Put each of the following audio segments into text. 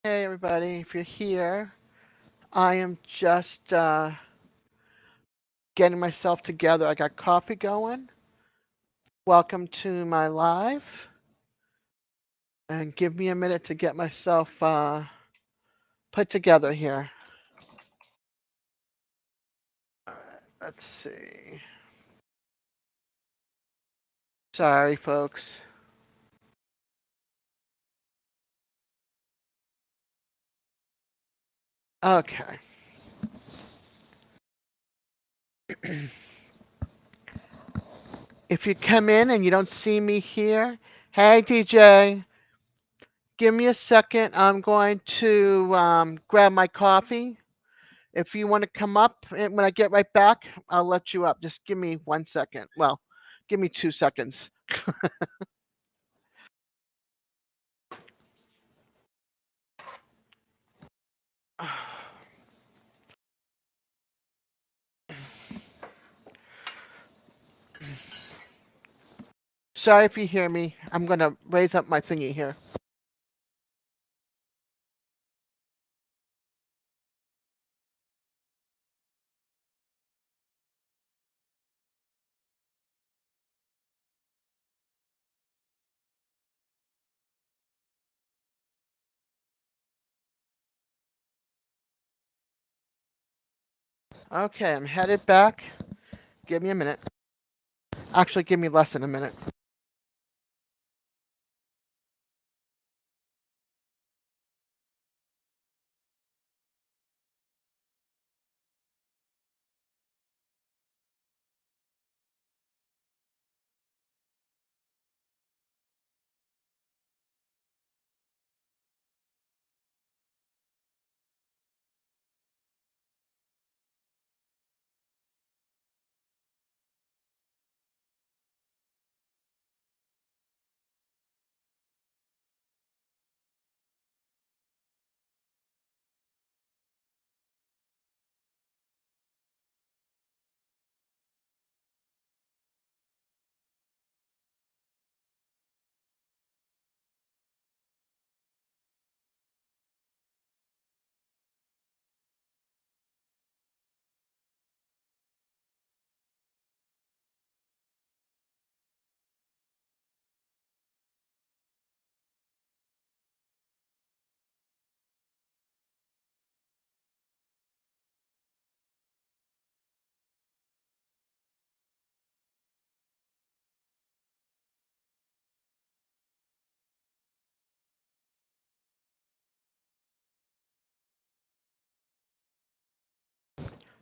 Hey everybody, if you're here, I am just getting myself together. I got coffee going. Welcome to my live, and give me a minute to get myself put together here. All right, let's see. Sorry, folks. Okay. If you come in and you don't see me here, hey DJ, give me a second. I'm going to grab my coffee. If you want to come up, and when I get right back, I'll let you up. Just give me 1 second. Well, give me 2 seconds. Sorry if you hear me. I'm going to raise up my thingy here. Okay, I'm headed back. Give me a minute. Actually, give me less than a minute.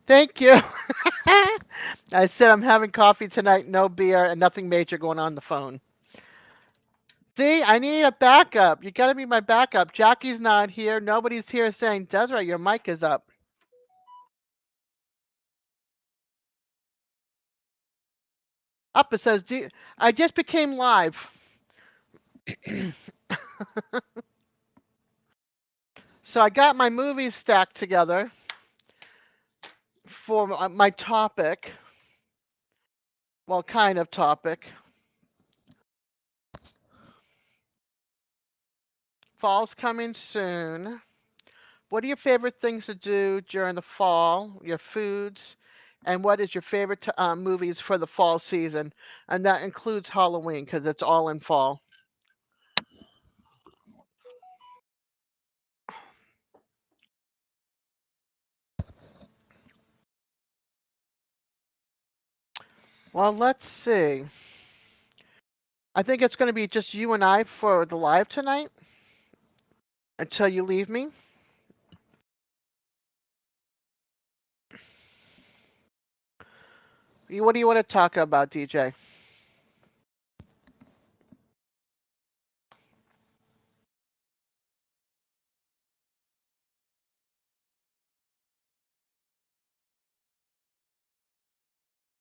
Thank you. I said I'm having coffee tonight, no beer, and nothing major going on the phone. See, I need a backup. You got to be my backup. Jackie's not here. Nobody's here saying, Desiree, your mic is up. Up, it says, I just became live. So I got my movies stacked together for my topic. Well, kind of topic. Fall's coming soon. What are your favorite things to do during the fall? Your foods, and what is your favorite movies for the fall season? And that includes Halloween because it's all in fall. Well, let's see. I think it's going to be just you and I for the live tonight until you leave me. What do you want to talk about, DJ?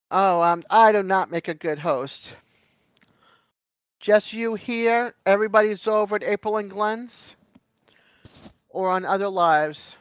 Oh, I do not make a good host. Just you here? Everybody's over at April and Glenn's or on other lives?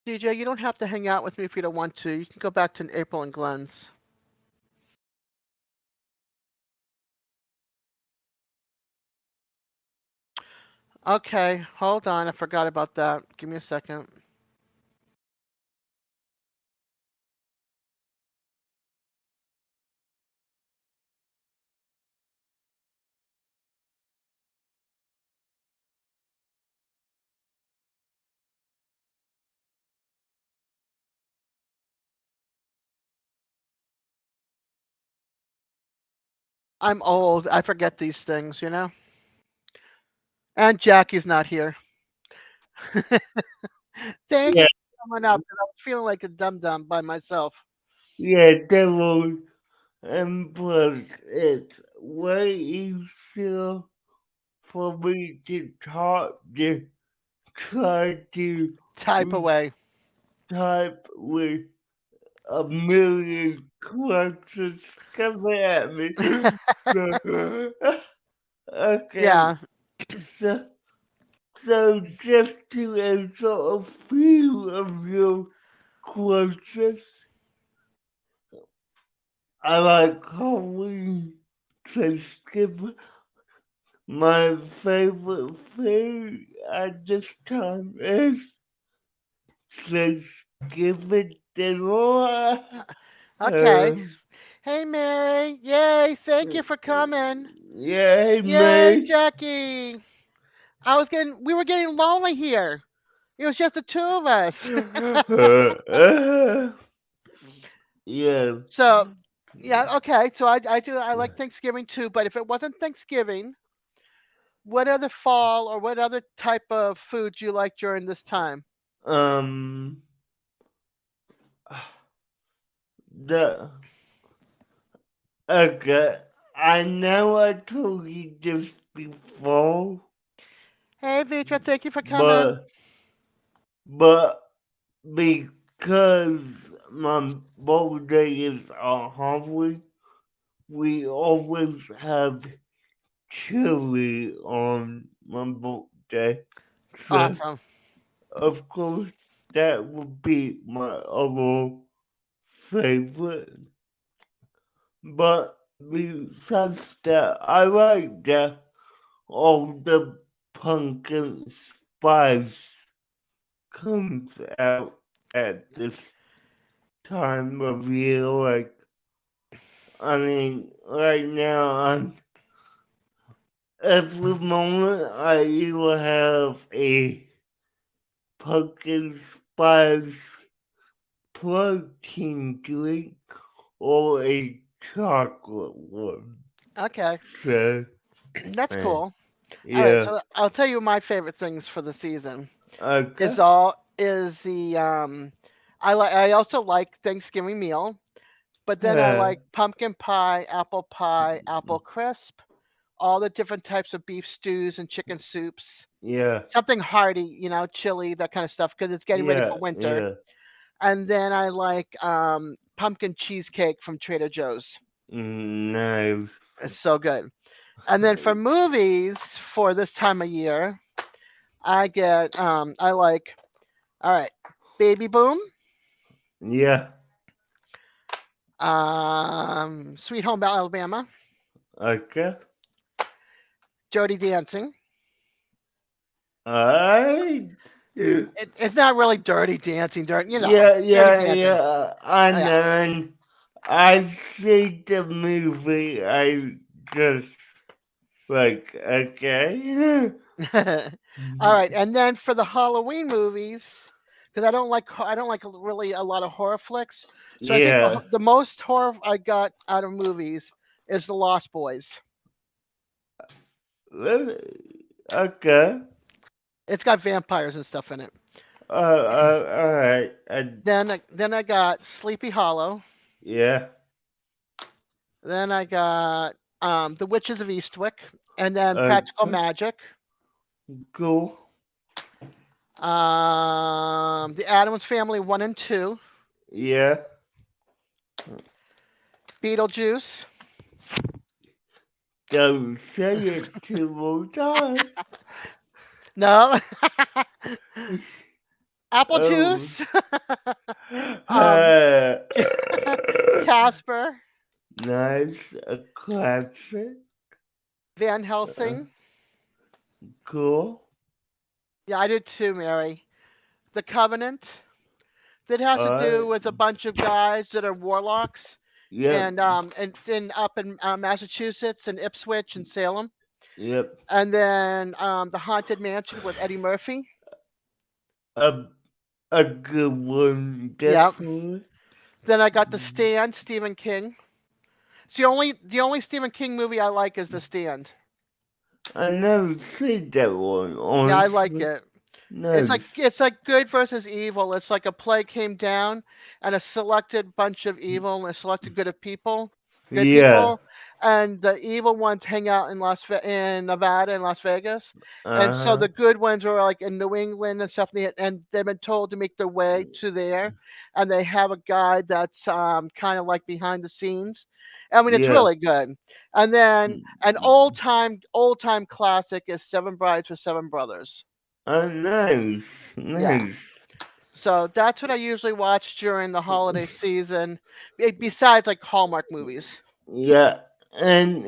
DJ, you don't have to hang out with me if you don't want to. You can go back to April and Glenn's. Okay, hold on. I forgot about that. Give me a second. I'm old. I forget these things. And Jackie's not here. Thank you Yeah, for coming up. 'Cause I was feeling like a dum dum by myself. yeah, devil and plus it's way easier for me to talk to try to Type away. type with a million questions coming at me. So, okay, Yeah. so, so just to answer a few of your questions, I like Halloween, Thanksgiving. My favorite food at this time is Thanksgiving dinner. Okay. Uh, Hey, Mary. Yay. Thank you for coming. yeah, Yay, mate. Jackie. We were getting lonely here. It was just the two of us. Yeah. So, yeah, okay. So I like Thanksgiving too, but if it wasn't Thanksgiving, what other fall or what other type of food do you like during this time? Um. The okay. I know I told you this before, Hey, Vitra, thank you for coming. but but because my birthday is on Halloween, we always have chili on my birthday. So, Awesome. of course, that would be my other favorite. But besides that, I like that all the pumpkin spice comes out at this time of year. Like, I mean, right now, every moment I either have a pumpkin spice protein drink or a chocolate one. Okay, So, that's eh, cool. All right, yeah, so I'll tell you my favorite things for the season. okay, Is all is the I also like Thanksgiving meal, but then I uh, like pumpkin pie, apple crisp, all the different types of beef stews and chicken soups. yeah, Something hearty, chili, that kind of stuff, because it's getting ready yeah, for winter. yeah, And then I like pumpkin cheesecake from Trader Joe's. nice. It's so good. And then for movies for this time of year, I like, all right, Baby Boom, Yeah, Sweet Home Alabama, okay. Dirty Dancing. Alright. It's not really Dirty Dancing, Yeah, Dirty yeah, Dancing. yeah. I Yeah. know. I see the movie. I just like okay. All right, and then for the Halloween movies, because I don't like really a lot of horror flicks. So I think Yeah. the most horror I got out of movies is The Lost Boys. Okay. It's got vampires and stuff in it. All right. Then I got Sleepy Hollow. Yeah. Then I got The Witches of Eastwick, and then Practical Okay. Magic. Cool. The Addams Family 1 and 2. Yeah. Beetlejuice. Don't say it 2 more times. No. Oh. Applejuice. um, Uh, Casper, nice. A classic. Van Uh, Helsing. cool. Yeah, I did too, Mary. The Covenant. That has to do Alright. with a bunch of guys that are warlocks, Yep. and in up in Massachusetts and Ipswich and Salem. Yep. And then the Haunted Mansion with Eddie Murphy. A a good one, Yep. definitely. Then I got The Stand, Stephen King. It's the only Stephen King movie I like is The Stand. I never seen that one, Yeah, I like honestly. it. It's Nice. like good versus evil. It's like a plague came down, and a selected bunch of evil and a selected good Yeah. people, and the evil ones hang out in Nevada and Las Vegas, and so Uh-huh. the good ones are like in New England and stuff, and they've been told to make their way to there, and they have a guide that's kind of like behind the scenes. I mean, it's Yeah. really good. And then an old time classic is Seven Brides for Seven Brothers. Nice. Yeah. Nice. So that's what I usually watch during the holiday season, besides like Hallmark movies. Yeah. And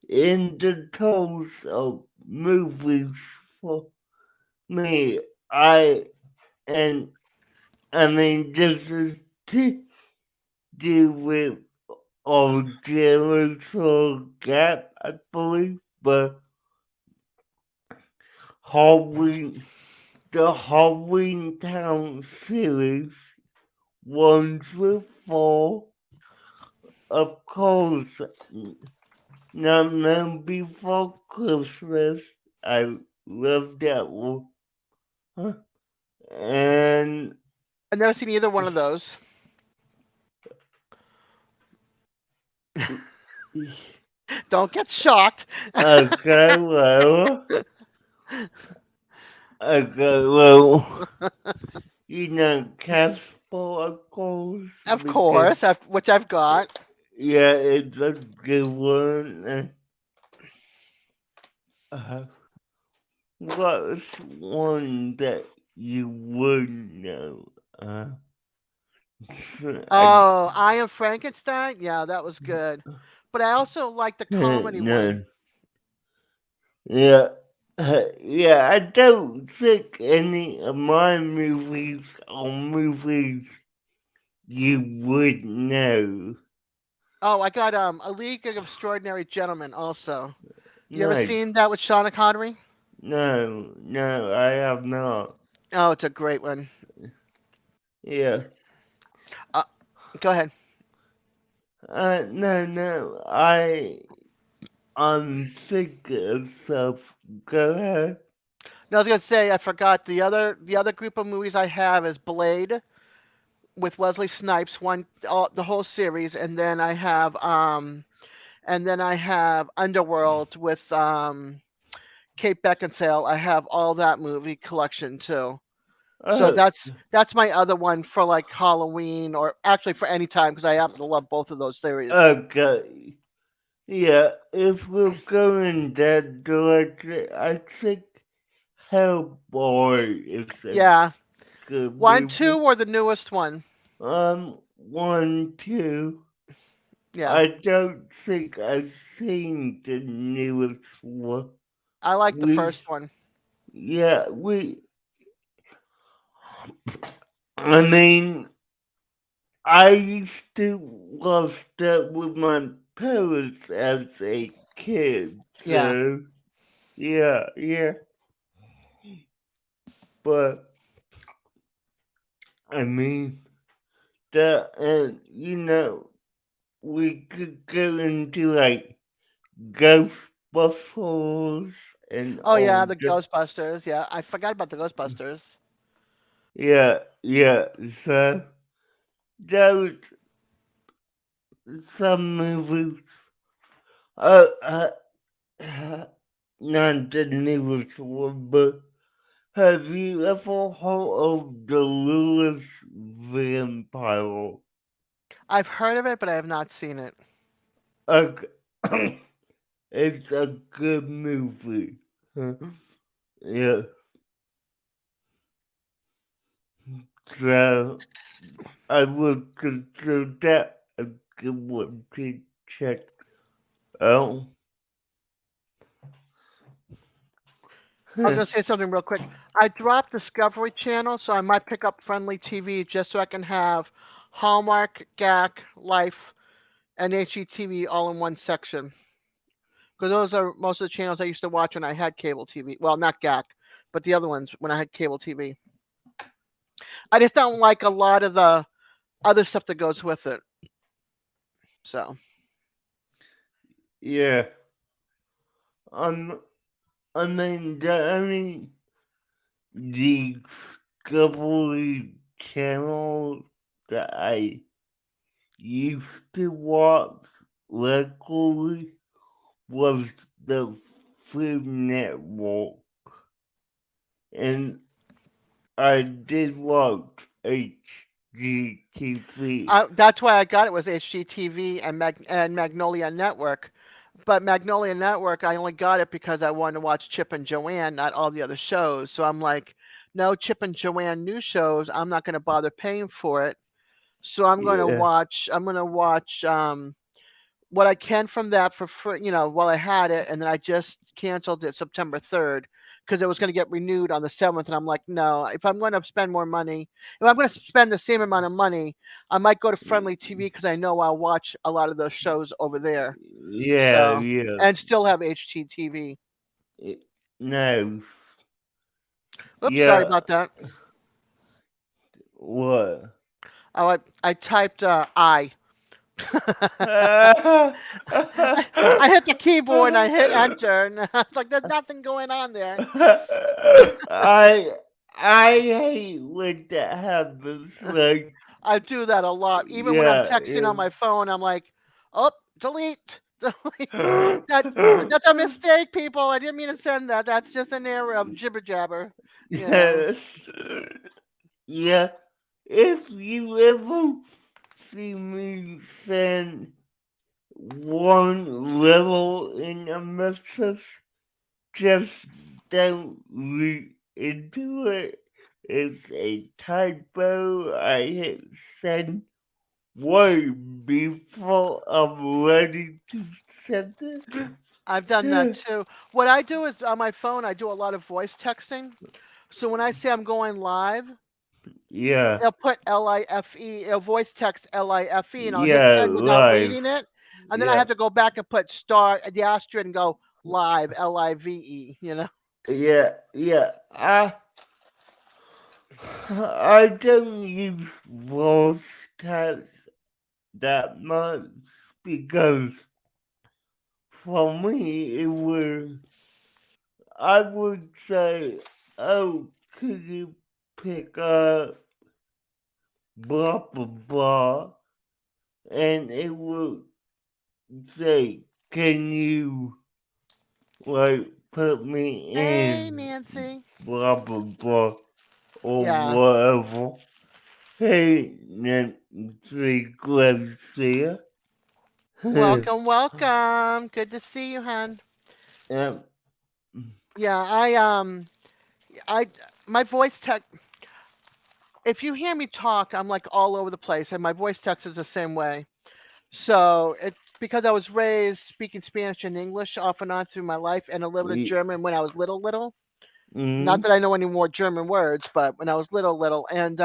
in the terms of movies for me, I and I mean this is to do with our generational gap, I believe, but Halloween, the Halloween Town series, 1 through 4, of course, Nightmare Before Christmas. I love that one. Huh? And I've never seen either one of those. Don't get shocked. okay, well, Casper, of course, Of because course, which I've got. yeah, it's a good one. Uh, what's one that you would know? I, Oh, I Am Frankenstein. Yeah, that was good. But I also like the comedy one. no, yeah, yeah. I don't think any of my movies are movies you would know. Oh, I got A League of Extraordinary Gentlemen also. You ever No, seen that with Sean Connery? no, no. I have not. Oh, it's a great one. Yeah. Uh, Go ahead. No, no. I'm thinking of stuff. Go ahead. No, I was gonna say I forgot the other group of movies I have is Blade with Wesley Snipes, the whole series, and then I have Underworld with Kate Beckinsale. I have all that movie collection too. So Oh, that's my other one for like Halloween or actually for any time because I happen to love both of those series. okay. Yeah, if we're going that direction, I think Hellboy is a Yeah, good one, two, movie. or the newest one. 1, 2. Yeah, I don't think I've seen the newest one. I like the We, first one. yeah, I mean, I used to watch that with my parents as a kid, Yeah. so yeah, yeah. But I mean, that and we could go into like Ghostbusters and Oh yeah, all the the Ghostbusters. Yeah, I forgot about the Ghostbusters. yeah, yeah. So those some movies. Uh, uh, not the newest one, but have you ever heard of the Lewis Vampire? I've heard of it, but I have not seen it. Okay. It's a good movie. Yeah. So I would consider that a good one to check out. I was gonna say something real quick. I dropped Discovery Channel, so I might pick up Friendly TV just so I can have Hallmark, GAC, Life, and HGTV all in one section. Because those are most of the channels I used to watch when I had cable TV. Well, not GAC, but the other ones when I had cable TV. I just don't like a lot of the other stuff that goes with it. So Yeah, um, I mean the only Discovery Channel that I used to watch regularly was the Food Network, and I did watch HGTV. that's why I got it was HGTV and Magnolia Network. But Magnolia Network, I only got it because I wanted to watch Chip and Joanne, not all the other shows. So I'm like, no Chip and Joanne new shows. I'm not going to bother paying for it. So I'm going to Yeah, watch. I'm going to watch what I can from that for free. While I had it, and then I just canceled it September 3rd because it was going to get renewed on the 7th. And I'm like, no. If I'm going to spend more money, if I'm going to spend the same amount of money, I might go to Friendly TV because I know I'll watch a lot of those shows over there. yeah, So yeah. and still have HGTV. It, no, Oops, sorry yeah. about that. What? Oh, I typed I. I hit the keyboard and I hit enter, and I was like, "There's nothing going on there." I I hate when that happens. Like, I do that a lot. Even when I'm yeah, texting yeah. on my phone, I'm like, "Oh, delete, delete." That that's a mistake, people. I didn't mean to send that. That's just an error of jibber jabber. You know. Yes. Yeah. If you ever see me send one level in a message, just don't read into it. It's a typo. I hit send way before I'm ready to send I've done that it. too. What I do is on my phone, I do a lot of voice texting. So when I say I'm going live, Yeah. it'll put LIFE, it'll voice text LIFE, and I'll hit Yeah, send without live. reading it. And then I Yeah. have to go back and put star the asterisk and go live LIVE. Yeah. Yeah. I don't use voice text that much because for me it would I would say, oh, could you pick up blah blah blah, and it would say, can you like put me Hey, in Nancy. blah blah blah or Yeah. whatever. Hey, Nancy Garcia. Welcome, welcome. Good to see you, hon. um, Yeah, I my voice text. If you hear me talk, I'm like all over the place, and my voice text is the same way. So it's because I was raised speaking Spanish and English off and on through my life, and a little bit of German when I was little, little. Not mm, that I know any more German words, but when I was little, little, and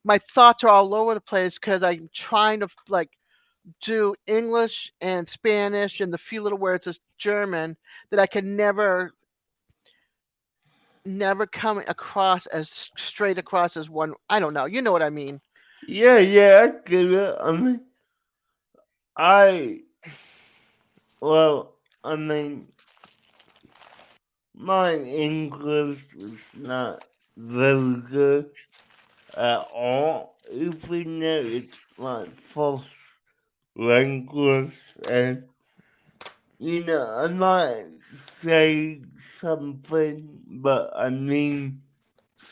my thoughts are all over the place because I'm trying to like do English and Spanish and the few little words of German that I can never come across as straight across as one. I don't know. You know what I mean? yeah, yeah, I get it. I mean, I well, I mean, my English is not very good at all, even though it's my first language, and I might say something, but I mean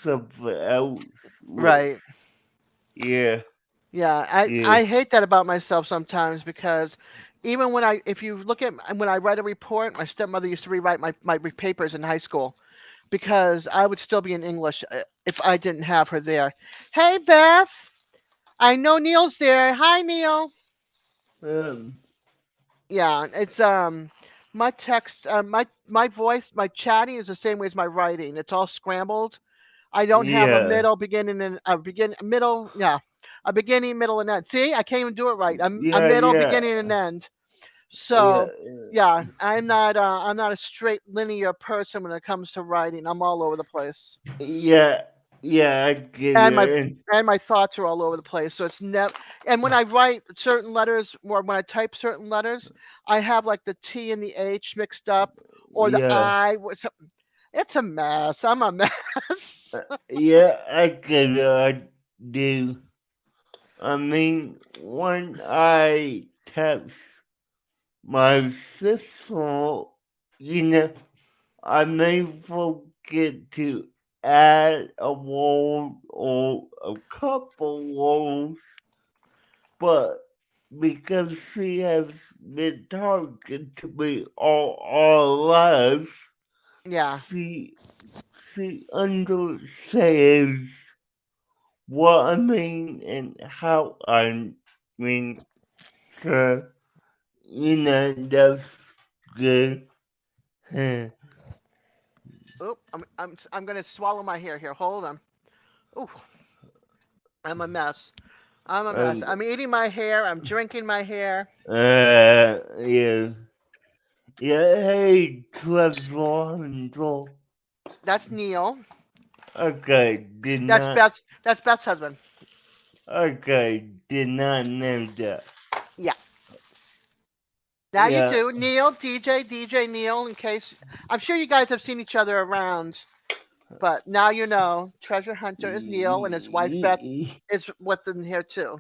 something else with, Right. yeah, Yeah, I yeah, I hate that about myself sometimes because even if you look at when I write a report, my stepmother used to rewrite my papers in high school. because I would still be in English if I didn't have her there. Hey Beth, I know Neil's there. Hi Neil. Um, Yeah, it's my text, my voice, my chatting is the same way as my writing. It's all scrambled. I don't have a yeah, middle, beginning, and a begin middle. Yeah, a beginning, middle, and end. See, I can't even do it right. I'm a yeah, middle, yeah, beginning, and end. yeah, So, yeah, I'm not a straight linear person when it comes to writing. I'm all over the place, yeah, yeah. I get and you. And my thoughts are all over the place. So it's never. And when I write certain letters, or when I type certain letters, I have like the T and the H mixed up, or the yeah, I. It's a mess. I'm a mess. yeah, I get it. I do. I mean, when I text my sister, you know, I may forget to add a word or a couple words, but because she has been talking to me all our lives, Yeah. she she understands what I mean and how I mean. So that's good. Oop, I'm gonna swallow my hair here. Hold on. Ooh, I'm a mess. I'm a mess. um, I'm eating my hair. I'm drinking my hair. yeah. Yeah, hey, Trevor. That's Neil. Okay, That's Beth's husband. did not know that. Yeah. Now you Yeah, do. Neil, DJ Neil. In case I'm sure you guys have seen each other around, but now you know. Treasure Hunter is Neil, and his wife Beth is with them here too.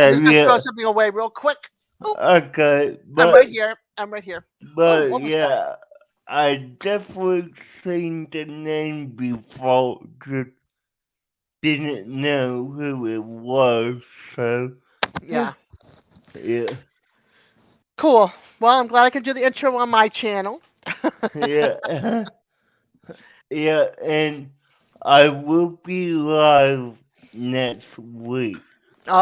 I'm yeah, just gonna throw yeah. something away real quick. Oop, Okay, I'm right here. I'm right here. Oh, what was that? yeah, I definitely seen the name before, just didn't know who it was. So, Yeah. yeah, Cool. Well, I'm glad I can do the intro on my channel. yeah, yeah, and I will be live next week.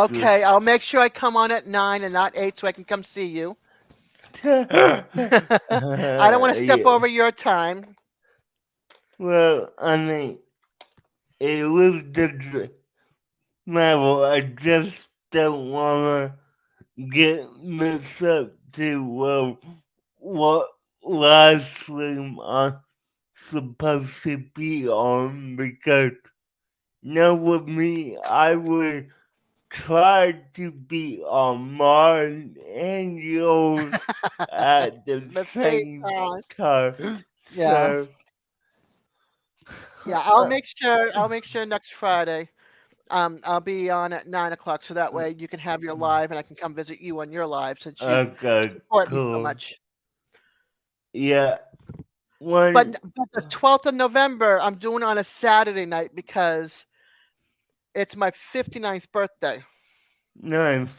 Just Okay, I'll make sure I come on at 9 and not 8 so I can come see you. I don't want to step yeah. over your time. Well, I mean, it was the level. I just don't wanna get mixed up to what live stream I'm supposed to be on because with me, I would try to be on mine and yours at the The same same time. time. Yeah. So, Yeah, I'll make sure next Friday. I'll be on at 9 o'clock so that way you can have your live and I can come visit you on your live since you okay, support me so cool. much. Yeah, one But the 12th of November I'm doing on a Saturday night because it's my 59th birthday. nice.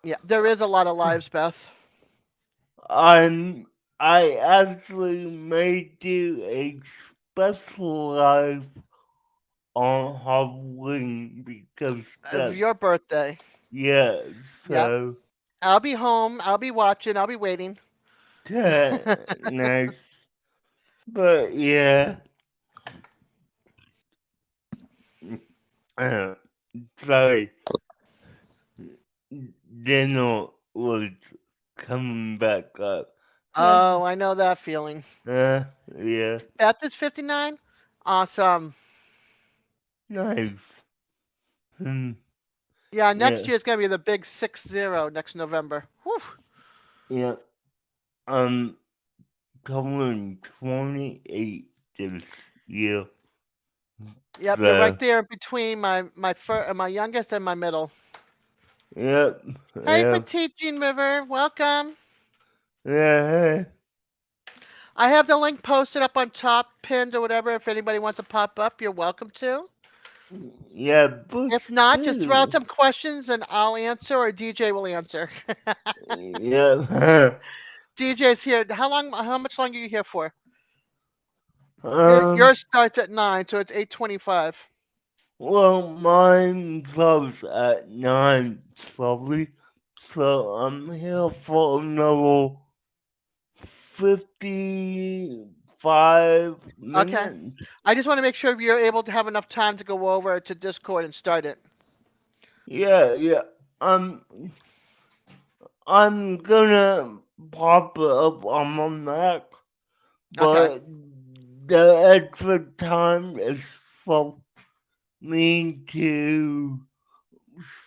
Yeah, there is a lot of lives, Beth. I'm I actually may do a special live on Halloween because Of that's your birthday. yeah, Yep. so I'll be home. I'll be watching. I'll be waiting. nice. But yeah, uh, sorry, Daniel was coming back up. Oh, I know that feeling. Yeah, Beth is 59. Awesome. nice. Hmm, Yeah, yeah, next year's gonna be the big 6-0 next November. Whew. yeah. I'm coming 28 this year. Yep, you're right So, there between my youngest and my middle. yep, Hey, yep, Petite Jean River, welcome. yeah, I have the link posted up on top, pinned or whatever. If anybody wants to pop up, you're welcome to. yeah, but If not, just throw out still, some questions and I'll answer or DJ will answer. yeah, DJ's here. How much longer are you here for? Um, Yours starts at 9, so it's 8:25. well, mine closes at 9 probably, so I'm here for another 55 Okay. minutes. I just want to make sure you're able to have enough time to go over to Discord and start it. Yeah, yeah. I'm I'm gonna pop it up on my Mac, Okay. but the extra time is for me to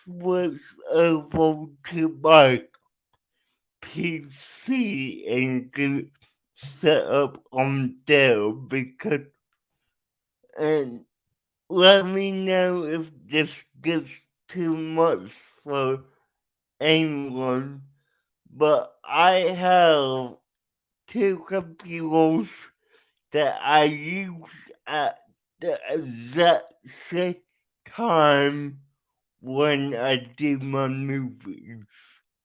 switch over to my PC and get set up on there because and let me know if this gets too much for anyone. But I have two computers that I use at the exact same time when I do my movies.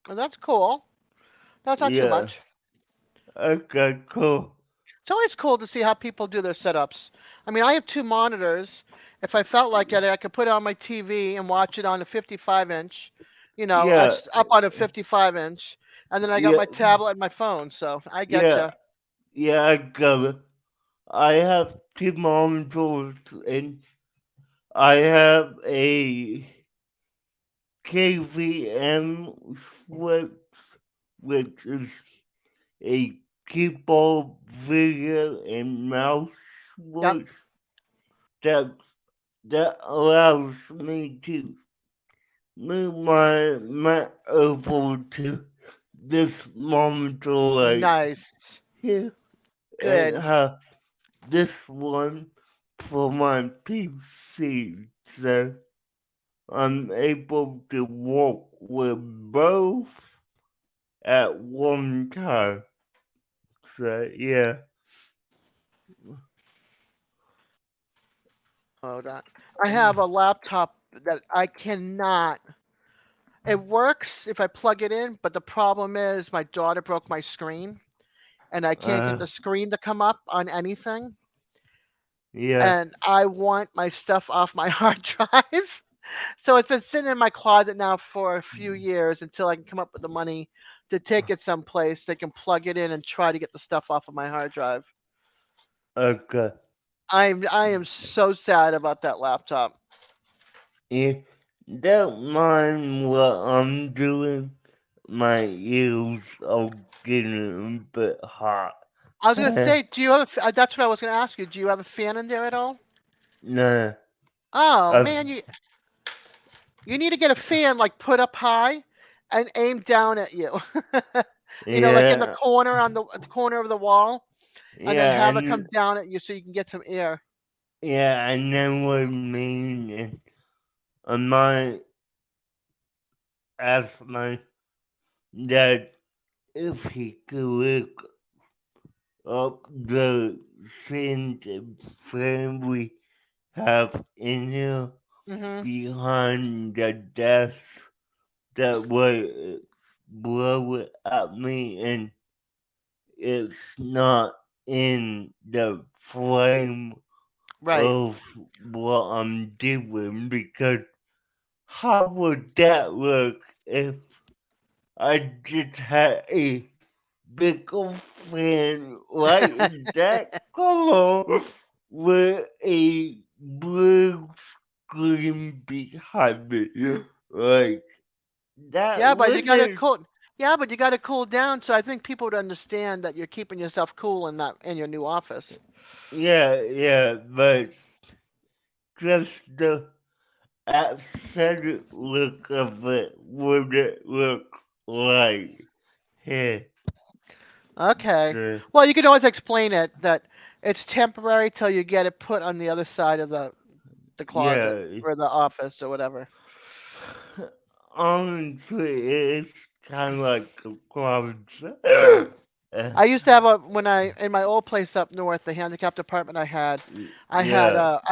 Well, that's cool. That's not too Yeah. much. Okay, cool. It's always cool to see how people do their setups. I mean, I have two monitors. If I felt like it, I could put it on my TV and watch it on a 55 inch, Yeah. up on a 55 inch. And then I got Yeah. my tablet and my phone. So I get Yeah. you. Yeah, I got it. I have two monitors and I have a KVM switch, which is a keyboard, video, and mouse Yep. switch that that allows me to move my mouse over to this monitor right Nice. here and Good. have this one for my PC. So I'm able to work with both at one time. So yeah, Hold on. I have a laptop that I cannot. It works if I plug it in, but the problem is my daughter broke my screen and I can't get uh, the screen to come up on anything. yeah, And I want my stuff off my hard drive. So it's been sitting in my closet now for a few years until I can come up with the money to take it someplace. They can plug it in and try to get the stuff off of my hard drive. okay. I am so sad about that laptop. Yeah, don't mind what I'm doing. My ears are getting a bit hot. I was gonna say, do you have that's what I was gonna ask you. Do you have a fan in there at all? Nah, Oh I've, man, you need to get a fan like put up high and aim down at you. Like in the yeah, corner on the corner of the wall, and then yeah, have it come down at you so you can get some air. yeah, I know what you mean. And I might ask my dad if he could look up the scented frame we have in here Mhm. behind the desk that would blow it at me and it's not in the frame Right. of what I'm doing because how would that look if I just had a bigger fan right in that color with a blue screen behind me? Like, that Yeah, but you got to wouldn't. cool. Yeah, but you got to cool down. So I think people would understand that you're keeping yourself cool in your new office. Yeah, yeah, but just the aesthetic look of it wouldn't look like it. Okay. So, Well, you can always explain it that it's temporary till you get it put on the other side of the closet yeah. or the office or whatever. Honestly, it's kind of like a closet. I used to have a when I in my old place up north, the handicapped apartment I had, Yeah, I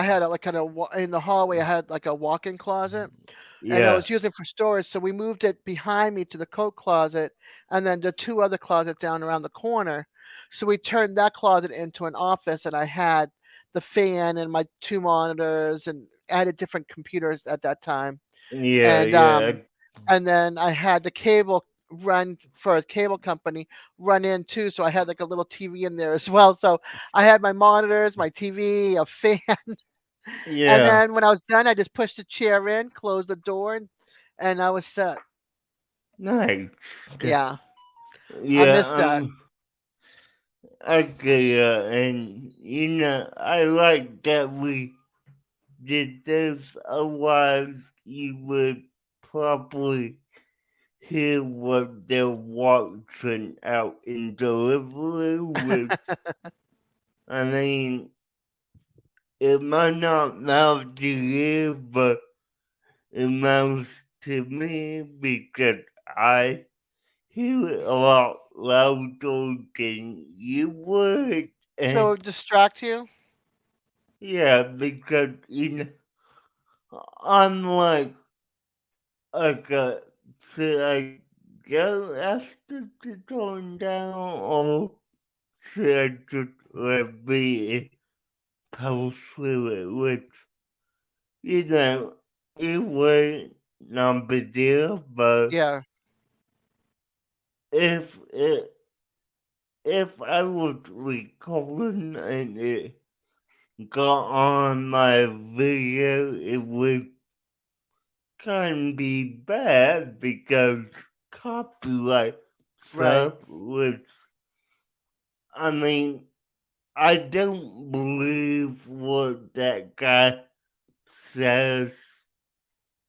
had a like kind of in the hallway. I had like a walk-in closet, and I yeah, was using it for storage. So we moved it behind me to the coat closet, and then the two other closets down around the corner. So we turned that closet into an office, and I had the fan and my two monitors, and I had a different computers at that time. Yeah, And yeah, and then I had the cable run for a cable company run in too, so I had like a little TV in there as well. So I had my monitors, my TV, a fan, and yeah. then when I was done, I just pushed the chair in, closed the door, and I was set. Nice. Yeah, I Yeah, missed that. okay, and I like that we did this, otherwise you would probably hear what they're watching out in delivery, which, I mean, it might not matter to you, but it matters to me because I hear it a lot louder than you would. And So distract you? yeah, because, I'm like, should I go ask them to tone down or should I just let me power through it? Which, you know, it was not a big deal, but Yeah, if it, if I was recording and it got on my video, it would kind of be bad because copyright right. stuff, which, I mean, I don't believe what that guy says,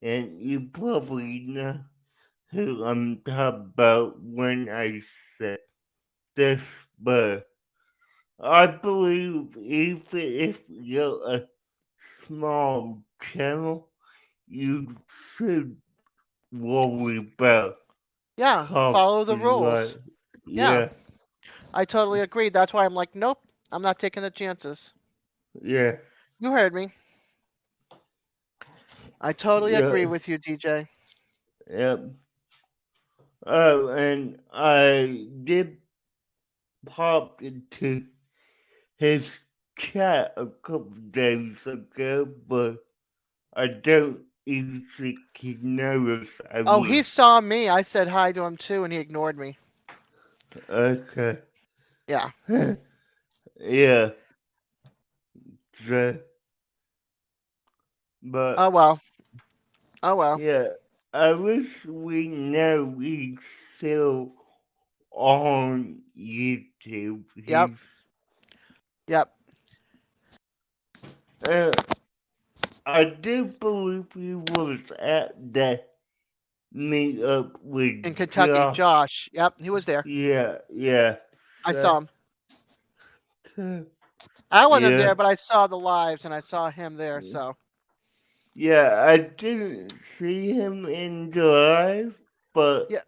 and you probably know who I'm talking about when I say this, but I believe even if you're a small channel, you should worry about Yeah, follow the rules. copyright. Yeah, Yeah, I totally agree. That's why I'm like, nope, I'm not taking the chances. yeah, You heard me. I totally agree yeah, with you, DJ. yeah. Oh, and I did pop into his chat a couple days ago, but I don't even think he noticed I Oh, was he saw me. I said hi to him too, and he ignored me. okay. Yeah. Yeah, so, but Oh well. Oh well. yeah, I wish we know he's still on YouTube. Yep. Yep. Uh, I do believe he was at the meetup In with Kentucky, Josh. Josh. Yep, he was there. Yeah, yeah. I So, saw him. I wasn't yeah, there, but I saw the lives and I saw him there. So yeah. I didn't see him in the live, but yeah,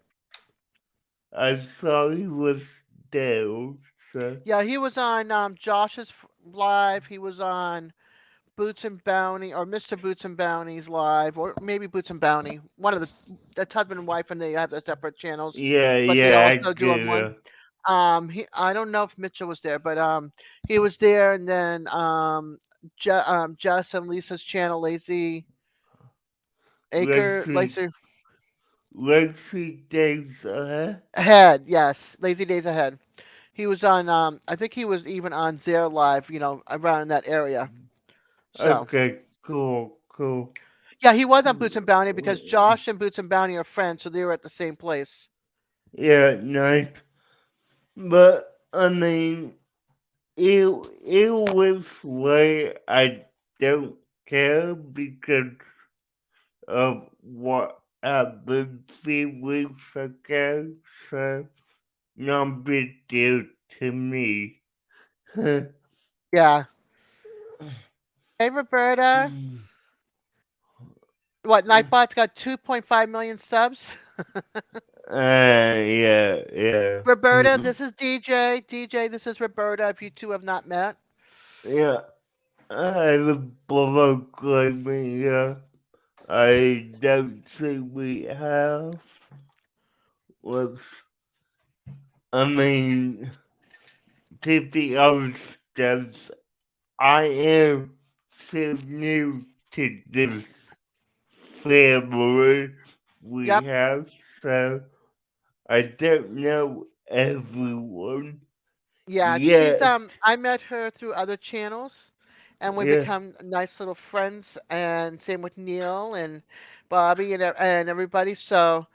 I saw he was there. So, yeah, he was on Josh's live. He was on Boots and Bounty or Mr. Boots and Bounty's live, or maybe Boots and Bounty. One of the that's husband and wife, and they have their separate channels, yeah, but they yeah. I also do get on one. it. I don't know if Mitchell was there, but he was there, and then Jess and Lisa's channel, Lazy Acre, Lexi, Lazy Lexi days ahead. Ahead, yes, Lazy Days Ahead. He was on. I think he was even on their live, around in that area. So Okay, cool, cool. yeah, he was on Boots and Bounty because Josh and Boots and Bounty are friends, so they were at the same place. Yeah, nice. But I mean, it was where I don't care because of what happened 3 weeks ago. So no big deal to me. Yeah. Hey, Roberta. What, Nightbot's got 2.5 million subs? Yeah, yeah. Roberta, this is DJ. DJ, this is Roberta, if you two have not met. Yeah, I love climbing, yeah. I don't think we have. What's, I mean, to be honest, Debs, I am so new to this family we Yep. have, so I don't know everyone Yeah, she's yet. I met her through other channels and we Yeah, become nice little friends and same with Neil and Bobby and everybody. So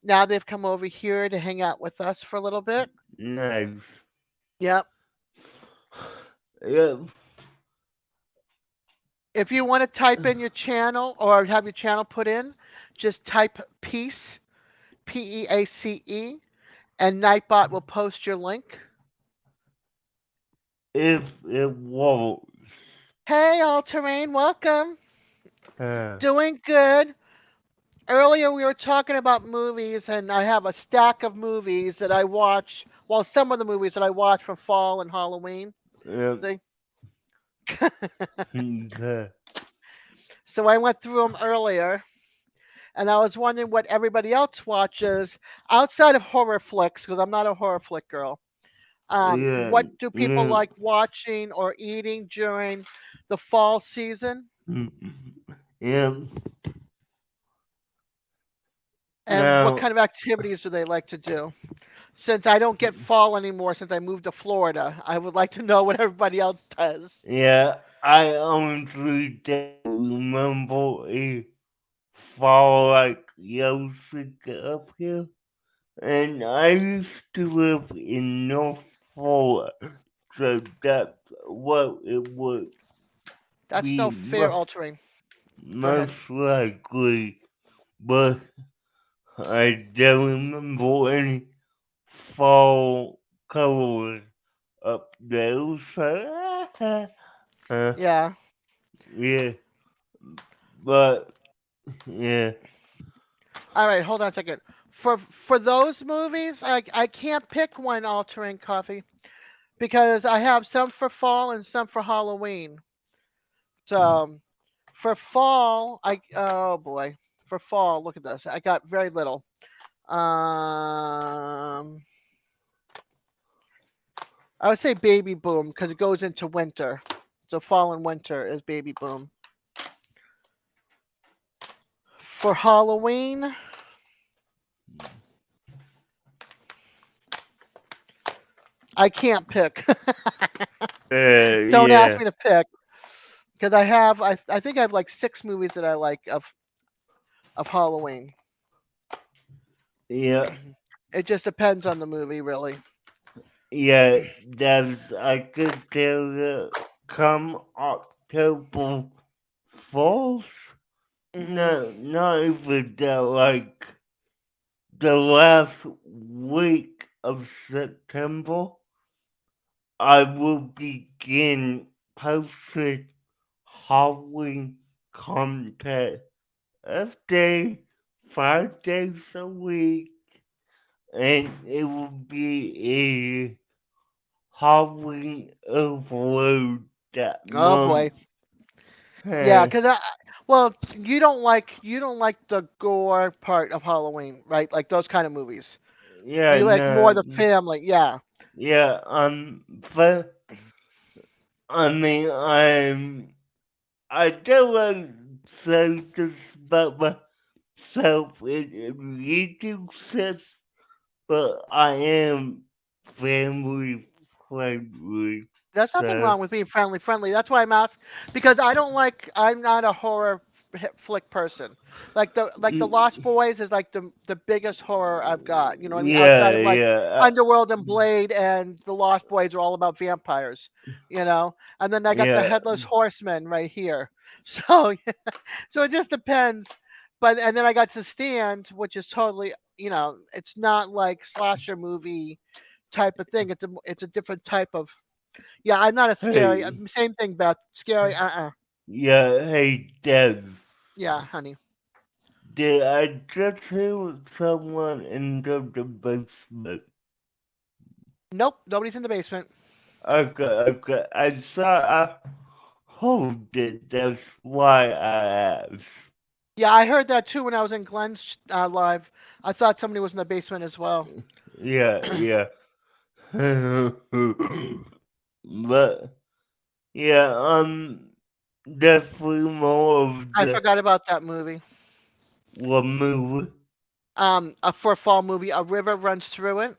now they've come over here to hang out with us for a little bit. nice. Yep. Yeah, If you want to type in your channel or have your channel put in, just type Peace, Peace, and Nightbot will post your link. if it won't. Hey, All Terrain, welcome. Uh, Doing good. Earlier we were talking about movies, and I have a stack of movies that I watch. Well, some of the movies that I watch for fall and Halloween. yeah, See? okay. So I went through them earlier, and I was wondering what everybody else watches outside of horror flicks, because I'm not a horror flick girl. Yeah, What do people yeah. like watching or eating during the fall season? Yeah. And what Now, kind of activities do they like to do? Since I don't get fall anymore since I moved to Florida, I would like to know what everybody else does. yeah, I honestly don't remember a fall like Yosika up here. And I used to live in North Florida, so that's what it would That's be no fair altering. Go ahead. most likely. But I don't remember any fall colors up there, so Yeah. yeah, but yeah, All right, hold on a second. For those movies, I can't pick one altering coffee because I have some for fall and some for Halloween. So for fall, I oh boy, for fall, look at this. I got very little. Um, I would say Baby Boom because it goes into winter. So fall and winter is Baby Boom. For Halloween, I can't pick. Don't ask yeah, me to pick because I think I have like 6 movies that I like of Halloween. yeah, It just depends on the movie, really. yeah. That's I could tell you. Come October 4th, Hmm. no, not even that. Like the last week of September, I will begin posting Halloween content every 5 days a week, and it will be a Halloween overload that Oh boy, month. yeah, Hey, because well, you don't like the gore part of Halloween, right? Like those kind of movies. yeah, You like more no, the family, yeah. yeah, but I mean, I don't want to say this about myself in a religious sense, but I am family friendly, There's nothing so wrong with being friendly. That's why I'm asking because I'm not a horror flick person. Like the Lost Boys is like the biggest horror I've got. You know what I mean? Outside yeah, of like yeah, Underworld and Blade and the Lost Boys are all about vampires. You know, and then I got the yeah. Headless Horseman right here. So so it just depends. But and then I got the Stand, which is totally it's not like slasher movie type of thing. It's a different type of yeah, I'm not a scary. Hey, Same thing, Beth. Scary. yeah, hey, Dev. Yeah, honey. Did I just hear someone in the basement? Nope. Nobody's in the basement. Okay, okay. I thought I heard it. That's why I asked. Yeah, I heard that too when I was in Glenn's live. I thought somebody was in the basement as well. Yeah, yeah. but yeah, definitely more of I the forgot about that movie. one movie. For a fall movie, A River Runs Through It.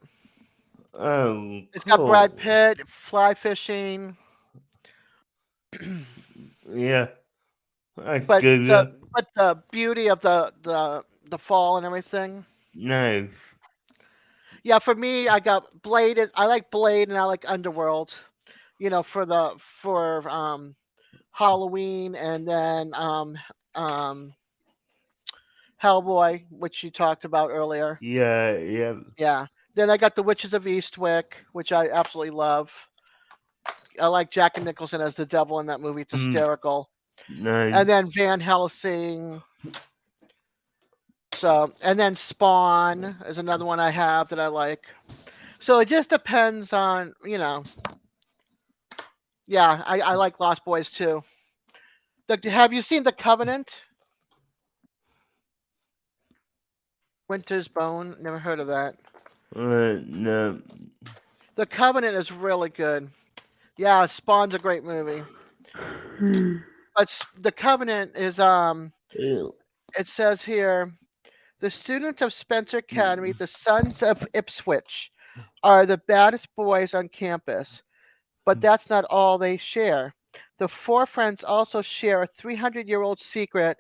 It's got Brad Cool. Pitt, fly fishing, Yeah, I but give the you but the beauty of the fall and everything. nice. Yeah, for me, I got Blade. I like Blade and I like Underworld. For Halloween, and then Hellboy, which you talked about earlier. Yeah, yeah. Yeah. Then I got The Witches of Eastwick, which I absolutely love. I like Jack Nicholson as the devil in that movie. It's Mm, hysterical. And nice. then Van Helsing. So, and then Spawn is another one I have that I like. So it just depends on. Yeah, I like Lost Boys too. Have you seen The Covenant? Winter's Bone? Never heard of that. No. The Covenant is really good. Yeah, Spawn's a great movie. But The Covenant is it says here the students of Spencer Academy, the sons of Ipswich, are the baddest boys on campus. But that's not all they share. The four friends also share a 300-year-old secret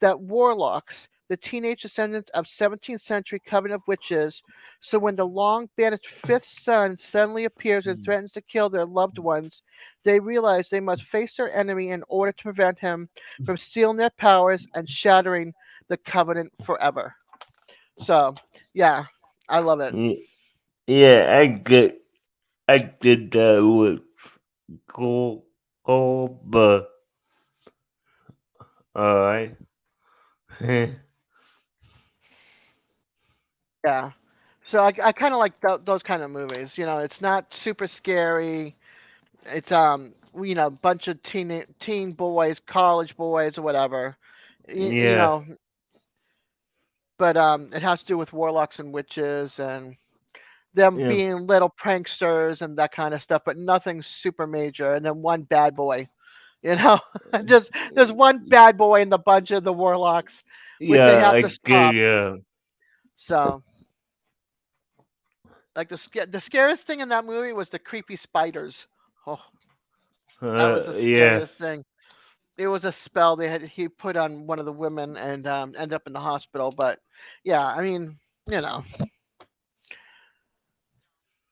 that warlocks, the teenage descendants of 17th century coven of witches, so when the long banished fifth son suddenly appears and threatens to kill their loved ones, they realize they must face their enemy in order to prevent him from stealing their powers and shattering the covenant forever. So, yeah, I love it. Yeah, I get that with but alright. Yeah. So I kind of like those kind of movies. It's not super scary. It's bunch of teen boys, college boys, or whatever. You Yeah, know, but it has to do with warlocks and witches and them yeah, being little pranksters and that kind of stuff, but nothing super major. And then one bad boy. You know, just there's one bad boy in the bunch of the warlocks, which they yeah, have I to get stop. you. So, like the scariest thing in that movie was the creepy spiders. Oh, that was the Yeah, scariest thing. It was a spell he put on one of the women and ended up in the hospital. But yeah, I mean, you know,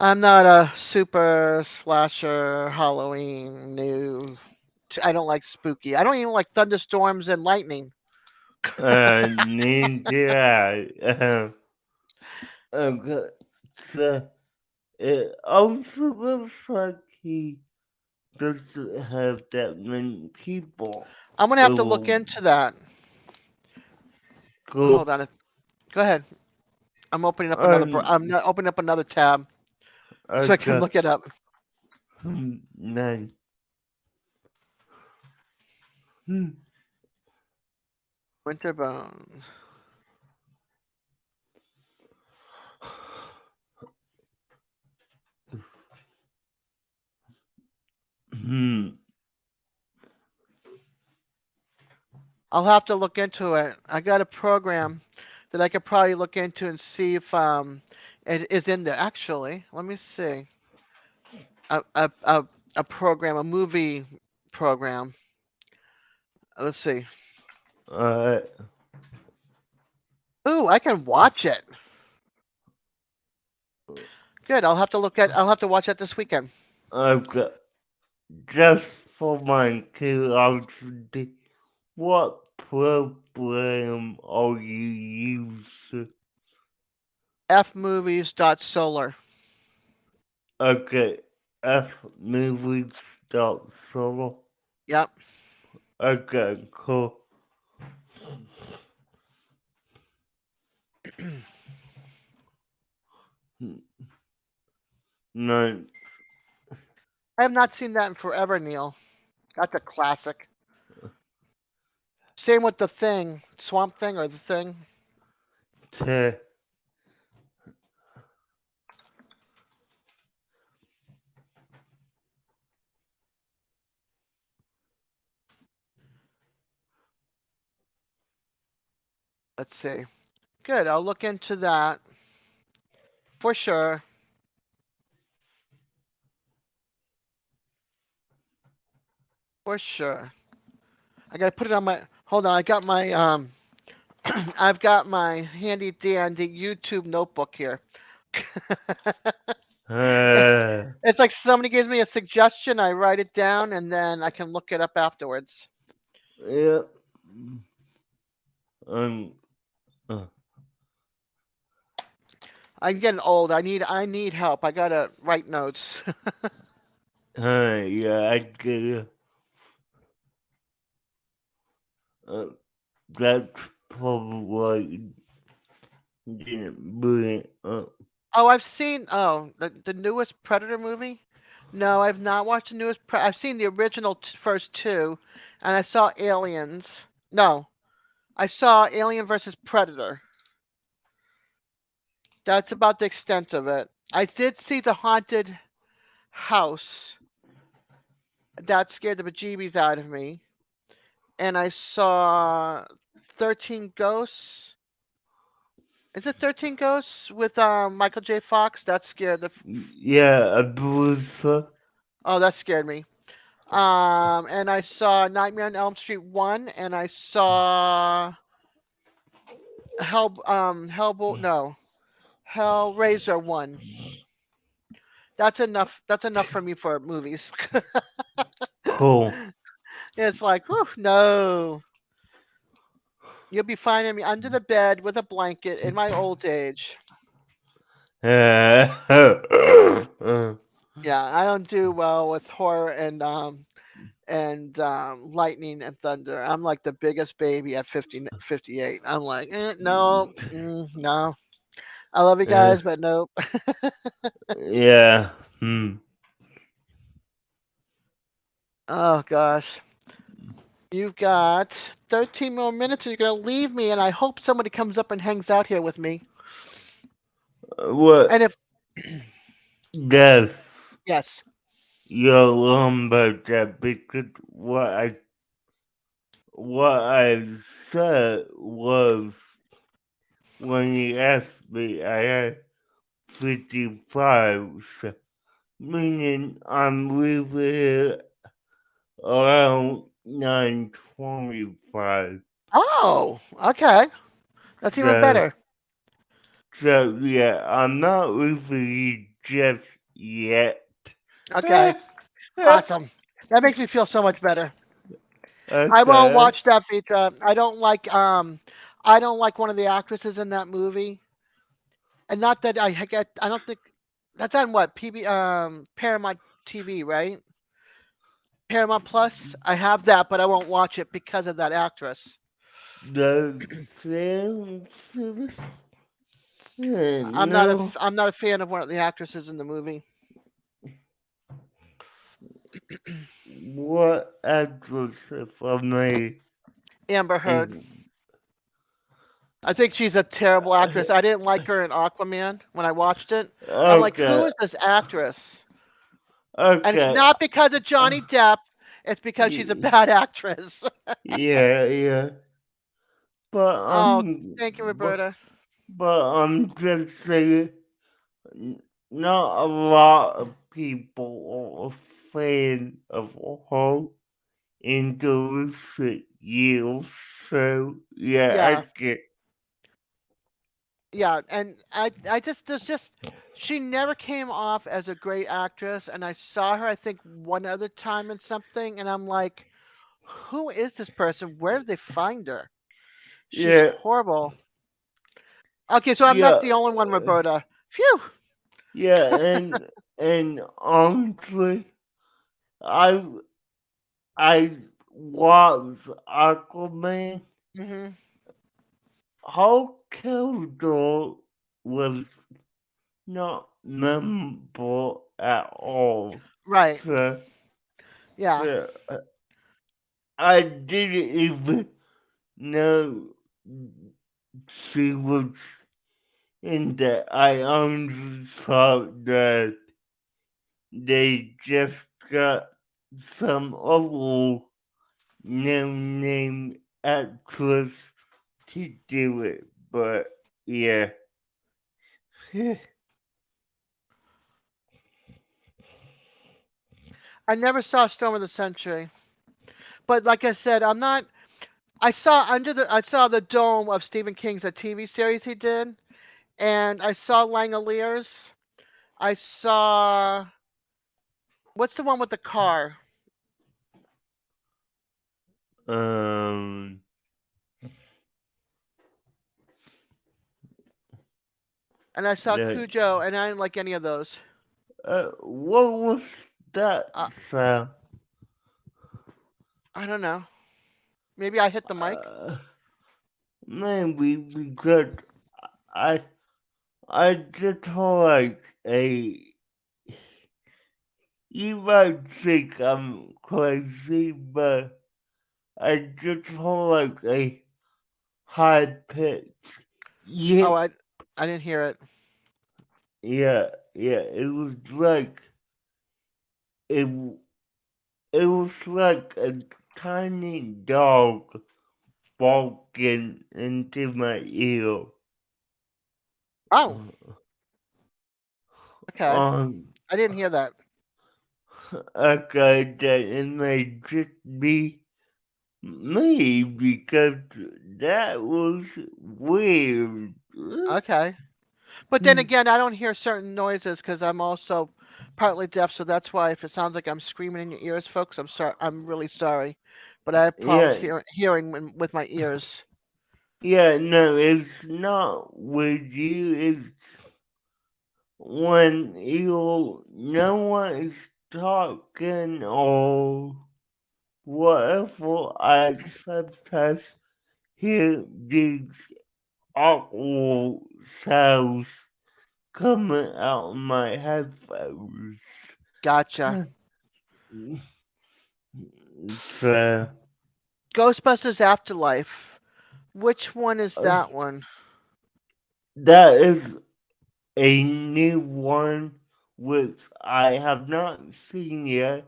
I'm not a super slasher Halloween new. I don't like spooky. I don't even like thunderstorms and lightning. ninja. Okay, so it also looks like he doesn't have that many people I'm gonna have to look who into that. Hold go on. Go ahead. I'm opening up another. I'm on not opening up another tab so I can okay. look it up. Nice. Hmm. Winterbone. Hmm. I'll have to look into it. I got a program that I could probably look into and see if it is in there. Actually, let me see. A program, a movie program. Let's see. Uh, Ooh, I can watch it. Good. I'll have to watch that this weekend. okay. Just for my curiosity, what program are you using? fmovies.solar. Okay, F movies dot solo. Yep. Okay, cool. Nice. I have not seen that in forever, Neil. That's a classic. Same with the Thing, Swamp Thing or the Thing. Te- Let's see. Good. I'll look into that for sure. For sure. I gotta put it on my. Hold on. I got my I've got my handy dandy YouTube notebook here. it's Uh, it's like somebody gives me a suggestion, I write it down, and then I can look it up afterwards. yeah. Um. Uh, I'm getting old. I need help. I gotta write notes. yeah. I get it. Uh, that's probably why you didn't bring it up. Oh, I've seen the newest Predator movie. No, I've not watched the newest. I've seen the original first two, and I saw Aliens. No, I saw Alien versus Predator. That's about the extent of it. I did see the haunted house. That scared the bejeebies out of me. And I saw 13 Ghosts. Is it 13 Ghosts with Michael J. Fox? That scared the. Yeah, I believe so. Oh, that scared me. And I saw Nightmare on Elm Street 1, and I saw Hellboy. No, Hellraiser 1. That's enough. That's enough for me for movies. Cool. It's like, whew, no. You'll be finding me under the bed with a blanket in my old age. Yeah, I don't do well with horror and lightning and thunder. I'm like the biggest baby at 50, 58. I'm like, no, no. I love you uh, guys, but nope. yeah. Hmm. Oh gosh, you've got 13 more minutes. And you're gonna leave me, and I hope somebody comes up and hangs out here with me. What And if does yes, your lumberjack? Because what I said was when you asked me, I had 55, so meaning I'm leaving here around 9:25. oh, okay, that's even So, better. so yeah, I'm not leaving you just yet. Okay, awesome. That makes me feel so much better. I won't Okay. watch that feature. I don't like one of the actresses in that movie. And not that I get I don't think that's on what? Paramount TV, right? Paramount Plus. I have that, but I won't watch it because of that actress. The film service? No. I'm not a fan of one of the actresses in the movie. What actress, if I may? Amber Heard. in- I think she's a terrible actress. I didn't like her in Aquaman when I watched it. I'm like, who Okay. is this actress? And it's Okay. not because of Uh, Johnny Depp. It's because she's a y- bad actress. yeah, yeah. But Oh, thank you, Roberta. I'm just saying, n- not a lot of people are a fan of her in the recent years. So yeah, I Yeah, get. yeah, and I just there's just she never came off as a great actress, and I saw her I think one other time in something, and I'm like, who is this person? Where did they find her? She's Yeah, horrible. Okay, so I'm not yeah, the only one, Roberta. Phew. yeah, and honestly, I I watched Aquaman. Hmm. How Keldor was not memorable at all. Right. So, Yeah. so I didn't even know she was in that. I only thought that they just got some other no name actress to do it, but yeah. I never saw Storm of the Century, but like I said, I'm not. I saw the Dome of Stephen King's a TV series he did, and I saw Langoliers. I saw what's the one with the car, um, and I saw the Cujo, and I didn't like any of those. what was that Uh, sound? I don't know. Maybe I hit the mic. Uh, maybe because I I just like a. You might think I'm crazy, but I just hold like a high pitch. Oh, Yeah, I didn't hear it. yeah. It was like it. It was like a tiny dog barking into my ear. Oh, Uh, okay. Um, I didn't hear that. okay, that it may just be me because that was weird. Okay. But then again, I don't hear certain noises because I'm also partly deaf, so that's why if it sounds like I'm screaming in your ears, folks, I'm sorry. I'm really sorry, but I have problems Yeah, hearing with my ears. yeah, no, it's not with you. It's when no one is talking or whatever. I sometimes hear these awkward sounds coming out of my headphones. Gotcha. So Ghostbusters Afterlife. Which one is uh, that one? that is a new one which I have not seen yet.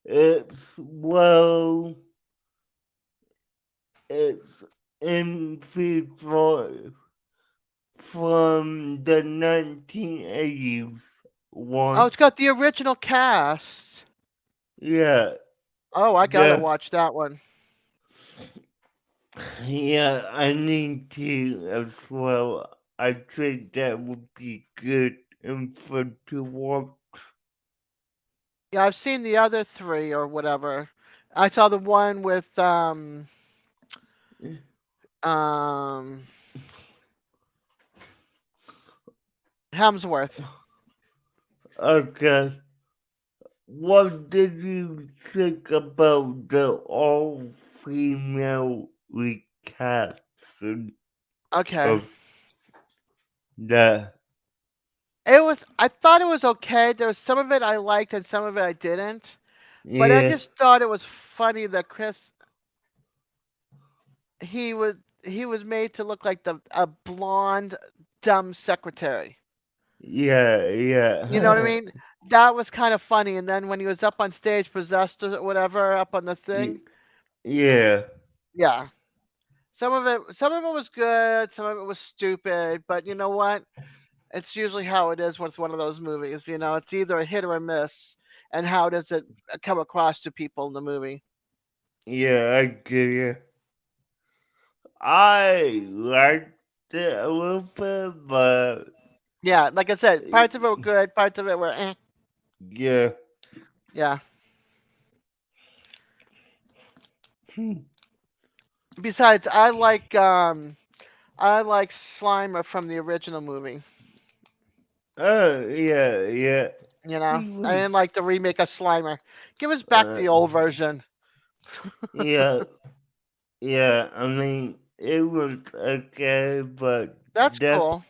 It's well, it's in feature from the 1980s Oh, one. it's got the original cast. Yeah, Oh, I gotta the watch that one. yeah, I need to as well. I think that would be good and fun to watch. Yeah, I've seen the other three or whatever. I saw the one with um Hemsworth. Okay, what did you think about the all-female recasting Okay. of that? I thought it was okay. There was some of it I liked and some of it I didn't. But I Yeah, just thought it was funny that Chris he was made to look like the a blonde dumb secretary. yeah, You know what I yeah, mean? That was kind of funny. And then when he was up on stage, possessed or whatever, up on the thing, yeah, yeah. Some of it was good. Some of it was stupid. But you know what? It's usually how it is with one of those movies. It's either a hit or a miss. And how does it come across to people in the movie? yeah. I get you. I liked it a little bit, but Yeah, like I said, parts of it were good, parts of it were eh. yeah. Yeah. Besides, I like Slimer from the original movie. Oh yeah, yeah. He I was didn't like the remake of Slimer. Give us back uh the old version. yeah, yeah. I mean it was okay, but That's def cool.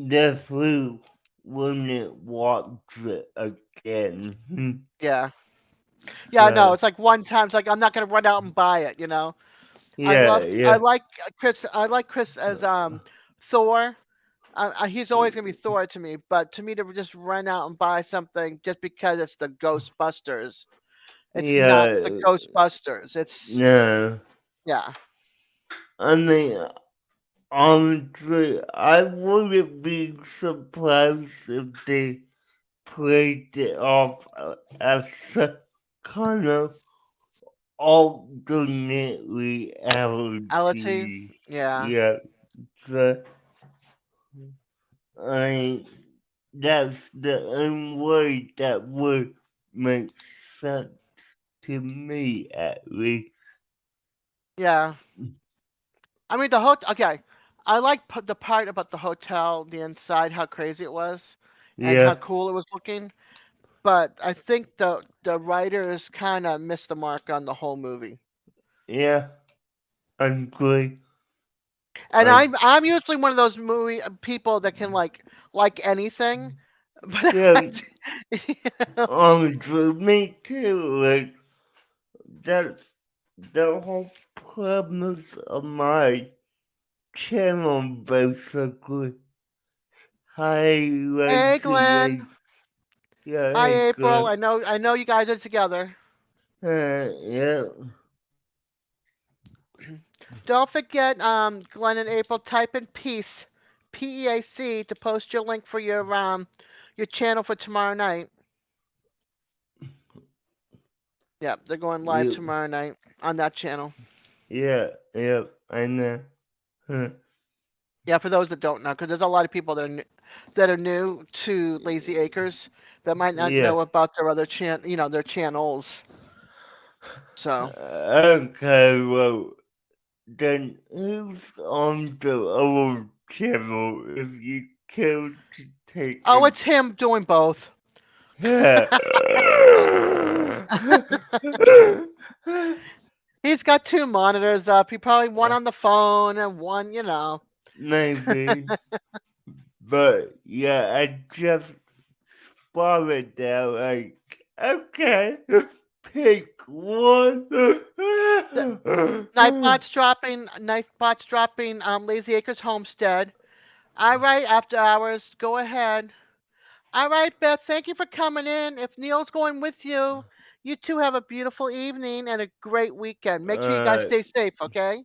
definitely wouldn't watch it again. Yeah. Yeah, no, So it's like one time. It's like I'm not gonna run out and buy it. I yeah, love. I yeah. like Chris. I like Chris as Thor. He's always gonna be Thor to me. But to me, to just run out and buy something just because it's the Ghostbusters, it's not the Yeah, Ghostbusters. It's no. yeah. I mean, honestly, I wouldn't be surprised if they played it off as a kind of alternate Reality. reality. Yeah. Yeah, the, I that's the only way that would make sense to me, at least. Yeah. I mean the hotel. Okay, I like the part about the hotel, the inside, how crazy it was, and how Yeah, cool it was looking. But I think the writers kind of missed the mark on the whole movie. yeah, I agree. And I I'm usually one of those movie people that can like anything, but yeah, I, you know, honestly, me too. Like that's the whole premise of my channel, basically. Hi, hey Lexi. Glenn, Yeah, hi hey, April. good. I know you guys are together. Yeah, Don't forget, Glenn and April, type in peace, PEAC, to post your link for your channel for tomorrow night. Yeah, they're going live yeah, tomorrow night on that channel. yeah, yeah, I know. Huh. Yeah, for those that don't know, because there's a lot of people that are new to Lazy Acres that might not Yeah. know about their other their channels. So, Okay, well, then who's on the other channel if you care to take oh, a it's him doing both. yeah. He's got two monitors up. He probably one on the phone and one. Maybe, but yeah, I just spotted that. Like, okay, pick one. The Nightbot's dropping Lazy Acres Homestead. All right, after hours, go ahead. All right, Beth, thank you for coming in. If Neil's going with you, you two have a beautiful evening and a great weekend. Make sure you guys uh, stay safe, okay?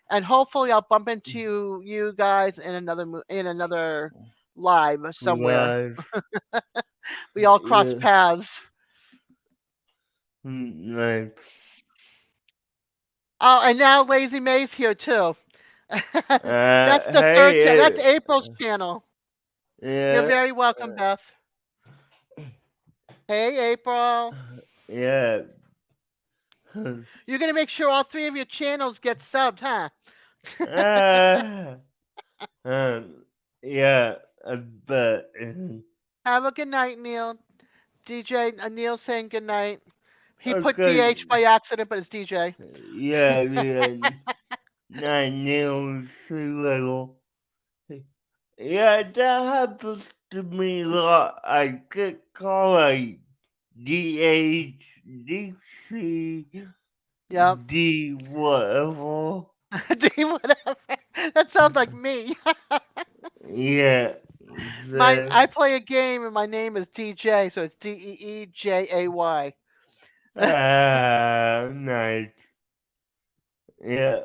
And hopefully I'll bump into you guys in another live somewhere. live, We all cross yeah, paths. like, Oh, and now Lazy May's here too. That's the third channel. That's hey, April's channel. You're yeah, very welcome, Beth. Hey, April. yeah, You're gonna make sure all three of your channels get subbed, huh? ah, yeah, but, Have a good night, Neil. DJ Neil saying good night. He put okay, DH by accident, but it's DJ. yeah, yeah, 9 nails too little. Yeah, that happens to me a lot. I get called like DH, DC, Yep. D whatever. D whatever. That sounds like me. Yeah, I the, play a game and my name is DJ, so it's DEEJAY. nice. Yeah.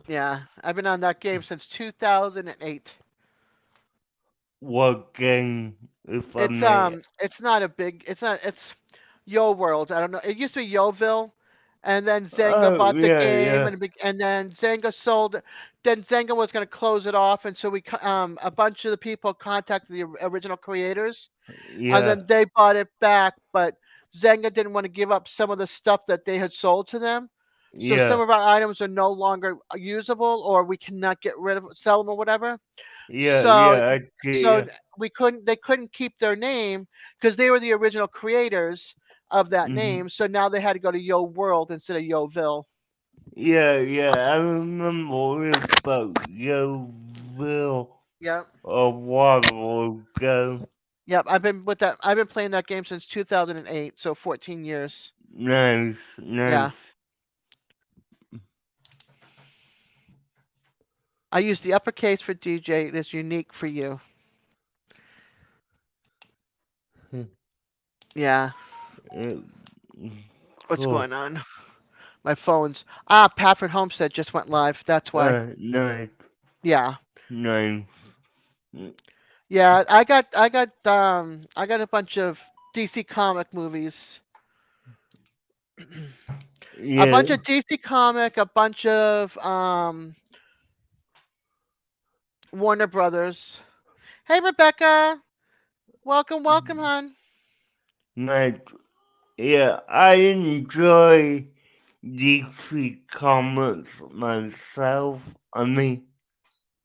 Yeah, I've been on that game since 2008. What game, if I It's may? it's not a big it's not it's Yo World. I don't know. It used to be Yoville, and then Zynga Oh, bought the yeah, game, yeah, and then Zynga sold. Then Zynga was going to close it off, and so a bunch of the people contacted the original creators, and yeah, then they bought it back. But Zynga didn't want to give up some of the stuff that they had sold to them, so some yeah, of our items are no longer usable, or we cannot get rid of sell them or whatever. yeah, So yeah, I get so ya. they couldn't keep their name because they were the original creators of that Hmm. name. So now they had to go to Yo World instead of Yoville. Yeah, yeah, I remember it about Yoville Yep. a while ago. Yep. I've been playing that game since 2008, so 14 years. Nice, Yeah. nice. I use the uppercase for DJ. It is unique for you. Yeah. Uh, What's cool. going on? My phone's Pafford Homestead just went live. That's why. Nice, Yeah. nice. Yeah, I got a bunch of DC comic movies. A Yeah, bunch of DC comic, a bunch of Warner Brothers. Hey Rebecca, welcome, welcome, hon. nice. Yeah, I enjoy DC Comics myself. I mean,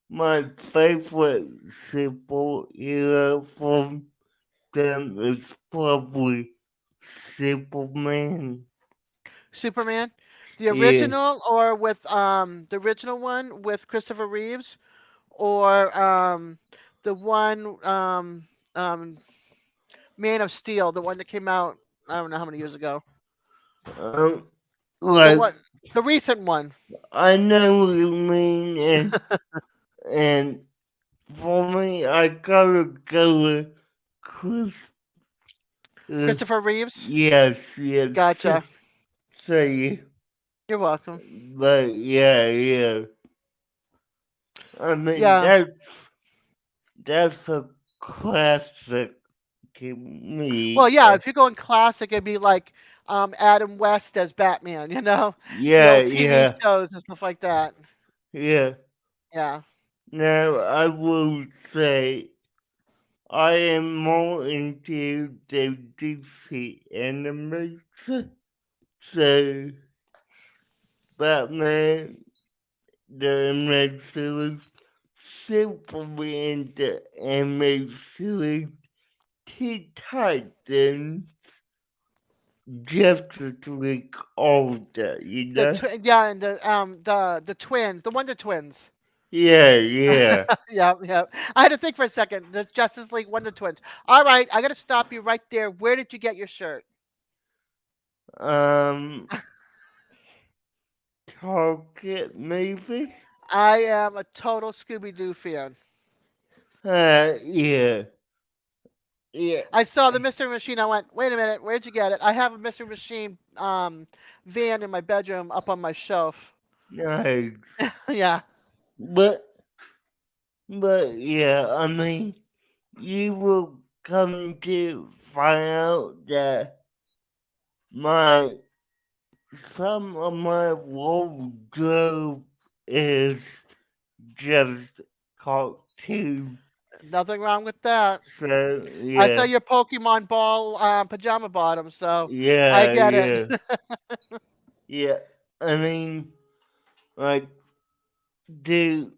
my favorite superhero from them is probably Superman. Superman, the Yeah, original, or with the original one with Christopher Reeves, or the one Man of Steel, the one that came out I don't know how many years ago. um, The like one, the recent one, I know what you mean, and for me, I gotta go with Chris. Uh, Christopher Reeves. yes, yes, Gotcha. say, You're welcome. but yeah, yeah. I mean, Yeah. that's a classic to me. Well, yeah. If you're going classic, it'd be like Adam West as Batman. The Yeah, old TV yeah, shows and stuff like that. yeah. Yeah. Now I will say I am more into the DC animation. So Batman, the animated series, Superman, the animated series, Teen Titans, Justice League, all of that, you know? Yeah, and the twins, the Wonder Twins. Yeah, yeah. Yeah, yeah. I had to think for a second. The Justice League Wonder Twins. All right, I got to stop you right there. Where did you get your shirt? Um, Target maybe? I am a total Scooby Doo fan. Yeah, yeah. I saw the Mystery Machine. I went, wait a minute, where'd you get it? I have a Mystery Machine van in my bedroom up on my shelf. Nice. Yeah. But, yeah, I mean, you will come to find out that my some of my wardrobe is just cartoon. Nothing wrong with that. So I saw yeah, your Pokemon ball pajama bottom, so I yeah, get it. yeah, yeah. I mean, like, do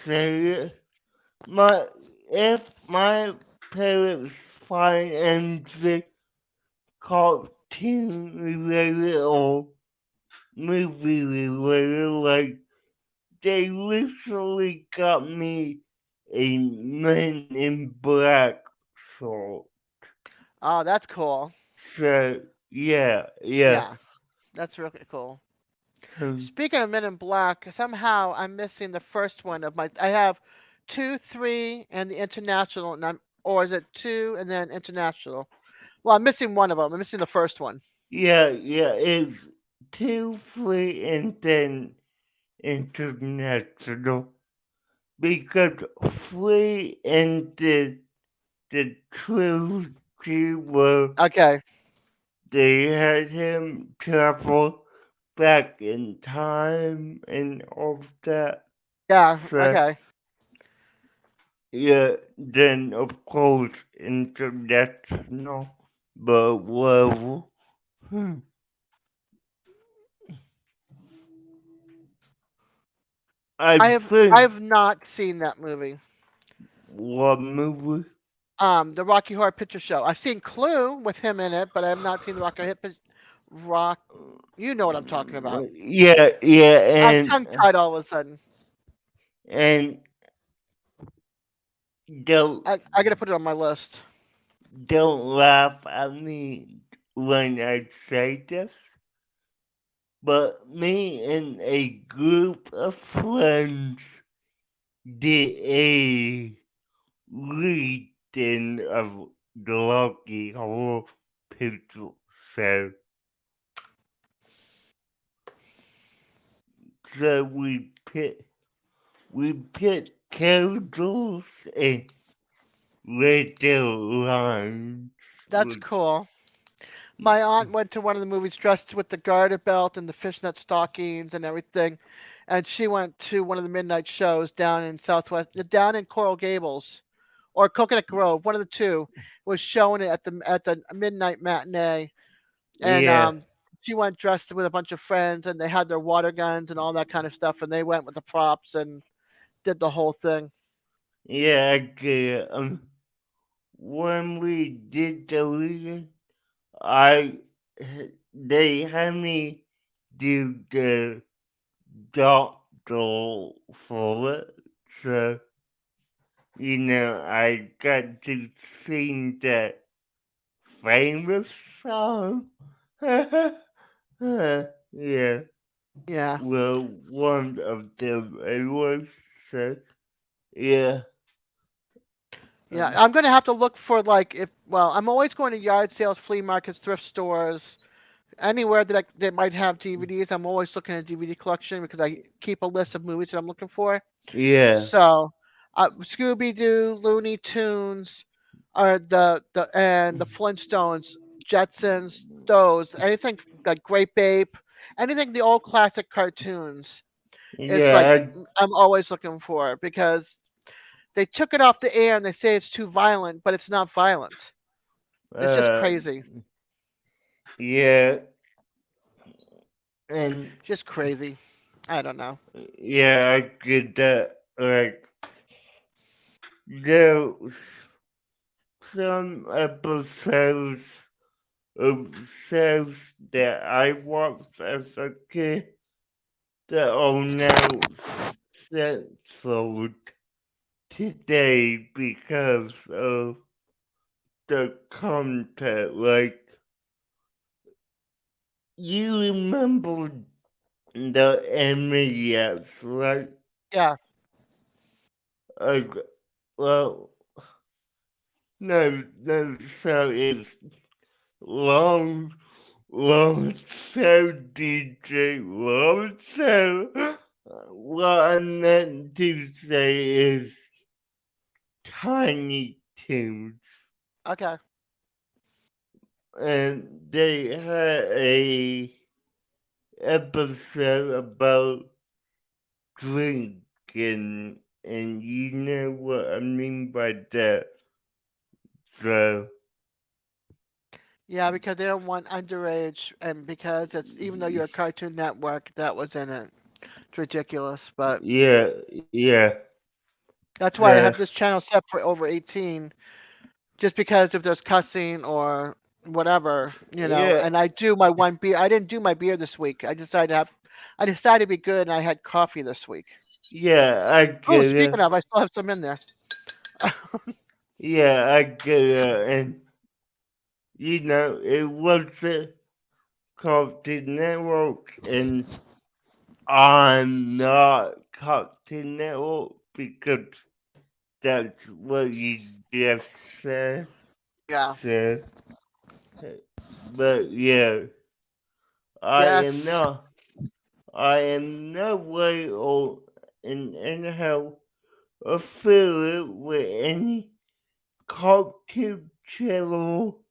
say my if my parents find anything cartoon related or movie related, like they recently got me a Men in Black shirt. Oh, that's cool. So yeah, yeah. Yeah, that's really cool. Hmm. Speaking of Men in Black, somehow I'm missing the first one of my. I have two, three, and the International, and or is it two and then International? Well, I'm missing one of them. I'm missing the first one. Yeah, yeah. It's 2, 3, and then international because 3 and the trilogy were Okay. they had him travel back in time and all of that. Yeah. So Okay. yeah, then of course international, but well, hmm, I I think have not seen that movie. what movie? The Rocky Horror Picture Show. I've seen Clue with him in it, but I have not seen the Rock. You know what I'm talking about. Yeah, yeah, I'm tongue tied all of a sudden. and don't I gotta put it on my list. don't laugh at me when I say this, but me and a group of friends did a reading of the Lucky Horror Picture Show. So we put candles and radio lines. That's cool. My aunt went to one of the movies dressed with the garter belt and the fishnet stockings and everything, and she went to one of the midnight shows down in down in Coral Gables or Coconut Grove, one of the two, was showing it at the midnight matinee, and Yeah, she went dressed with a bunch of friends, and they had their water guns and all that kind of stuff, and they went with the props and did the whole thing. yeah, I get it. When we did the reading, I they had me do the doctor for it, so I got to sing that famous song. Yeah, Yeah. well, one of them I was so yeah, Yeah, um, I'm gonna have to look for like if well, I'm always going to yard sales, flea markets, thrift stores, anywhere that might have DVDs. I'm always looking at DVD collection because I keep a list of movies that I'm looking for. yeah, So, Scooby Doo, Looney Tunes, or the Flintstones, Jetsons, those anything like Great Ape, anything the old classic cartoons is like yeah. I'm always looking for because they took it off the air and they say it's too violent, but it's not violent. It's just Uh, crazy. yeah, and Just crazy. I don't know. yeah, I get that. Like there's some episodes of shows that I watched as a kid that are now censored today because of the content. Like you remember the MES, right? Yeah, Like, well, no, so it's long, long so DJ, long so. What I meant to say is Tiny Toons, okay. and they had a episode about drinking, and you know what I mean by that. So Yeah, because they don't want underage, and because it's even though you're a Cartoon Network, that was in it. It's ridiculous, but yeah, yeah. that's why I So have this channel set for over 18, just because if there's cussing or whatever, yeah, and I do my one beer. I didn't do my beer this week. I decided to be good, and I had coffee this week. yeah, I Oh, get speaking it. of, I still have some in there. Yeah, I get it. And it wasn't Cartoon Network, and I'm not Cartoon Network because that's what you just said. Yeah. So, but yeah, I am Yes. not. I am no way or in anyhow affiliated with any cartoon channel,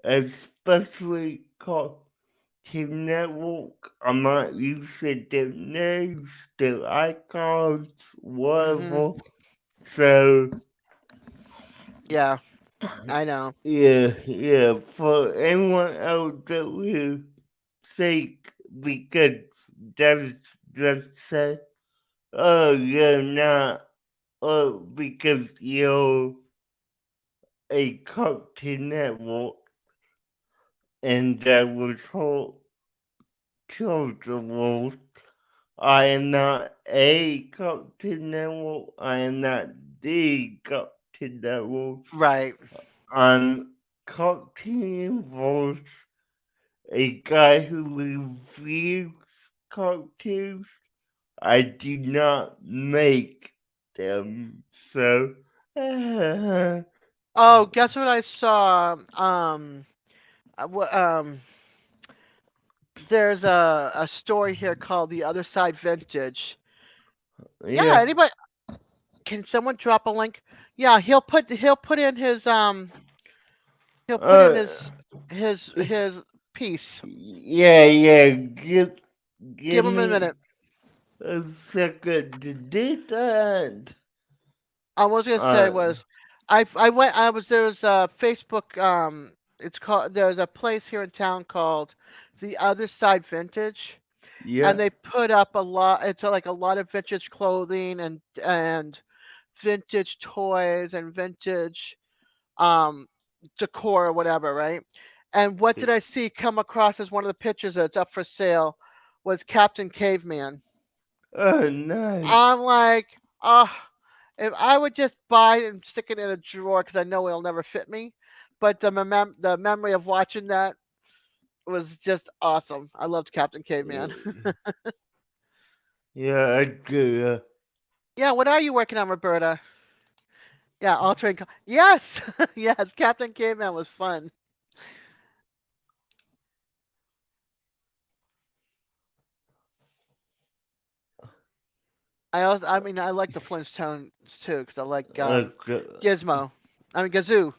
especially Cartoon Network. I'm not using their names, their icons, Mhm. whatever. So, Yeah, I know. yeah, yeah, for anyone out there who think because that's just say, oh, you're not, because you're a Cartoon Network and that was whole children. I am not a Cartoon Network. I am not the Cartoon Network. Right. I'm Cartoon Voice, a guy who reviews cartoons. I do not make them, so Oh, guess what I saw? there's a story here called The Other Side Vintage. Yeah, Yeah. anybody can someone drop a link? Yeah, he'll put in Uh, his piece. yeah, yeah. Give Give him a minute. me a second to do that. I was gonna say Uh, was I went I was there was a Facebook it's called there's a place here in town called The Other Side Vintage, and yeah. they put up a lot, it's like a lot of vintage clothing and vintage toys and vintage um decor or whatever, right? And what did I see come across as one of the pictures that's up for sale was Captain Caveman. Oh, nice. I'm like, oh, if I would just buy it and stick it in a drawer because I know it'll never fit me. But the memory of watching that was just awesome. I loved Captain Caveman. Yeah, I do. Yeah, what are you working on, Roberta? Yeah, altering. Yes, yes, Captain Caveman was fun. I mean, I like the Flintstones too because I like Okay. Gizmo. I mean, Gazoo.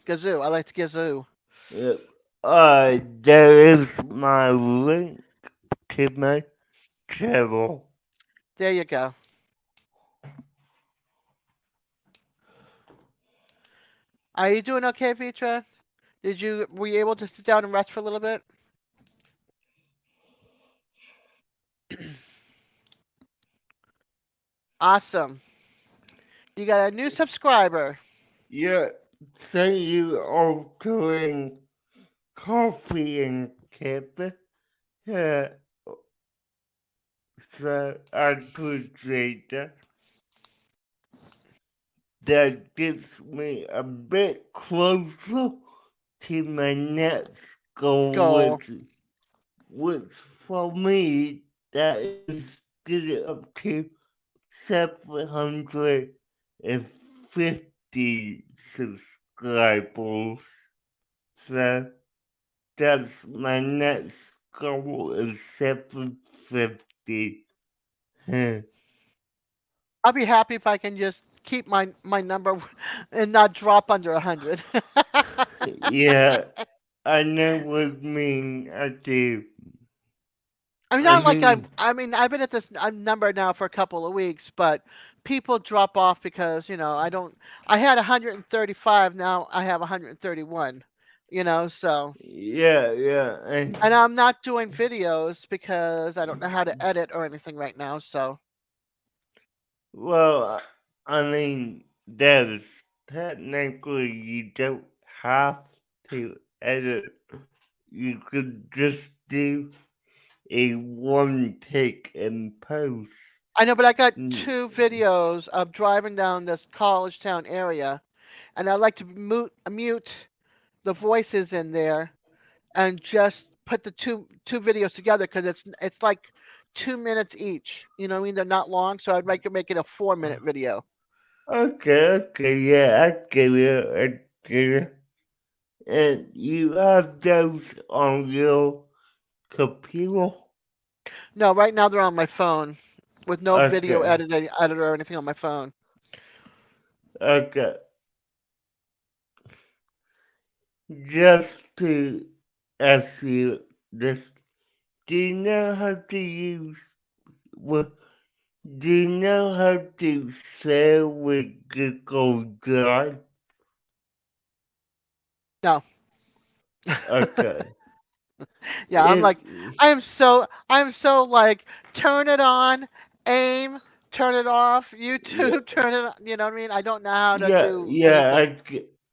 I liked Gazoo. Yep. There is my link to my channel. There you go. Are you doing okay, Vitra? Were you able to sit down and rest for a little bit? Awesome. You got a new subscriber. Yeah, thank you all doing coffee and campus. Yeah, so I appreciate that. That gets me a bit closer to my next goal, Goal. which for me that is getting up to 750 subscribers. So that's my next goal is 750. I'll be happy if I can just keep my number and not drop under 100. Yeah, I know what you mean. I do. I mean, I not like mean, I mean, I've been at this number now for a couple of weeks, but people drop off because I don't. I had 135, now I have 131. So yeah, yeah, and I'm not doing videos because I don't know how to edit or anything right now. So well, I mean, there's technically you don't have to edit. You could just do a one take and post. I know, but I got Mm, two videos of driving down this college town area, and I like to mute the voices in there and just put the two videos together because it's like 2 minutes each. You know what I mean? They're not long, so I'd make it a 4 minute video. okay, okay, yeah, I get it, I get it. And you have those on your computer? No, right now they're on my phone with no video Okay, editor or anything on my phone. okay. Just to ask you this, do you know how to use, well, do you know how to share with Google Drive? No. Okay. Yeah, If, I'm so like turn it on, aim, turn it off, yeah, YouTube, turn it on, you know what I mean? I don't know how to yeah, do yeah, anything.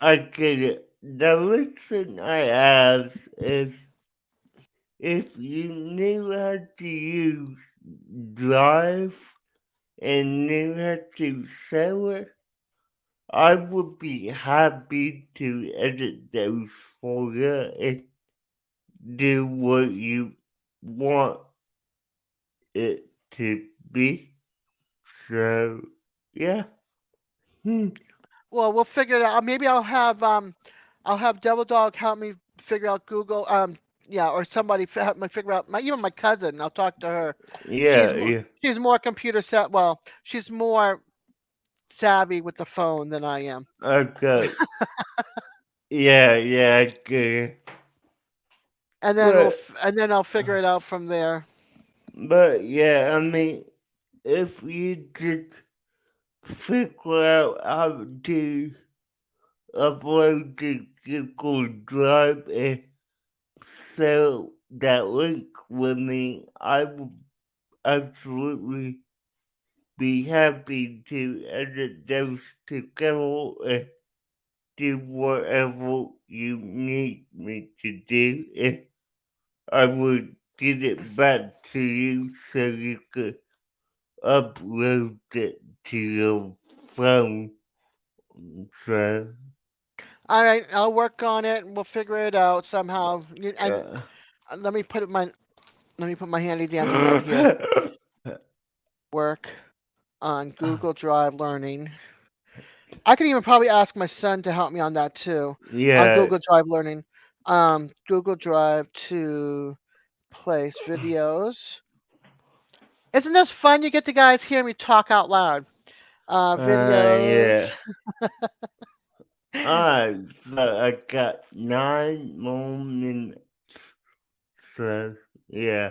I get it. The reason I ask is if you knew how to use Drive and knew how to share it, I would be happy to edit those for you and do what you want it to be. So, yeah. Hmm. Well, we'll figure it out. Maybe I'll have Double Dog help me figure out Google. yeah, or somebody help me figure out. Even my cousin, I'll talk to her. Yeah, yeah. She's more computer set. Well, she's more savvy with the phone than I am. Okay. Yeah, yeah, I get it. But And then I'll figure it out from there. but yeah, I mean, if you just figure out how to upload to Google Drive and share that link with me, I would absolutely be happy to edit those together and do whatever you need me to do. And I would get it back to you so you could upload it to your phone. So, All right, I'll work on it. And we'll figure it out somehow. And uh, let me put my handy dandy note here. Work on Google Drive Learning. I could even probably ask my son to help me on that too. On yeah, Google Drive Learning. Google Drive to place videos. Isn't this fun? You get to guys hear me talk out loud. Videos. yeah. Alright, so I got 9 more minutes. So, yeah.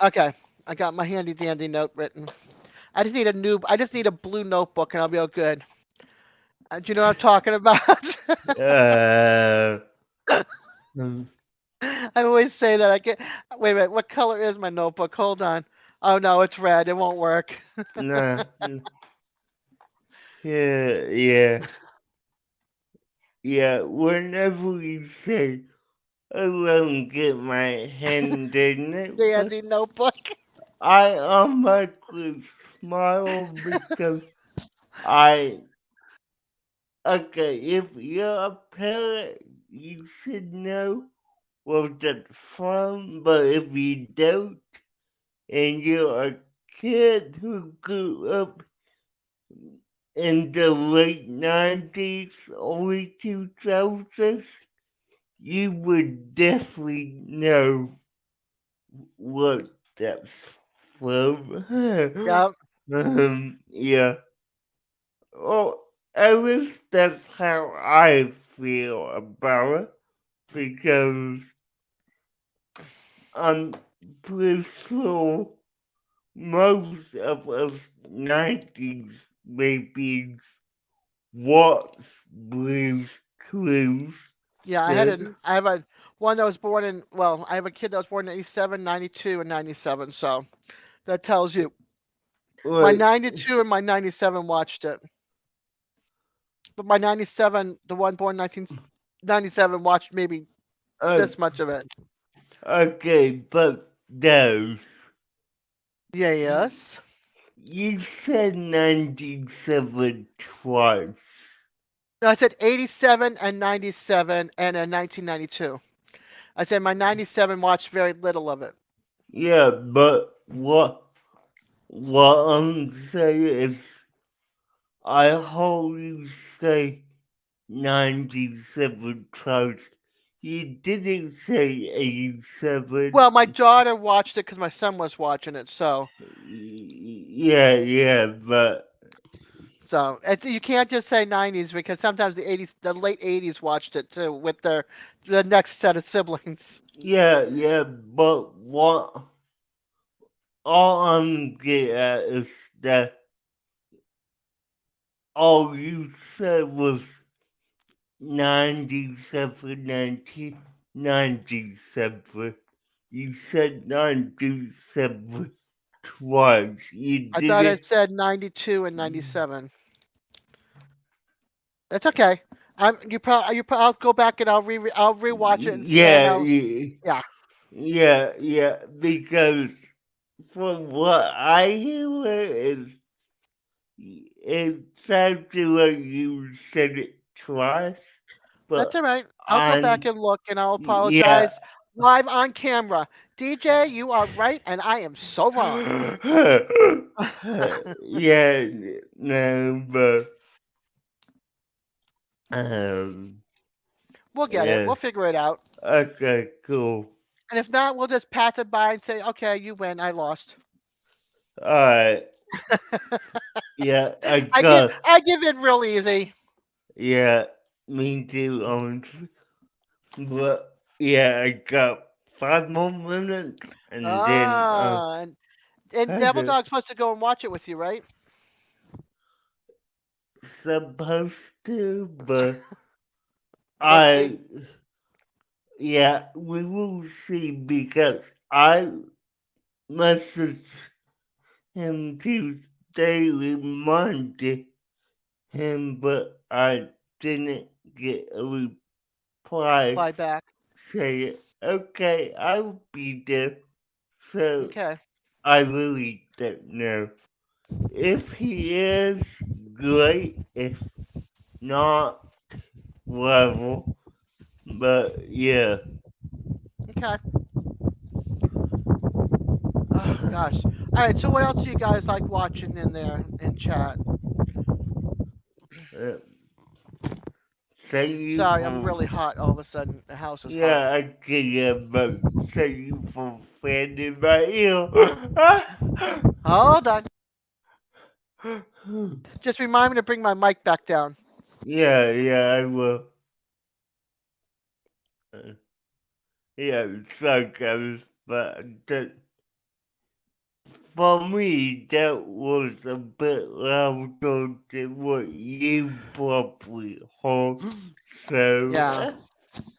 Okay, I got my handy dandy note written. I just need a blue notebook and I'll be all good. Do you know what I'm talking about? uh, I always say that. I get. Wait a minute. What color is my notebook? Hold on. Oh no, it's red. It won't work. nah, yeah, yeah, yeah. Whenever you say, I won't get my hand in it, but Dandy notebook. I automatically smile because I, okay, if you're a parent, you should know what that's from, but if you don't, and you're a kid who grew up in the late 90s, early 2000s, you would definitely know what that's from. Yep. Yeah. Well, at least that's how I feel about it because I'm pretty sure most of us 90s babies watched Blue's Clues. Yeah. So, I have a one that was born in. Well, I have a kid that was born in 87, 92, and 97. So that tells you. My like, 92 and my 97 watched it, but my 97, the one born 1997, watched maybe uh, this much of it. okay, but those. Yeah. You, Yes. you said 97 twice. No, I said 87 and 97 and 1992. I said my 97 watched very little of it. Yeah, but what I'm saying is I heard you say 97 twice. You didn't say 87. Well, my daughter watched it because my son was watching it. Yeah, yeah, but You can't just say 90s because sometimes the late 80s watched it too with the next set of siblings. yeah, yeah, but what all I'm getting at is that all you said was 97, 1997. You said 97 twice. You I thought I didn't. said 92 and 97. That's okay. I'll go back and I'll rewatch it and Yeah, I'll yeah. yeah, because from what I hear is it sounded like you said it twice, That's all but right. I'll go back I'm and look and I'll yeah. apologize live on camera. DJ, you are right and I am so wrong. Yeah, no, but um, We'll get it. Yeah. We'll figure it out. Okay, cool. And if not, we'll just pass it by and say, okay, you win. I lost. Alright. Yeah, I I give got. I give in real easy. Yeah, me too, honestly. But yeah, I got 5 more minutes, and then And had Devil to Dog's supposed to go and watch it with you, right? supposed to, but We'll see. I yeah, we will see because I messaged him Tuesday, reminded him, but I didn't get a reply. Fly back. Say, okay, I'll be there. So Okay. I really don't know. If he is, great. If not, level. But yeah. Okay. Oh gosh. All right. So what else do you guys like watching in there in chat? Uh, thank you Sorry, I'm for really hot. All of a sudden, the house is hot. yeah, I can but thank you for fanning my ear. Hold on. Just remind me to bring my mic back down. Yeah, yeah, I will. Uh, Yeah, sarcasm, but that, for me, that was a bit louder than what you probably heard. Yeah.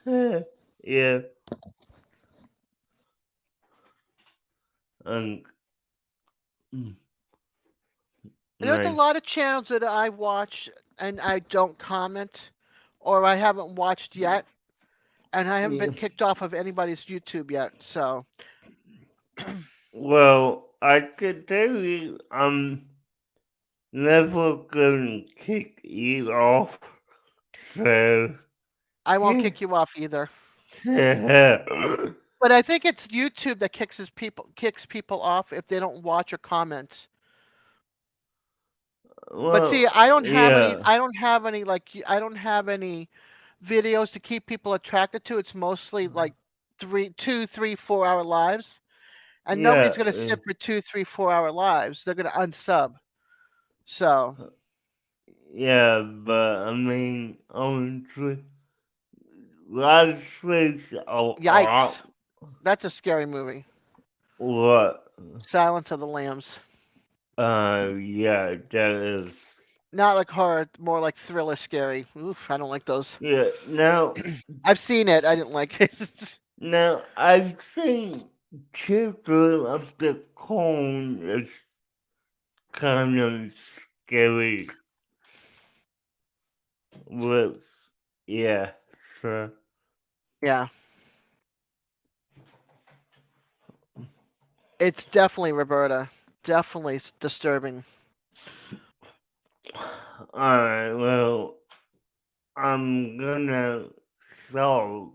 So, yeah, um, There's a nice. lot of channels that I watch and I don't comment, or I haven't watched yet, and I haven't Yeah. been kicked off of anybody's YouTube yet. So, Well, I can tell you, I'm never gonna kick you off. So, I won't yeah. kick you off either. But I think it's YouTube that kicks people off if they don't watch or comment. But see, Well, yeah, I don't have any I don't have any videos to keep people attracted to. It's mostly like 4 hour lives, and nobody's gonna yeah, sit for 4 hour lives. They're gonna unsub. So, yeah, but I mean, honestly, live streams are yikes, that's a scary movie. what, Silence of the Lambs. yeah, that is, Not like horror, more like thriller, scary. Oof, I don't like those. yeah. Now, I've seen it. I didn't like it. now, I think Children of the Corn is kind of scary with, yeah, so, Yeah, it's definitely Roberta. Definitely disturbing. alright, well, I'm gonna start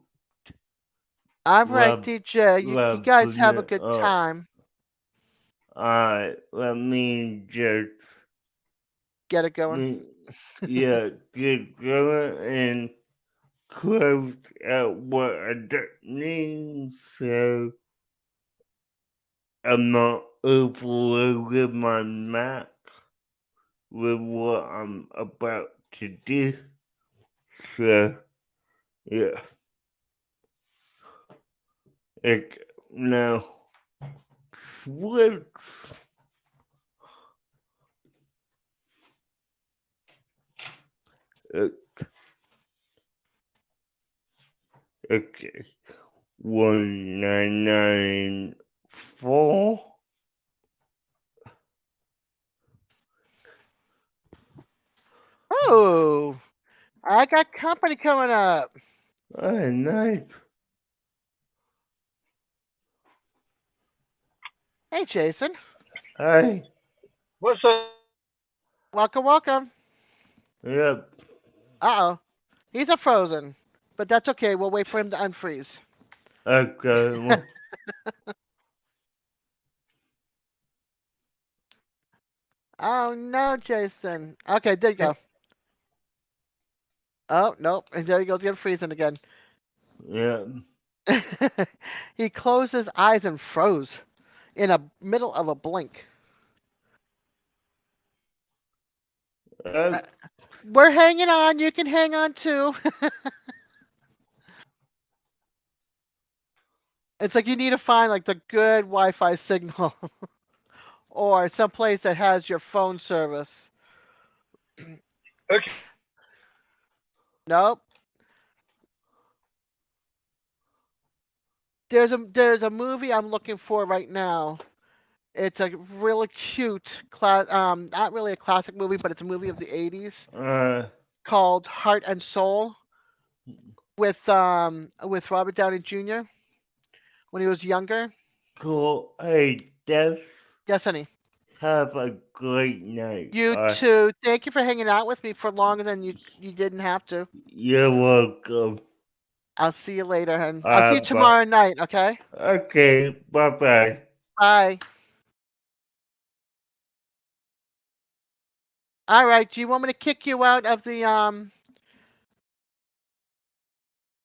All right, wrap, DJ. You guys wrapping have a it good up. time. Alright, let me just, Get it going. me, yeah, get going and close out what I don't need so I'm not overloading my Mac with what I'm about to do. So, yeah, it now switch. Uh, okay, 1994. Oh, I got company coming up. Oh, nice. Hey, Jason. Hi. What's up? Welcome, welcome. Yep. Uh oh. He's a frozen. But that's okay. We'll wait for him to unfreeze. Okay. Well, Oh no, Jason. Okay, there you go. Oh, nope. And there he goes again, freezing again. Yeah. He closed his eyes and froze in the middle of a blink. Uh, Uh, We're hanging on. You can hang on too. It's like you need to find like the good Wi-Fi signal or some place that has your phone service. Nope. There's a movie I'm looking for right now. It's a really cute not really a classic movie, but it's a movie of the 80s uh, called Heart and Soul with Robert Downey Jr. when he was younger. cool. Hey, Des, Yes, honey. have a great night. You too. Thank you for hanging out with me for longer than you didn't have to. You're welcome. I'll see you later, hon. I'll see you Bye. tomorrow night, okay? Okay, bye bye. Bye. All right. Do you want me to kick you out of the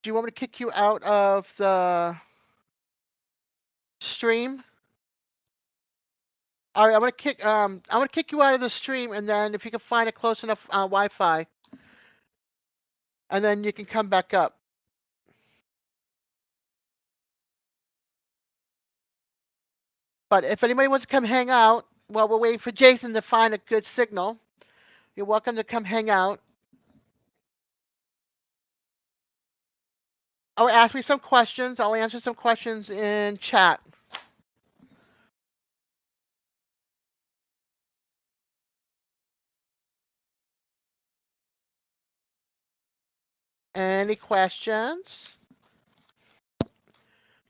do you want me to kick you out of the stream? All right, I'm gonna kick you out of the stream, and then if you can find a close enough Wi-Fi, and then you can come back up. But if anybody wants to come hang out while we're waiting for Jason to find a good signal, you're welcome to come hang out. Or ask me some questions. I'll answer some questions in chat. Any questions?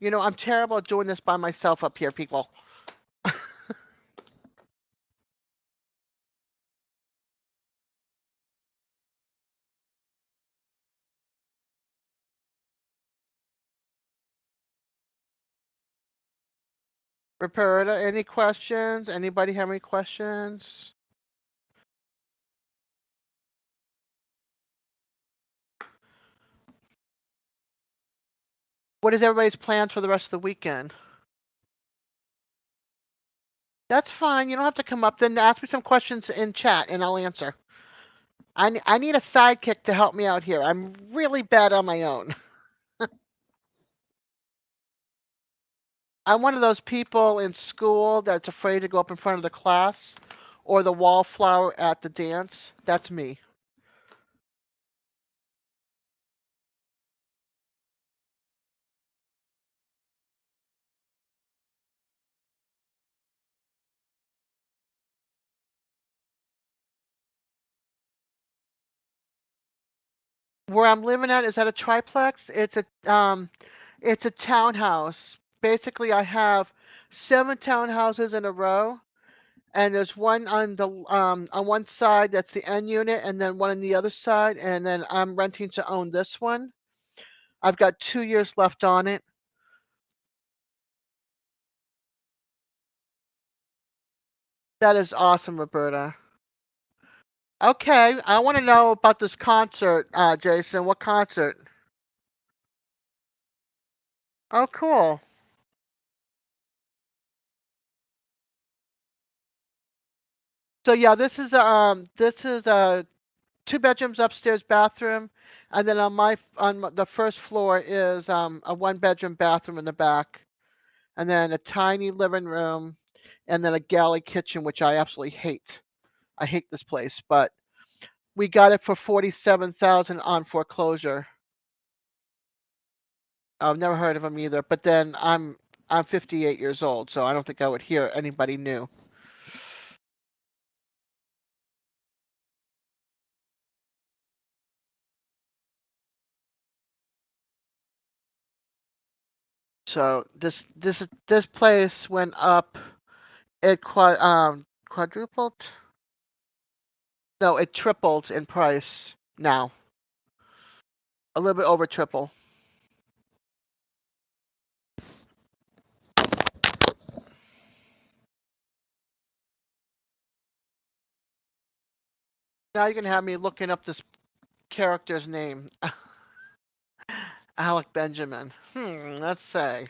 You know, I'm terrible at doing this by myself up here, people. Roberta, any questions? Anybody have any questions? What is everybody's plans for the rest of the weekend? That's fine. You don't have to come up. Then ask me some questions in chat and I'll answer. I need a sidekick to help me out here. I'm really bad on my own. I'm one of those people in school that's afraid to go up in front of the class or the wallflower at the dance. That's me. Where I'm living at is at a triplex. It's a townhouse. Basically, I have 7 townhouses in a row, and there's one on one side that's the end unit, and then one on the other side, and then I'm renting to own this one. I've got 2 years left on it. That is awesome, Roberta. Okay, I want to know about this concert, Jason. What concert? Oh, cool. So yeah, this is a 2 bedrooms upstairs bathroom, and then the first floor is a 1 bedroom bathroom in the back, and then a tiny living room, and then a galley kitchen, which I absolutely hate. I hate this place, but we got it for 47,000 on foreclosure. I've never heard of them either, but then I'm 58 years old, so I don't think I would hear anybody new. So this place went up. It quadrupled. No, it tripled in price now. A little bit over triple. Now you're gonna have me looking up this character's name? Alec Benjamin. Let's say.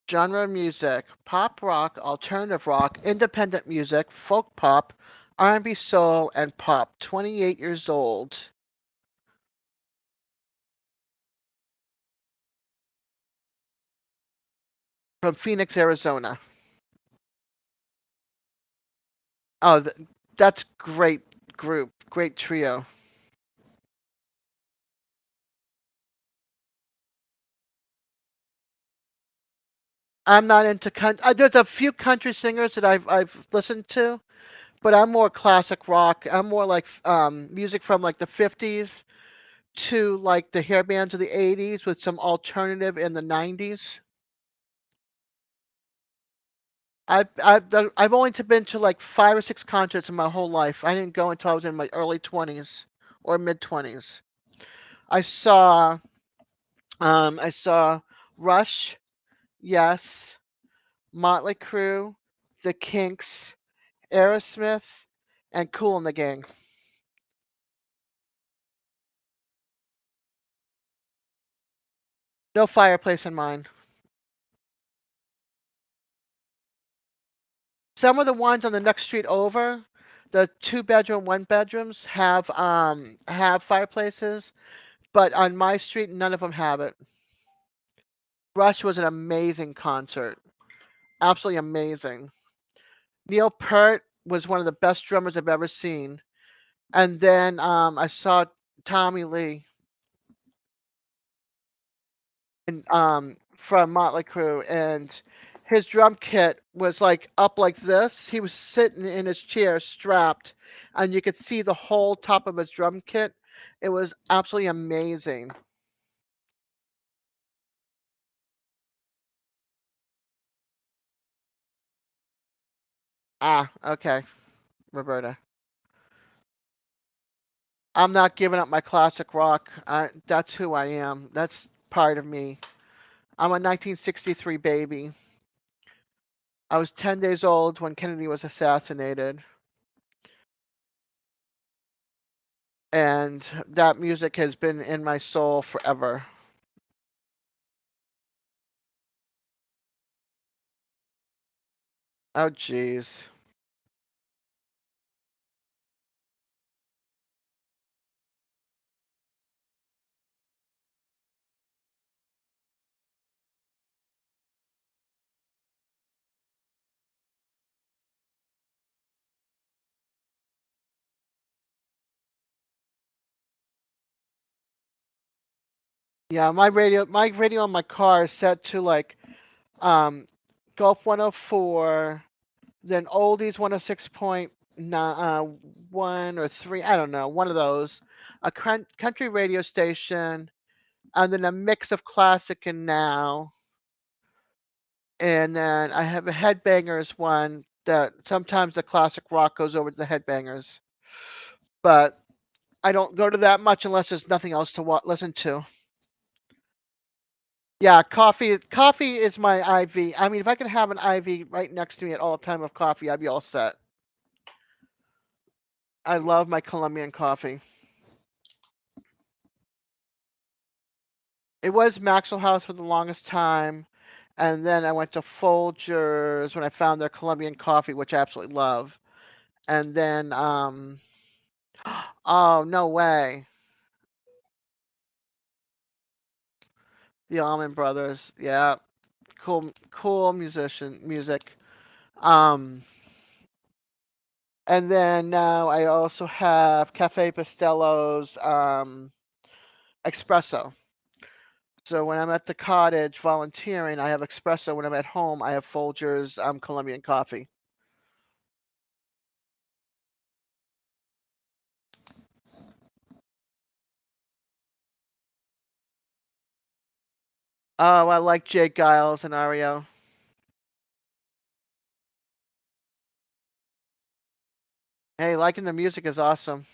Genre of music: pop rock, alternative rock, independent music, folk pop, R&B soul, and pop. 28 years old. From Phoenix, Arizona. Oh, that's great group, great trio. I'm not into country. There's a few country singers that I've listened to, but I'm more classic rock. I'm more like music from like the 50s to like the hair bands of the 80s with some alternative in the 90s. I've only been to like 5 or 6 concerts in my whole life. I didn't go until I was in my early 20s or mid 20s. I saw I saw Rush, Yes, Motley Crue, The Kinks, Aerosmith, and Kool and the Gang. No fireplace in mine. Some of the ones on the next street over, the 2 bedroom, 1 bedrooms have fireplaces, but on my street none of them have it. Rush was an amazing concert. Absolutely amazing. Neil Peart was one of the best drummers I've ever seen. And then I saw Tommy Lee from Motley Crue, and his drum kit was like up like this. He was sitting in his chair, strapped, and you could see the whole top of his drum kit. It was absolutely amazing. Ah, okay, Roberta. I'm not giving up my classic rock. That's who I am. That's part of me. I'm a 1963 baby. I was 10 days old when Kennedy was assassinated, and that music has been in my soul forever. Oh, jeez. Yeah, my radio in my car is set to like um, Gulf 104, then Oldies 106.1 or 3, I don't know, one of those, a country radio station, and then a mix of classic and now. And then I have a Headbangers one that sometimes the classic rock goes over to the Headbangers, but I don't go to that much unless there's nothing else to listen to. Yeah, coffee is my IV. I mean, if I could have an IV right next to me at all time of coffee, I'd be all set. I love my Colombian coffee. It was Maxwell House for the longest time, and then I went to Folgers when I found their Colombian coffee, which I absolutely love. And then oh, no way. The Allman Brothers. Yeah, cool music. Um and then now I also have Cafe Pastello's espresso. So when I'm at the cottage volunteering, I have espresso. When I'm at home, I have Folgers Colombian coffee. Oh, I like Jake Giles and Ario. Hey, liking the music is awesome.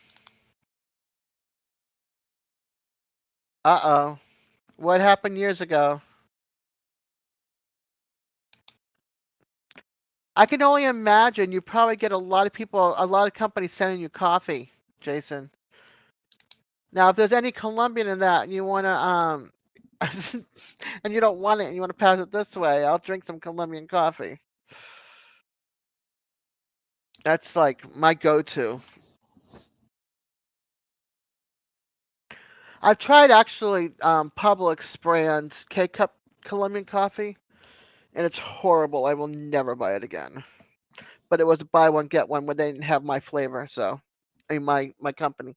Uh-oh. What happened years ago? I can only imagine you probably get a lot of people, a lot of companies sending you coffee, Jason. Now, if there's any Colombian in that and you want to, and you don't want it and you want to pass it this way, I'll drink some Colombian coffee. That's like my go-to. I've tried actually Publix brand K-Cup Colombian coffee, and it's horrible. I will never buy it again. But it was a buy one get one when they didn't have my flavor, so I mean my company.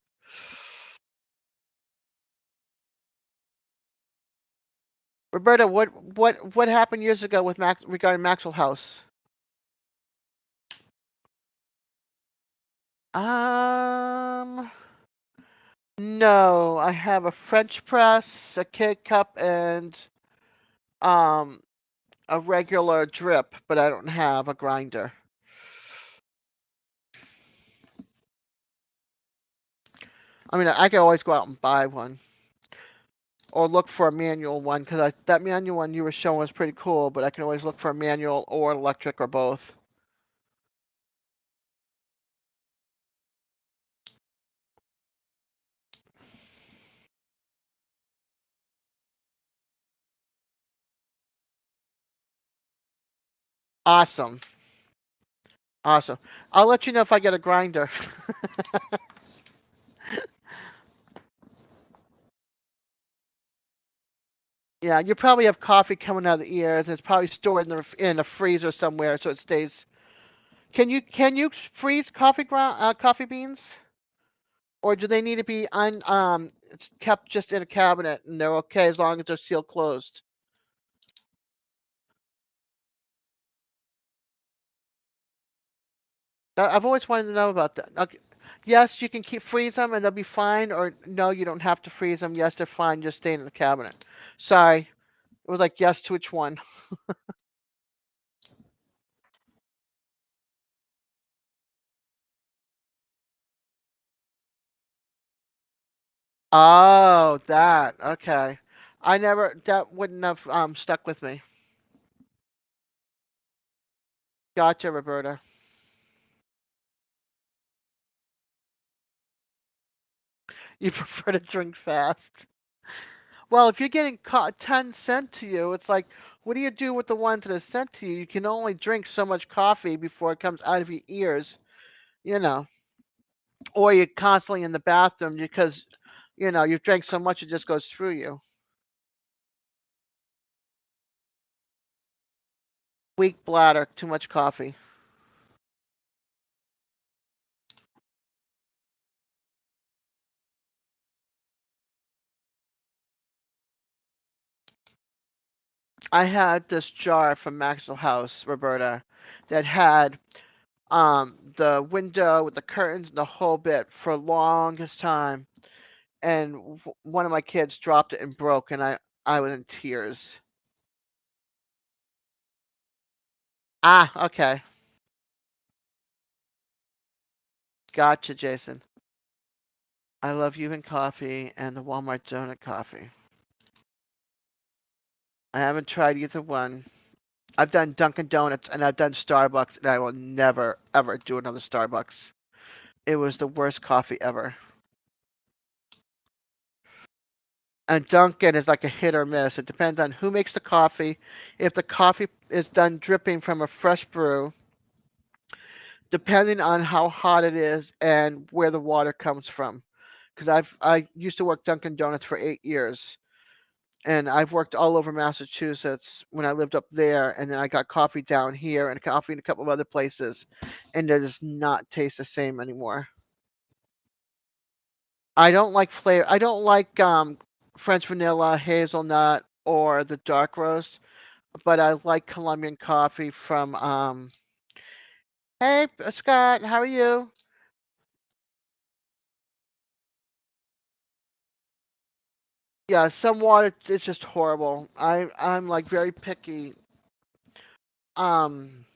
Roberta, what happened years ago with Max regarding Maxwell House? Um, no, I have a French press, a K-Cup, and um a regular drip, but I don't have a grinder. I mean, I can always go out and buy one or look for a manual one because that manual one you were showing was pretty cool, but I can always look for a manual or electric or both. Awesome. Awesome. I'll let you know if I get a grinder. Yeah, you probably have coffee coming out of the ears. And it's probably stored in a freezer somewhere, so it stays. Can you freeze coffee beans, or do they need to be it's kept just in a cabinet and they're okay as long as they're sealed closed? I've always wanted to know about that. Okay. Yes, you can keep freeze them and they'll be fine, or no, you don't have to freeze them. Yes, they're fine, just stay in the cabinet. Sorry, it was like yes to which one. Oh, that. Okay. I never, that wouldn't have stuck with me. Gotcha, Roberta. You prefer to drink fast. Well, if you're getting 10 sent to you, it's like, what do you do with the ones that are sent to you? You can only drink so much coffee before it comes out of your ears, you know, or you're constantly in the bathroom because, you've drank so much it just goes through you. Weak bladder, too much coffee. I had this jar from Maxwell House, Roberta, that had the window with the curtains and the whole bit for longest time, and one of my kids dropped it and broke, and I was in tears. Ah, okay, gotcha, Jason. I love you and coffee and the Walmart donut coffee. I haven't tried either one. I've done Dunkin' Donuts and I've done Starbucks, and I will never ever do another Starbucks. It was the worst coffee ever. And Dunkin' is like a hit or miss. It depends on who makes the coffee. If the coffee is done dripping from a fresh brew, depending on how hot it is and where the water comes from. Because I used to work Dunkin' Donuts for 8 years, and I've worked all over Massachusetts when I lived up there, and then I got coffee down here and coffee in a couple of other places, and it does not taste the same anymore. I don't like flavor. I don't like French vanilla, hazelnut, or the dark roast, but I like Colombian coffee from Hey Scott, how are you? Yeah, some water it's just horrible. I'm like very picky. Um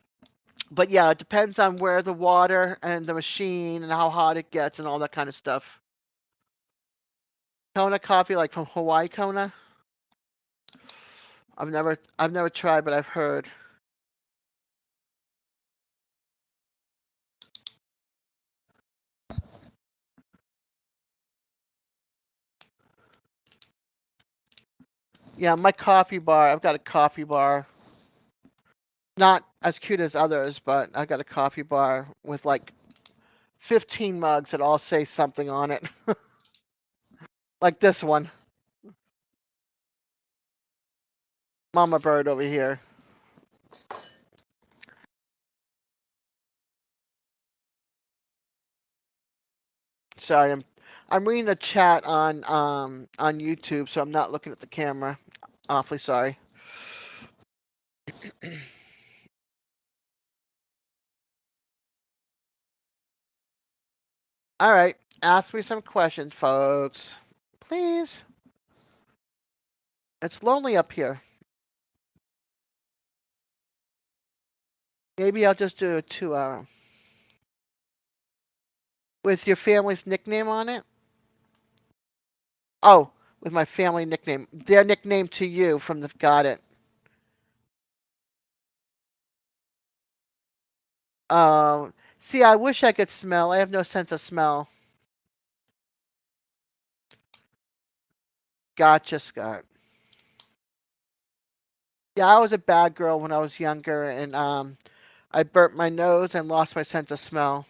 But yeah, it depends on where the water and the machine and how hot it gets and all that kind of stuff. Kona coffee, like from Hawaii Kona. I've never tried, but I've heard. Yeah, my coffee bar. I've got a coffee bar. Not as cute as others, but I got a coffee bar with like 15 mugs that all say something on it, like this one, Mama Bird over here. Sorry, I'm reading the chat on YouTube, so I'm not looking at the camera. Awfully sorry. All right, ask me some questions, folks, please. It's lonely up here. Maybe I'll just do a 2 hour with your family's nickname on it. Oh, with my family nickname, their nickname to you from the. Got it. See, I wish I could smell. I have no sense of smell. Gotcha, Scott. Yeah, I was a bad girl when I was younger, and I burnt my nose and lost my sense of smell.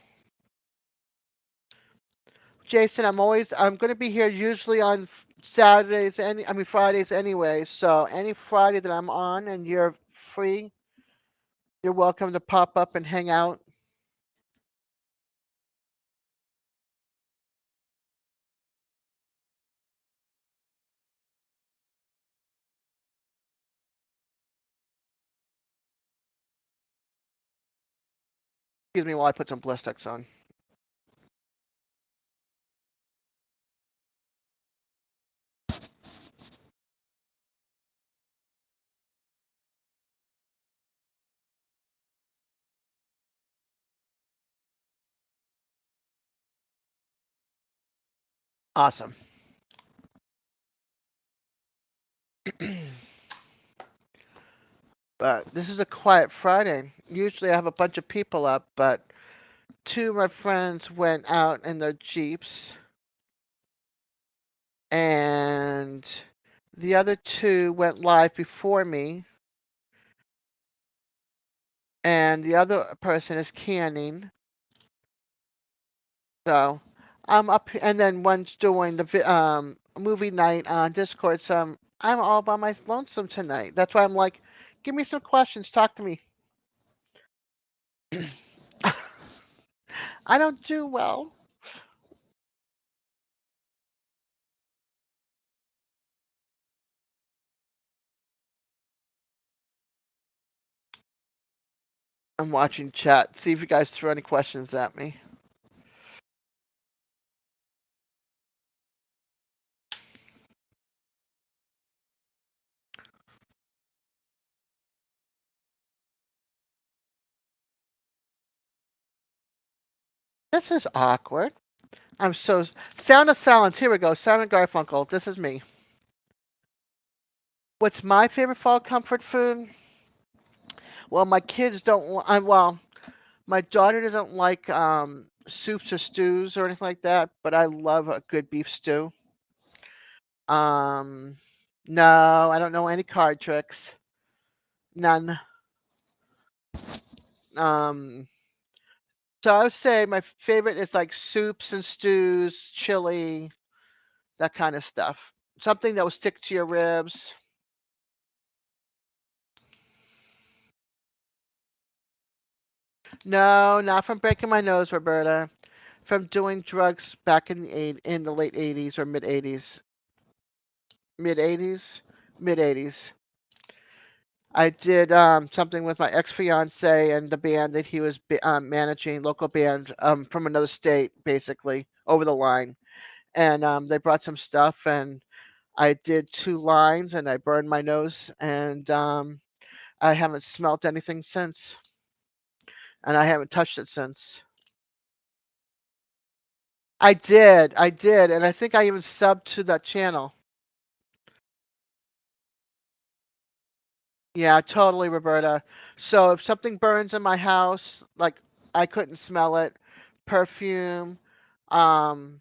Jason, I'm going to be here usually on Saturdays, Fridays anyway. So any Friday that I'm on and you're free, you're welcome to pop up and hang out. Excuse me while I put some Blistex on. Awesome. But this is a quiet Friday. Usually I have a bunch of people up, but two of my friends went out in their Jeeps, and the other two went live before me, and the other person is canning. So I'm up, and then one's doing the movie night on Discord. So I'm all by my lonesome tonight. That's why I'm like, give me some questions, talk to me. I don't do well. I'm watching chat. See if you guys throw any questions at me. This is awkward. I'm so sound of silence. Here we go. Simon Garfunkel. This is me. What's my favorite fall comfort food? Well, my kids don't. Well, my daughter doesn't like soups or stews or anything like that, but I love a good beef stew. Um, no, I don't know any card tricks. None. Um, so I would say my favorite is like soups and stews, chili, that kind of stuff. Something that will stick to your ribs. No, not from breaking my nose, Roberta. From doing drugs back in the late '80s or mid '80s, mid '80s, mid '80s. I did something with my ex fiance and the band that he was managing, local band from another state, basically over the line. And they brought some stuff, and I did 2 lines, and I burned my nose, and I haven't smelt anything since. and I haven't touched it since. I did, and I think I even subbed to that channel. Yeah, totally, Roberta. So if something burns in my house, like I couldn't smell it, perfume, um,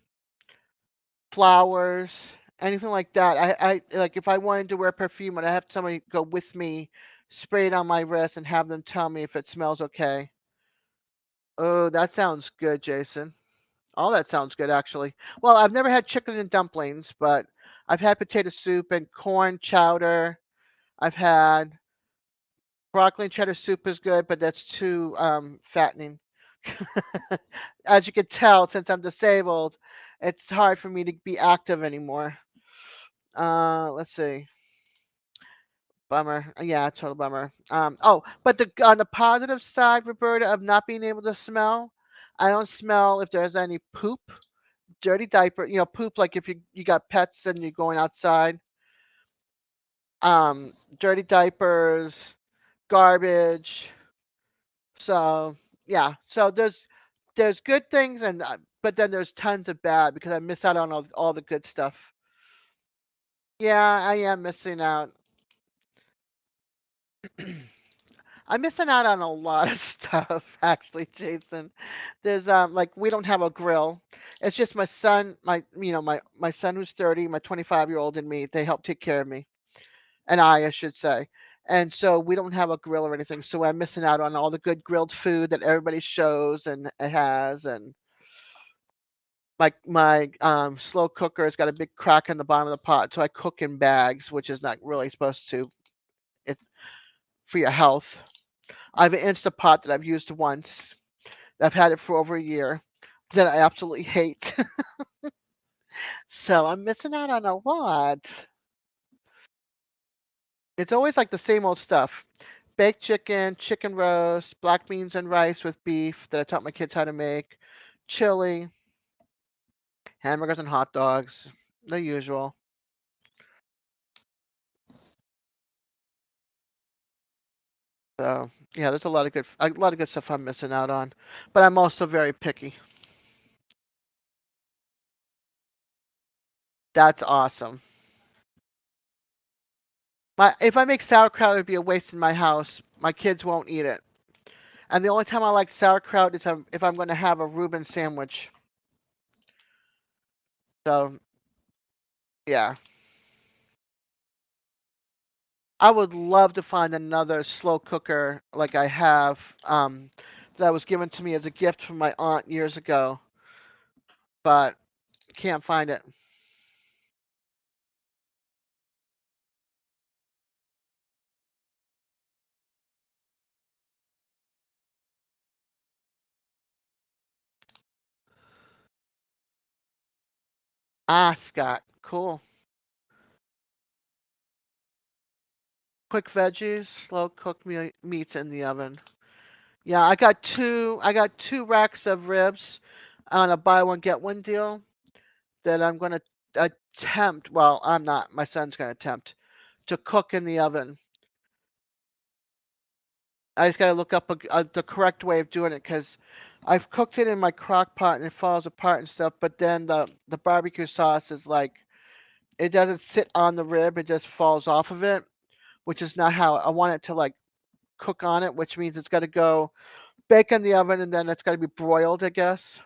flowers, anything like that. I like if I wanted to wear perfume, I'd have somebody go with me, spray it on my wrist, and have them tell me if it smells okay. Oh, that sounds good, Jason. All that sounds good, actually. Well, I've never had chicken and dumplings, but I've had potato soup and corn chowder. I've had broccoli and cheddar soup is good, but that's too fattening. As you can tell, since I'm disabled, it's hard for me to be active anymore. Let's see. Bummer. Yeah, total bummer. Oh, but the on the positive side, Roberta, of not being able to smell, I don't smell if there's any poop, dirty diaper, poop like if you got pets and you're going outside. Dirty diapers, garbage. So yeah, so there's good things and but then there's tons of bad because I miss out on all the good stuff. Yeah, I am missing out. I'm missing out on a lot of stuff actually, Jason. There's like we don't have a grill. It's just my son, my son who's 30, my 25-year-old and me, they help take care of me. And I should say. And so we don't have a grill or anything, so I'm missing out on all the good grilled food that everybody shows and it has. And my slow cooker has got a big crack in the bottom of the pot, so I cook in bags, which is not really supposed to. It's for your health. I have an Instapot that I've used once. I've had it for over a year that I absolutely hate. So I'm missing out on a lot. It's always like the same old stuff. Baked chicken, chicken roast, black beans and rice with beef that I taught my kids how to make, chili, hamburgers and hot dogs, the usual. So yeah, there's a lot of good stuff I'm missing out on, but I'm also very picky. That's awesome. If I make sauerkraut, it'd be a waste in my house. My kids won't eat it. And the only time I like sauerkraut is if I'm going to have a Reuben sandwich. So yeah, I would love to find another slow cooker like I have that was given to me as a gift from my aunt years ago, but can't find it. Ah, Scott, cool. Quick veggies, slow cooked meats in the oven. Yeah, I got two racks of ribs on a buy one get one deal that I'm gonna attempt. Well, I'm not. My son's gonna attempt to cook in the oven. I just gotta look up the correct way of doing it because I've cooked it in my crock pot and it falls apart and stuff. But then the barbecue sauce is like it doesn't sit on the rib; it just falls off of it, which is not how I want it to like cook on it. Which means it's got to go bake in the oven and then it's got to be broiled, I guess.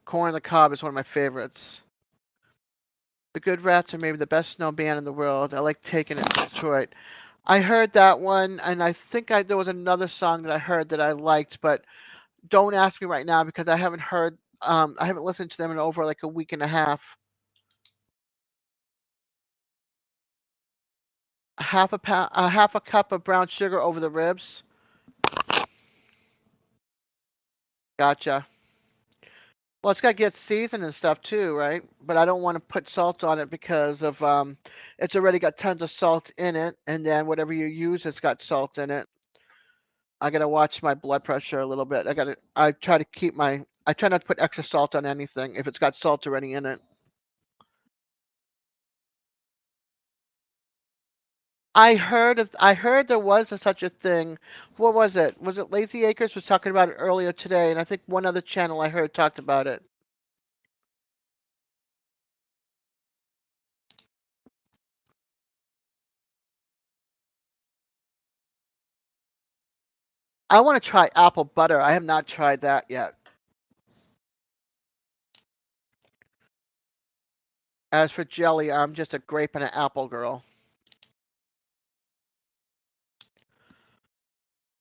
Corn on the cob is one of my favorites. The Good Rats are maybe the best snow band in the world. I like taking it to Detroit. I heard that one, and I think there was another song that I heard that I liked, but don't ask me right now because I haven't heard. I haven't listened to them in over like a week and a half. Half a cup of brown sugar over the ribs. Gotcha. Well, it's got to get seasoned and stuff too, right? But I don't want to put salt on it because of it's already got tons of salt in it, and then whatever you use, it's got salt in it. I gotta watch my blood pressure a little bit. I try not to put extra salt on anything if it's got salt already in it. I heard there was such a thing. What was it? Was it Lazy Acres was talking about it earlier today, and I think one other channel I heard talked about it. I want to try apple butter. I have not tried that yet. As for jelly, I'm just a grape and an apple girl.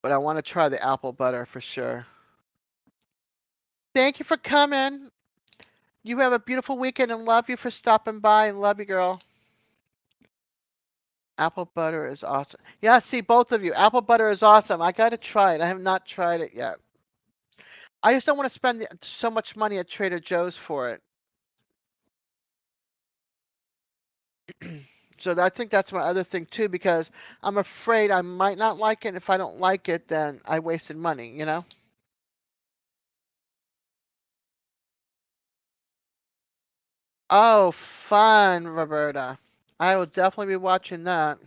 But I want to try the apple butter for sure. Thank you for coming. You have a beautiful weekend and love you for stopping by and love you, girl. Apple butter is awesome. Yeah, see, both of you. Apple butter is awesome. I got to try it. I have not tried it yet. I just don't want to spend so much money at Trader Joe's for it. So I think that's my other thing too, because I'm afraid I might not like it. And if I don't like it, then I wasted money, you know? Oh, fun, Roberta. I will definitely be watching that.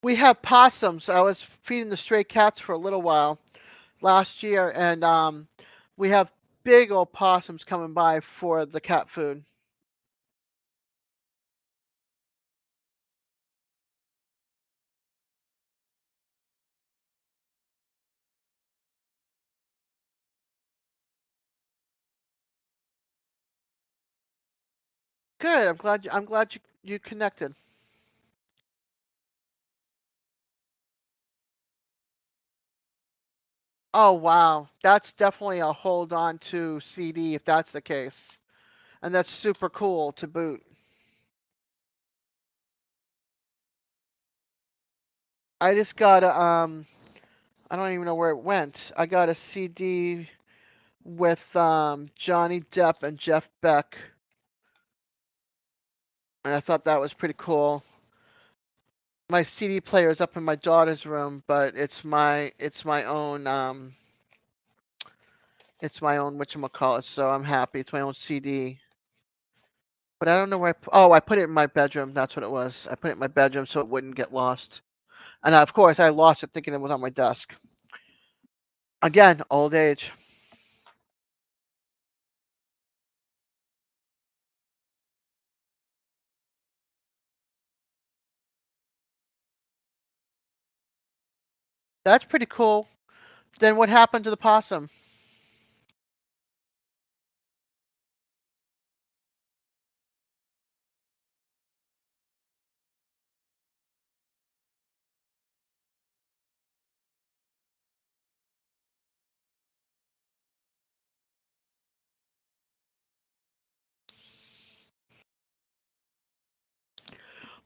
We have possums. I was feeding the stray cats for a little while last year, and we have big old possums coming by for the cat food. Good. I'm glad you connected. Oh wow, that's definitely a hold on to CD if that's the case, and that's super cool to boot. I just got a I don't even know where it went. I got a CD with Johnny Depp and Jeff Beck, and I thought that was pretty cool. My CD player is up in my daughter's room, but it's my own whatchamacallit, so I'm happy. It's my own CD. But I don't know where oh, I put it in my bedroom. That's what it was. I put it in my bedroom so it wouldn't get lost. And of course, I lost it thinking it was on my desk. Again, old age. That's pretty cool. Then what happened to the possum?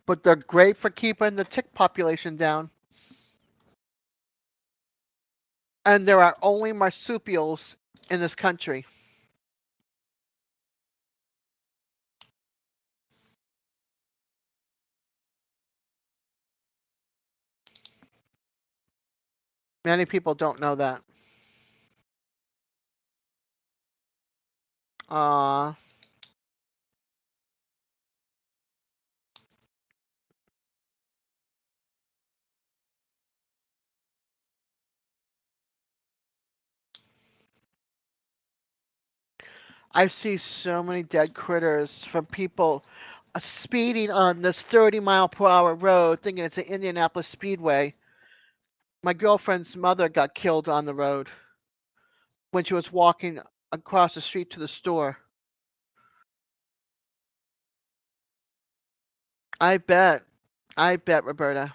But they're great for keeping the tick population down. And there are only marsupials in this country. Many people don't know that. Uh, I see so many dead critters from people speeding on this 30-mile-per-hour road thinking it's an Indianapolis Speedway. My girlfriend's mother got killed on the road when she was walking across the street to the store. I bet. I bet, Roberta.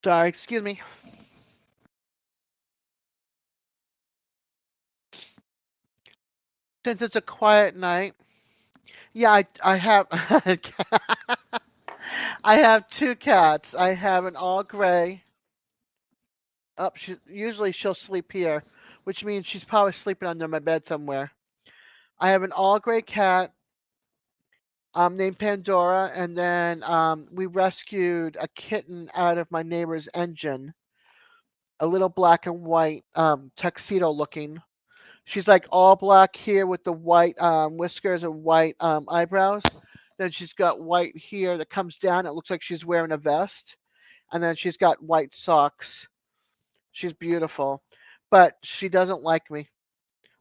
Sorry, excuse me. Since it's a quiet night, yeah, I have I have two cats. I have an all gray. Up, usually she'll sleep here, which means she's probably sleeping under my bed somewhere. I have an all gray cat named Pandora, and then we rescued a kitten out of my neighbor's engine, a little black and white tuxedo looking. She's like all black here with the white whiskers and white eyebrows. Then she's got white here that comes down. It looks like she's wearing a vest, and then she's got white socks. She's beautiful, but she doesn't like me.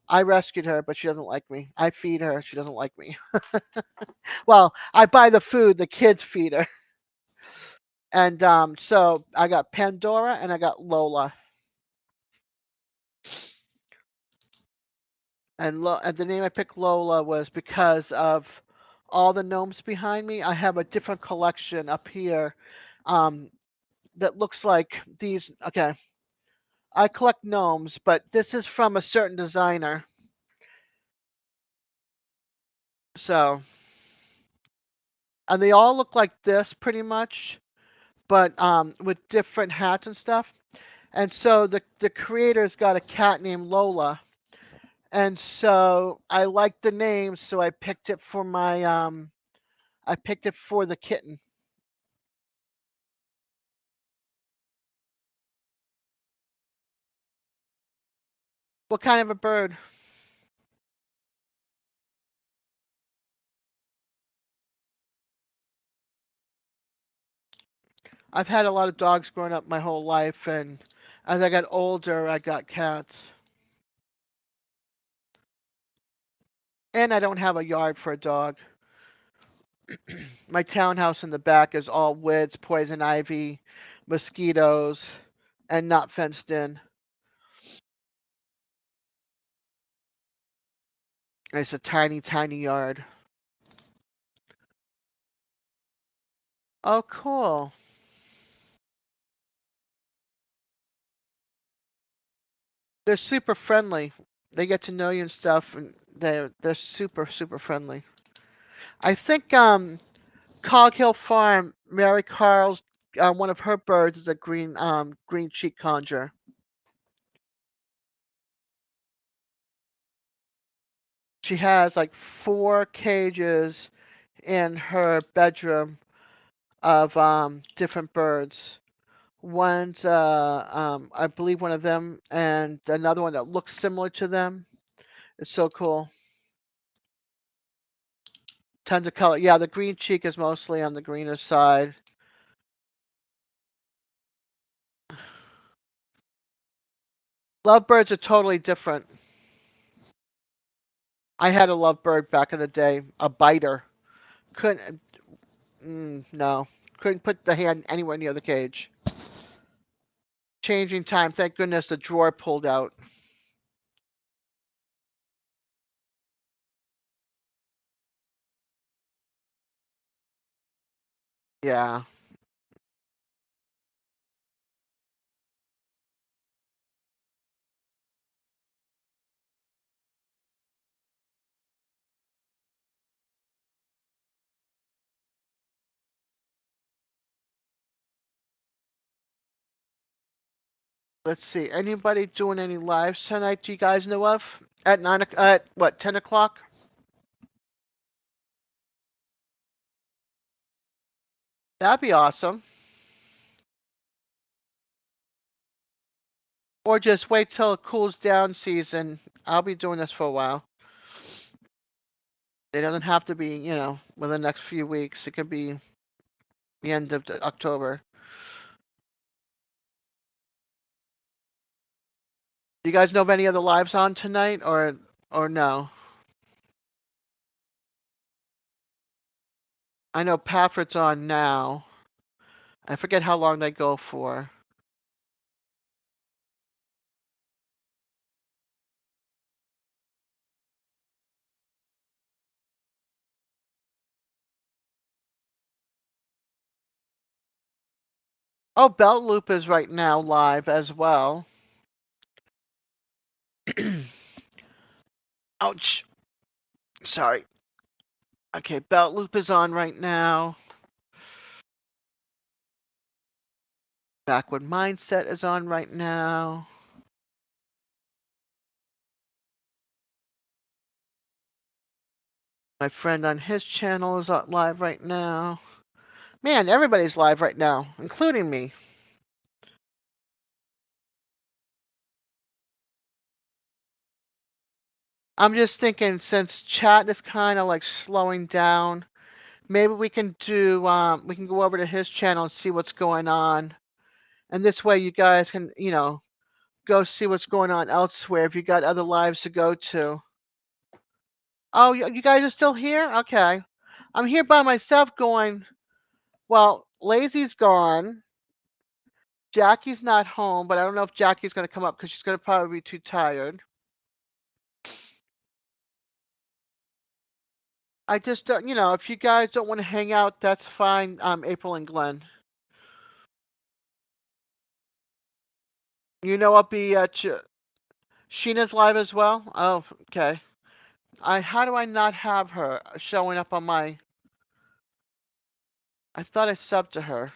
I rescued her, but she doesn't like me. I feed her. She doesn't like me. Well, I buy the food. The kids feed her. And so I got Pandora and I got Lola. And the name I picked Lola was because of all the gnomes behind me. I have a different collection up here um, that looks like these. Okay, I collect gnomes, but this is from a certain designer. So, and they all look like this pretty much, but with different hats and stuff. And so the creator's got a cat named Lola. And so I liked the name, so I picked it for my I picked it for the kitten. What kind of a bird? I've had a lot of dogs growing up my whole life, and as I got older, I got cats. And I don't have a yard for a dog. My townhouse in the back is all woods, poison ivy, mosquitoes, and not fenced in. It's a tiny, tiny yard. Oh, cool. They're super friendly. They get to know you and stuff, and they're super, super friendly. I think Cog Hill Farm, Mary Carl's one of her birds is a green cheek conger. She has like 4 cages in her bedroom of different birds. One's I believe one of them and another one that looks similar to them. It's so cool. Tons of color. Yeah, the green cheek is mostly on the greener side. Lovebirds are totally different. I had a lovebird back in the day, a biter. Couldn't no, couldn't put the hand anywhere near the cage. Changing time. Thank goodness the drawer pulled out. Yeah. Let's see. Anybody doing any lives tonight? Do you guys know of? At at what 10 o'clock? That'd be awesome. Or just wait till it cools down season. I'll be doing this for a while. It doesn't have to be, within the next few weeks. It could be the end of October. Do you guys know of any other lives on tonight, or no? I know Pafford's on now. I forget how long they go for. Oh, Belt Loop is right now live as well. Ouch. Sorry. Okay, Belt Loop is on right now. Backward Mindset is on right now. My friend on his channel is live right now. Man, everybody's live right now, including me. I'm just thinking since chat is kind of like slowing down, maybe we can go over to his channel and see what's going on. And this way you guys can, go see what's going on elsewhere if you got other lives to go to. Oh, you guys are still here? Okay. I'm here by myself going, well, Lazy's gone. Jackie's not home, but I don't know if Jackie's going to come up because she's going to probably be too tired. I just don't, if you guys don't want to hang out, that's fine. April and Glenn. I'll be at Sheena's live as well. Oh, okay. How do I not have her showing up on my? I thought I subbed to her.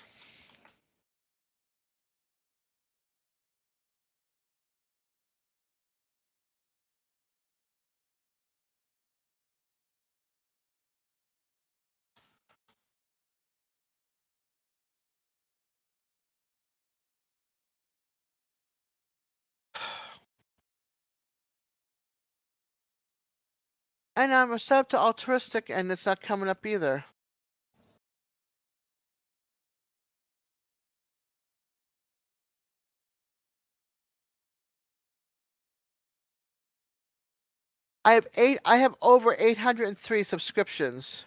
And I'm a sub to altruistic, and it's not coming up either. I have over 803 subscriptions.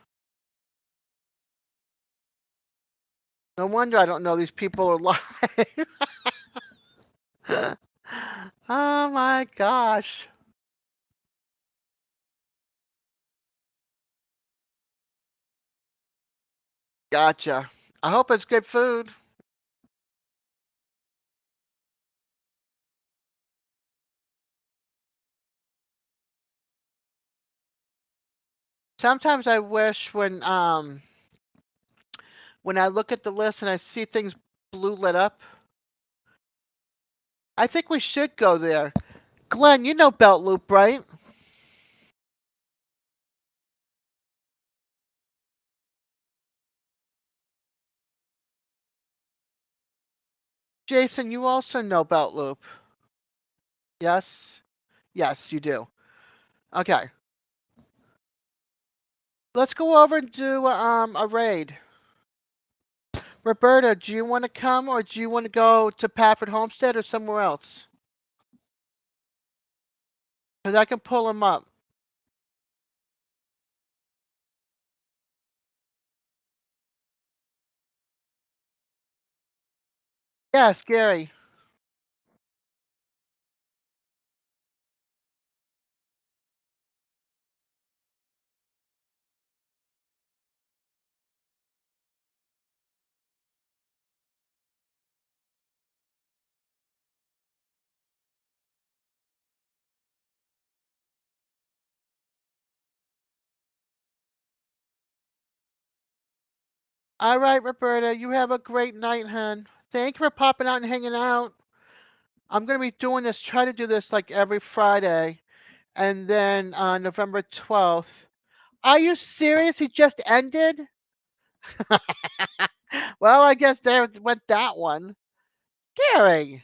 No wonder I don't know these people are live. Oh my gosh. Gotcha. I hope it's good food. Sometimes I wish when I look at the list and I see things blue lit up, I think we should go there. Glenn, you know Belt Loop, right? Jason, you also know Belt Loop. Yes? Yes, you do. Okay. Let's go over and do a raid. Roberta, do you want to come or do you want to go to Pafford Homestead or somewhere else? Because I can pull him up. Yes, Gary. All right, Roberta, you have a great night, hon. Thank you for popping out and hanging out. I'm going to be doing this, try to do this like every Friday. And then on November 12th. Are you serious? He just ended? Well, I guess there went that one. Gary.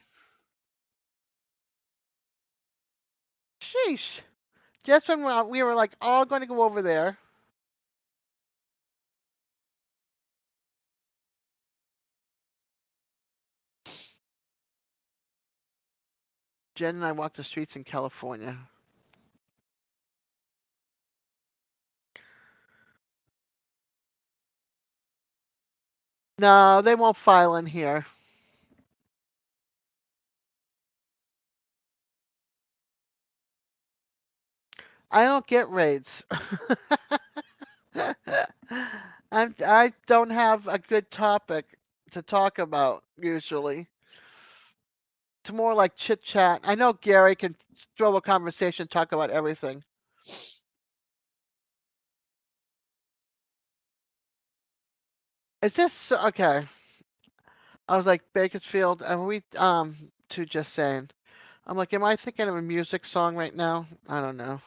Sheesh. Just when we were like all going to go over there. Jen and I walked the streets in California. No, they won't file in here. I don't get raids. I don't have a good topic to talk about usually. It's more like chit chat. I know Gary can throw a conversation, talk about everything. Is this okay? I was like Bakersfield, and we to just saying. I'm like, am I thinking of a music song right now? I don't know.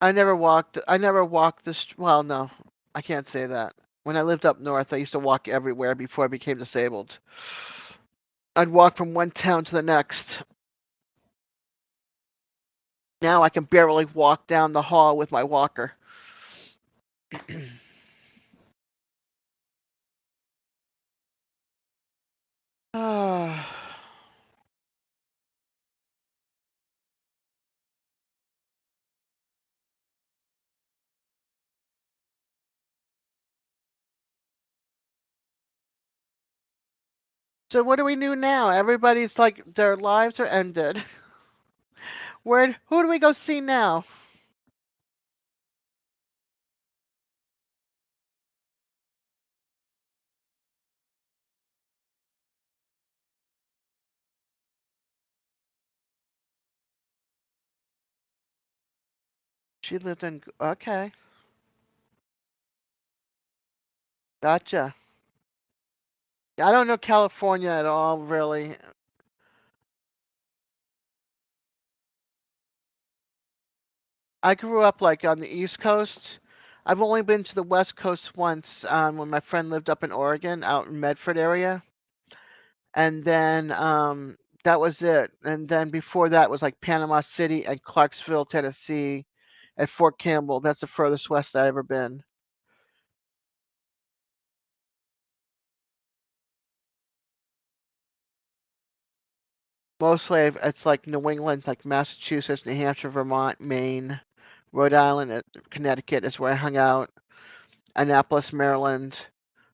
I never walked this. Well, no, I can't say that. When I lived up north, I used to walk everywhere before I became disabled. I'd walk from one town to the next. Now I can barely walk down the hall with my walker. Ah. So what do we do now? Everybody's like their lives are ended. Where? Who do we go see now? She lived in. Okay, gotcha. I don't know California at all, really. I grew up like on the East Coast. I've only been to the West Coast once, when my friend lived up in Oregon, out in Medford area, and then that was it. And then before that was like Panama City and Clarksville, Tennessee, at Fort Campbell. That's the furthest west I ever been. Mostly it's like New England, like Massachusetts, New Hampshire, Vermont, Maine, Rhode Island, Connecticut is where I hung out. Annapolis, Maryland,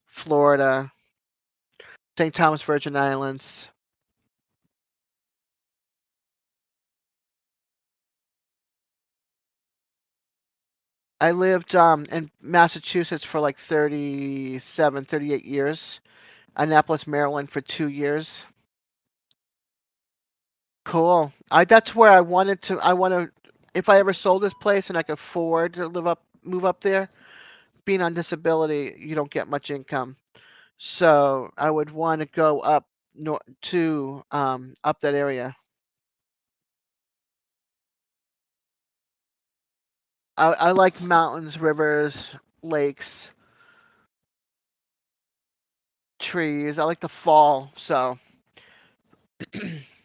Florida, St. Thomas Virgin Islands. I lived in Massachusetts for like 37, 38 years. Annapolis, Maryland for 2 years. Cool. I That's where I wanted to. I want to. If I ever sold this place and I could afford to move up there. Being on disability, you don't get much income, so I would want to go up to up that area. I like mountains, rivers, lakes, trees. I like the fall, so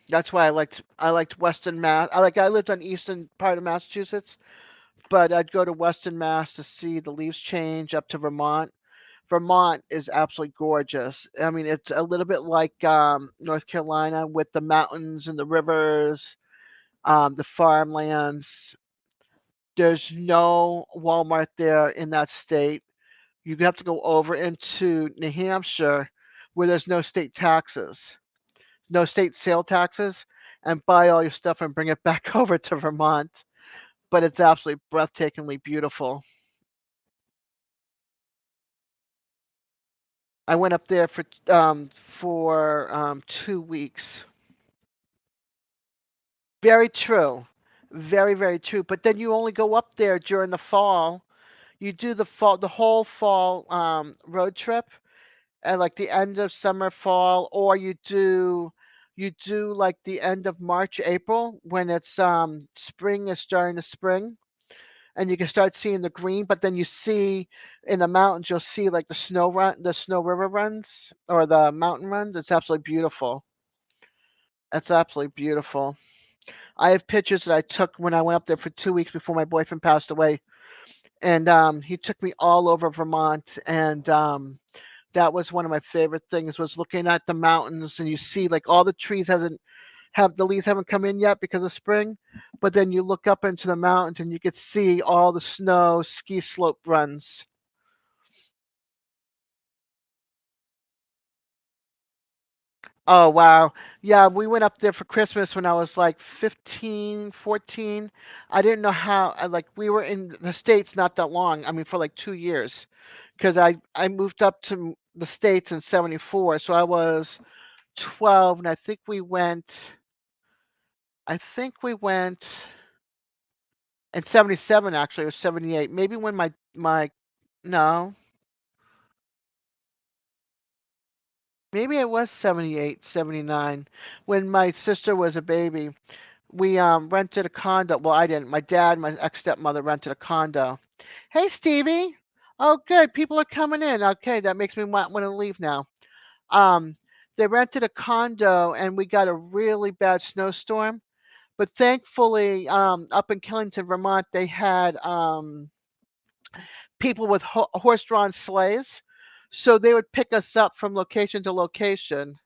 that's why I liked Western Mass. I lived on eastern part of Massachusetts, but I'd go to Western Mass to see the leaves change up to Vermont. Vermont is absolutely gorgeous. I mean, it's a little bit like North Carolina with the mountains and the rivers, the farmlands. There's no Walmart there in that state. You have to go over into New Hampshire where there's no state taxes, no state sale taxes, and buy all your stuff and bring it back over to Vermont. But it's absolutely breathtakingly beautiful. I went up there for 2 weeks. Very true. Very, very true. But then you only go up there during the fall. You do the whole fall road trip at like the end of summer, fall, or you do like the end of March, April when it's spring is starting to spring and you can start seeing the green, but then you see in the mountains you'll see like the snow river runs or the mountain runs. It's absolutely beautiful. It's absolutely beautiful. I have pictures that I took when I went up there for 2 weeks before my boyfriend passed away, and he took me all over Vermont, and that was one of my favorite things was looking at the mountains, and you see like all the trees hasn't have the leaves haven't come in yet because of spring, but then you look up into the mountains and you could see all the snow ski slope runs. Oh wow. Yeah, we went up there for Christmas when I was like 15, 14. I didn't know how like we were in the States not that long. I mean for like 2 years because I moved up to the States in 74. So I was 12 and I think we went in 77 actually or 78. Maybe when my no, maybe it was 78, 79 when my sister was a baby. We rented a condo. Well, I didn't. My dad, my ex stepmother rented a condo. Hey, Stevie. Oh, good. People are coming in. Okay, that makes me want to leave now. Um, they rented a condo, and we got a really bad snowstorm. But thankfully, up in Killington, Vermont, they had people with horse-drawn sleighs, so they would pick us up from location to location,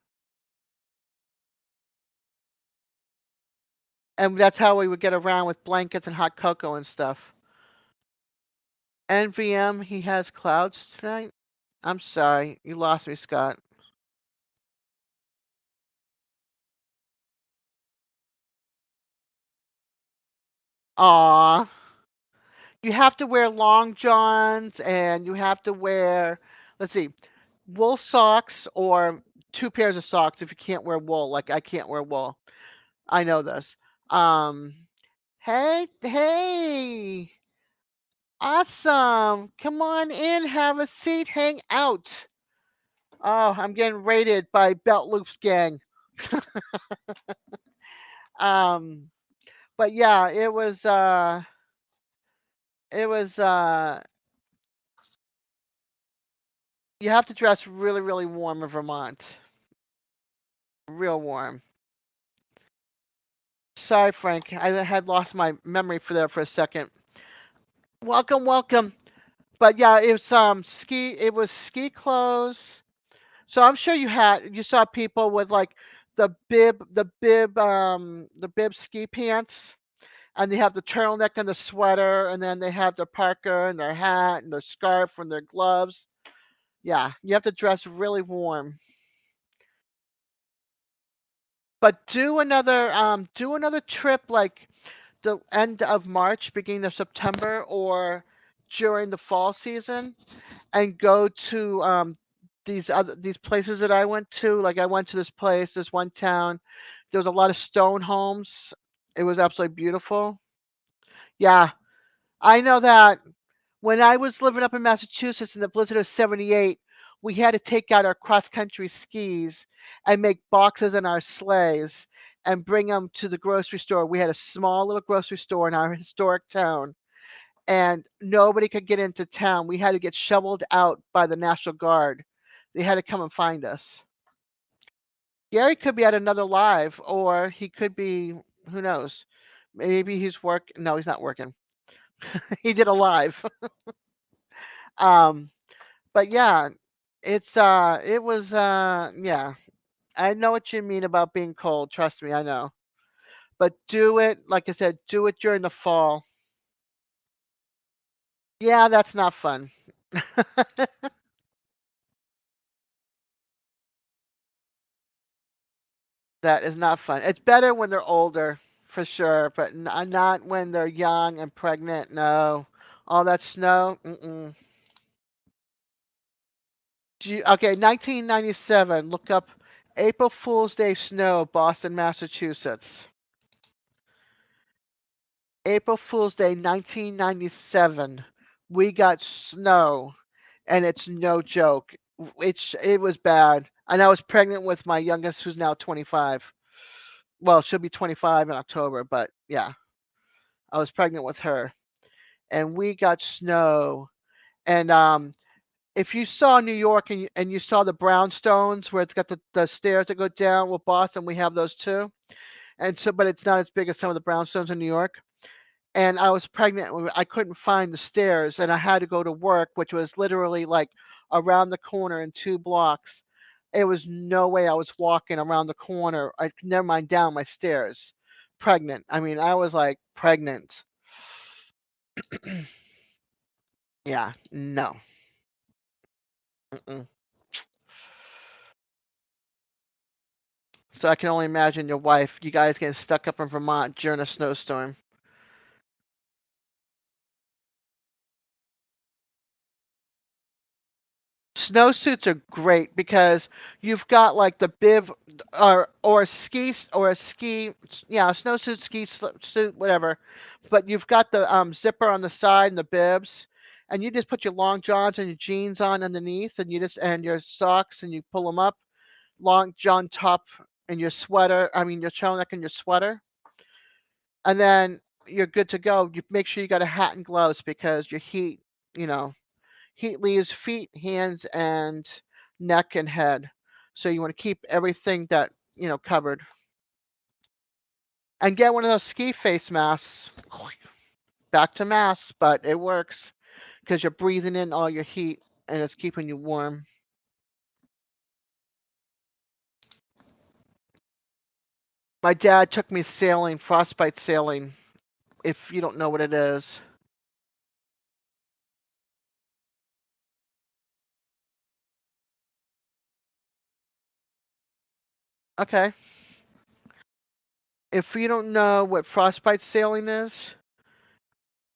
and that's how we would get around with blankets and hot cocoa and stuff. NVM, he has clouds tonight. I'm sorry, you lost me, Scott. Aw, you have to wear long johns, and you have to wear, let's see, wool socks or two pairs of socks if you can't wear wool. Like I can't wear wool. I know this. Um, hey, hey, awesome. Come on in, have a seat, hang out. Oh, I'm getting raided by Belt Loops gang. Um, but yeah, it was you have to dress really, really warm in Vermont. Real warm. Sorry, Frank. I had lost my memory for there for a second. Welcome, welcome. But yeah, it was ski clothes. So I'm sure you saw people with like the bib ski pants, and they have the turtleneck and the sweater, and then they have their parka and their hat and their scarf and their gloves. Yeah, you have to dress really warm. But do another trip like the end of March, beginning of September, or during the fall season, and go to these places that I went to. Like I went to this one town. There was a lot of stone homes. It was absolutely beautiful. Yeah, I know that. When I was living up in Massachusetts in the blizzard of '78, we had to take out our cross country skis and make boxes in our sleighs and bring them to the grocery store. We had a small little grocery store in our historic town, and nobody could get into town. We had to get shoveled out by the National Guard. They had to come and find us. Gary could be at another live, or he could be, who knows? Maybe he's work. No, he's not working. He did a live. Um, but yeah, it was yeah. I know what you mean about being cold. Trust me, I know. But do it, like I said, do it during the fall. Yeah, that's not fun. That is not fun. It's better when they're older, for sure, but not when they're young and pregnant. No, all that snow. Mm-mm. Okay, 1997. Look up April Fool's Day snow, Boston, Massachusetts. April Fool's Day, 1997. We got snow, and it's no joke. It was bad, and I was pregnant with my youngest, who's now 25. Well, she'll be 25 in October, but yeah, I was pregnant with her, and we got snow. And if you saw New York and you saw the brownstones where it's got the stairs that go down, well, Boston, we have those too. And so, but it's not as big as some of the brownstones in New York. And I was pregnant. I couldn't find the stairs, and I had to go to work, which was literally like around the corner in 2 blocks. It was no way I was walking around the corner. I never mind down my stairs. Pregnant. I mean, I was like pregnant. Yeah, no. Mm-mm. So I can only imagine your wife, you guys getting stuck up in Vermont during a snowstorm. Snowsuits are great because you've got like the bib or a ski, yeah, a snowsuit, suit, whatever. But you've got the zipper on the side and the bibs, and you just put your long johns and your jeans on underneath, and your socks, and you pull them up, long john top, and your sweater. I mean your turtleneck and your sweater. and then you're good to go. You make sure you got a hat and gloves because your heat, you know, heat leaves feet, hands, and neck and head. So you want to keep everything that covered. And get one of those ski face masks. Back to masks, but it works because you're breathing in all your heat and it's keeping you warm. My dad took me sailing, frostbite sailing. If you don't know what it is, okay. If you don't know what frostbite sailing is,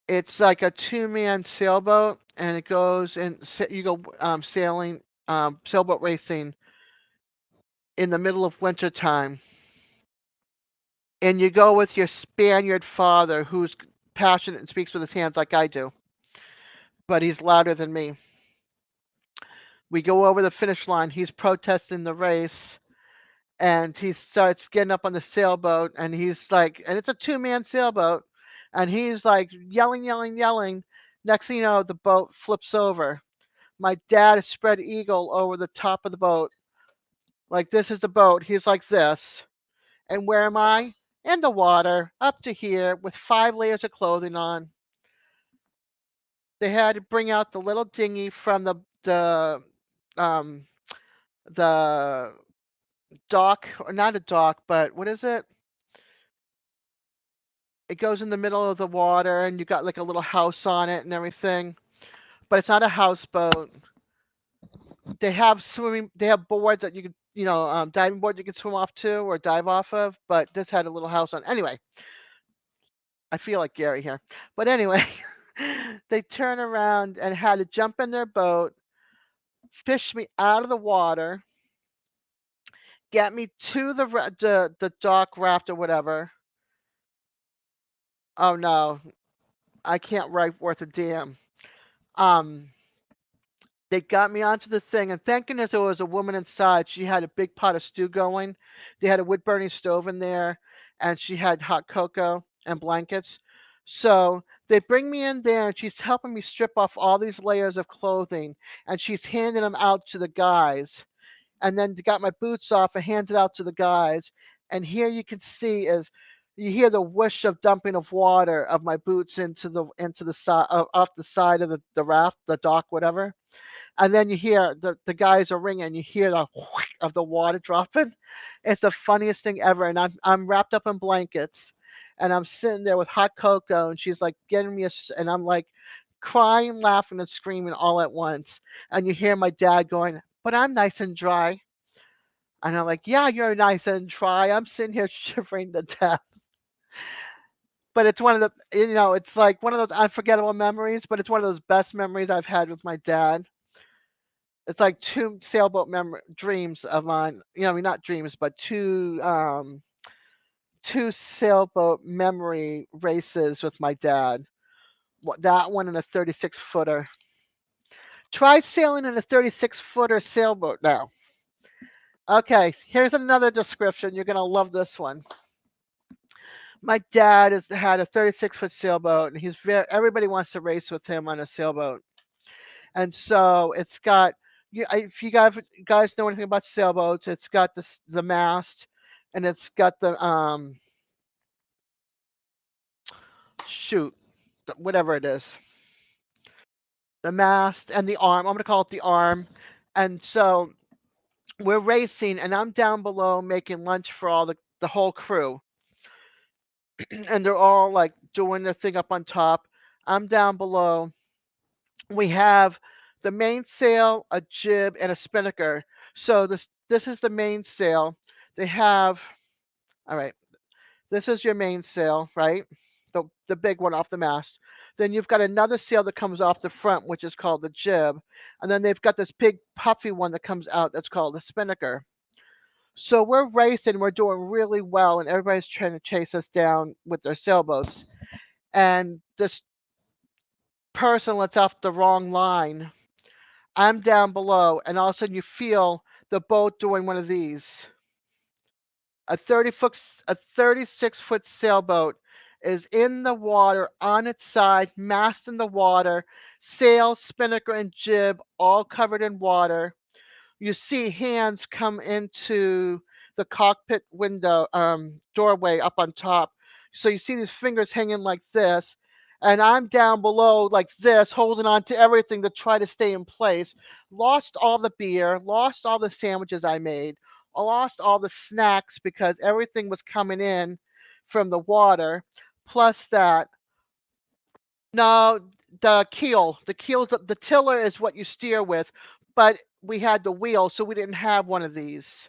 it's like a two-man sailboat, and it goes and you go sailing, sailboat racing in the middle of winter time, and you go with your Spaniard father, who's passionate and speaks with his hands like I do, but he's louder than me. We go over the finish line. He's protesting the race, and he starts getting up on the sailboat, and he's like, and it's a two-man sailboat, and he's like yelling, yelling, yelling. Next thing you know, the boat flips over. My dad is spread eagle over the top of the boat. Like, this is the boat. He's like this. And where am I? In the water, up to here, with 5 layers of clothing on. They had to bring out the little dinghy from um the dock, or not a dock, but what is it? It goes in the middle of the water, and you got like a little house on it and everything. But it's not a houseboat. They have boards that you could, diving board you can swim off to or dive off of. But this had a little house on. Anyway, I feel like Gary here. But anyway, they turn around and had to jump in their boat, fish me out of the water, get me to the dock raft or whatever. Oh no, I can't write worth a damn. Um, they got me onto the thing, and thank goodness there was a woman inside. She had a big pot of stew going. They had a wood burning stove in there, and she had hot cocoa and blankets. So they bring me in there, and she's helping me strip off all these layers of clothing, and she's handing them out to the guys. And then got my boots off and hands it out to the guys. And here you can see is you hear the whoosh of dumping of water of my boots into the side off the side of the raft, the dock, whatever. And then you hear the guys are ringing. You hear the whoosh of the water dropping. It's the funniest thing ever. And I'm wrapped up in blankets, and I'm sitting there with hot cocoa, and she's like getting me and I'm like crying, laughing, and screaming all at once. And you hear my dad going, "But I'm nice and dry." And I'm like, "Yeah, you're nice and dry. I'm sitting here shivering to death." But it's one of it's like one of those unforgettable memories, but it's one of those best memories I've had with my dad. It's like two sailboat dreams of mine. I mean, not dreams, but two sailboat memory races with my dad. That one and a 36 footer. Try sailing in a 36 footer sailboat now. Okay, here's another description. You're gonna love this one. My dad has had a 36-foot sailboat, and he's everybody wants to race with him on a sailboat. And so it's got if you guys know anything about sailboats, it's got the mast, and it's got the shoot, whatever it is, the mast and the arm. I'm gonna call it the arm. And so we're racing, and I'm down below making lunch for all the whole crew, and they're all like doing their thing up on top. I'm down below. We have the mainsail, a jib, and a spinnaker. So this is the mainsail. They have all right. This is your mainsail, right? The big one off the mast. Then you've got another sail that comes off the front, which is called the jib, and then they've got this big puffy one that comes out that's called the spinnaker. So we're racing, we're doing really well, and everybody's trying to chase us down with their sailboats. And this person lets off the wrong line. I'm down below, and all of a sudden you feel the boat doing one of these. A 36-foot sailboat, is in the water on its side, mast in the water, sail, spinnaker, and jib all covered in water. You see hands come into the cockpit window doorway up on top. So you see these fingers hanging like this, and I'm down below like this, holding on to everything to try to stay in place. Lost all the beer, lost all the sandwiches I made, lost all the snacks because everything was coming in from the water. Plus that, no, the tiller is what you steer with, but we had the wheel, so we didn't have one of these.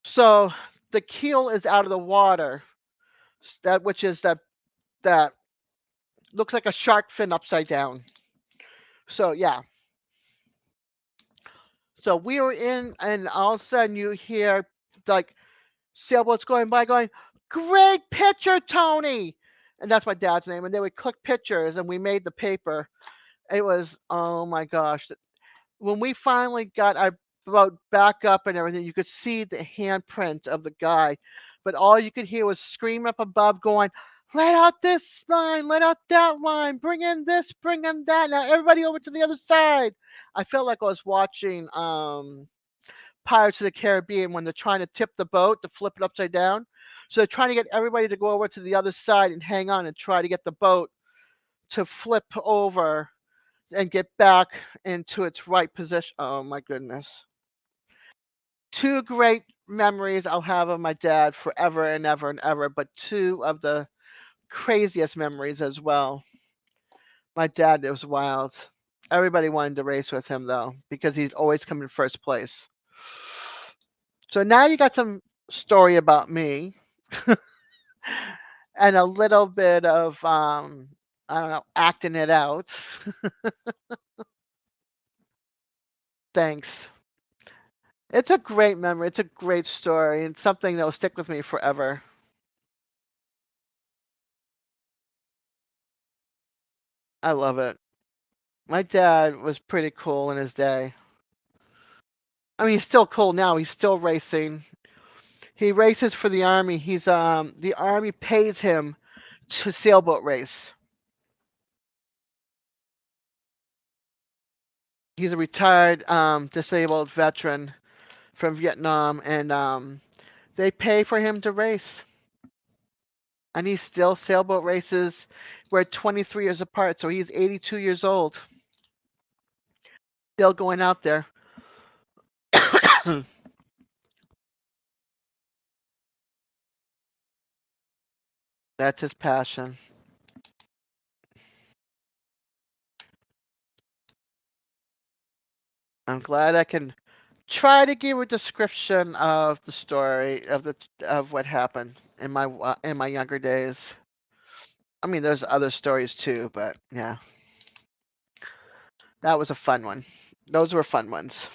So the keel is out of the water. That which is that looks like a shark fin upside down. So yeah. So we were in, and all of a sudden you hear like sailboats going by, going, "Great picture, Tony!" And that's my dad's name. And they would click pictures, and we made the paper. It was, oh my gosh, when we finally got our boat back up and everything, you could see the handprint of the guy, but all you could hear was scream up above, going, "Let out this line, let out that line, bring in this, bring in that. Now everybody over to the other side." I felt like I was watching Pirates of the Caribbean when they're trying to tip the boat to flip it upside down. So they're trying to get everybody to go over to the other side and hang on and try to get the boat to flip over and get back into its right position. Oh my goodness. Two great memories I'll have of my dad forever and ever and ever, but two of the craziest memories as well. My dad was wild. Everybody wanted to race with him though, because he'd always come in first place. So now you got some story about me and a little bit of I don't know, acting it out. Thanks. It's a great memory. It's a great story and something that will stick with me forever. I love it. My dad was pretty cool in his day. I mean, he's still cool now. He's still racing. He races for the army. He's the army pays him to sailboat race. He's a retired disabled veteran from Vietnam, and they pay for him to race. And he still sailboat races. We're 23 years apart, so he's 82 years old. Still going out there. That's his passion. I'm glad I can try to give a description of the story of what happened in my younger days. I mean, there's other stories too, but yeah, that was a fun one. Those were fun ones.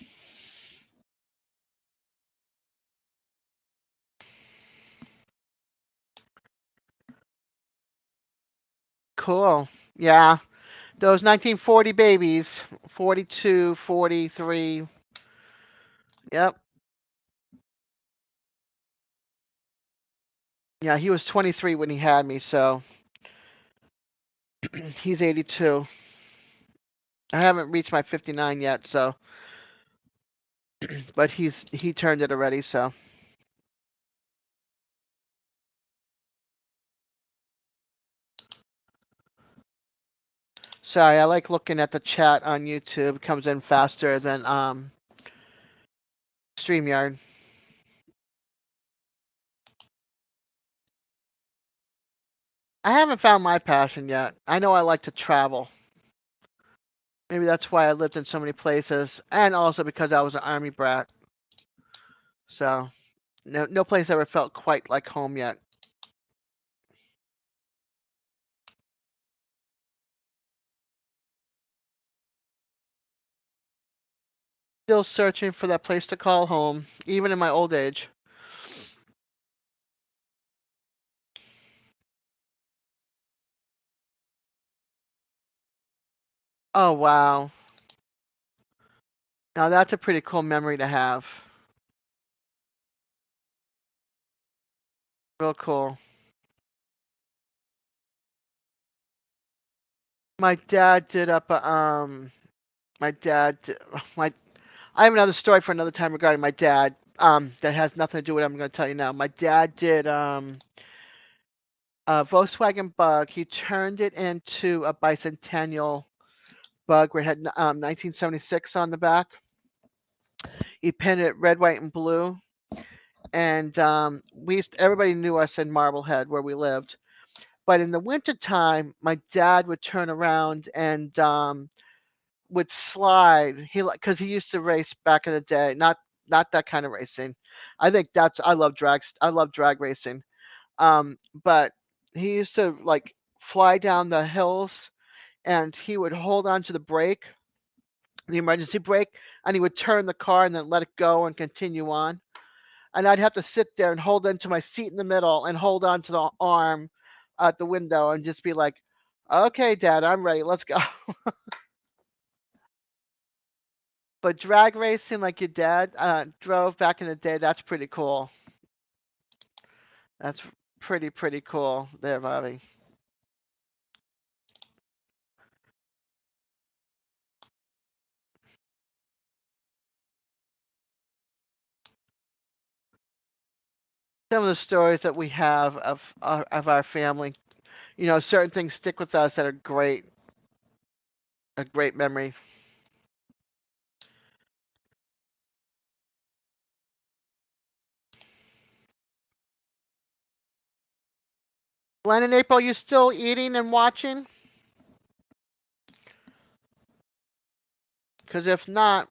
Cool. Yeah, those 1940 babies, 42, 43. Yep. Yeah, he was 23 when he had me, so he's 82. I haven't reached my 59 yet, so but he turned it already, so. Sorry, I like looking at the chat on YouTube. It comes in faster than StreamYard. I haven't found my passion yet. I know I like to travel. Maybe that's why I lived in so many places, and also because I was an army brat. So no place ever felt quite like home yet. Still searching for that place to call home, even in my old age. Oh wow. Now that's a pretty cool memory to have. Real cool. My dad did up a my dad my I have another story for another time regarding my dad. That has nothing to do with what I'm going to tell you now. My dad did a Volkswagen Bug. He turned it into a bicentennial Bug where it had 1976 on the back. He painted it red, white, and blue. And everybody knew us in Marblehead where we lived. But in the wintertime, my dad would turn around and would slide. Because he used to race back in the day, not that kind of racing. I love drag racing. But he used to like fly down the hills, and he would hold on to the brake, the emergency brake, and he would turn the car and then let it go and continue on. And I'd have to sit there and hold into my seat in the middle and hold on to the arm at the window and just be like, "Okay, Dad, I'm ready. Let's go." But drag racing like your dad drove back in the day, that's pretty cool. That's pretty cool there, Bobby. Some of the stories that we have of our family, certain things stick with us that are a great memory. Glenn and April, you still eating and watching? Because if not,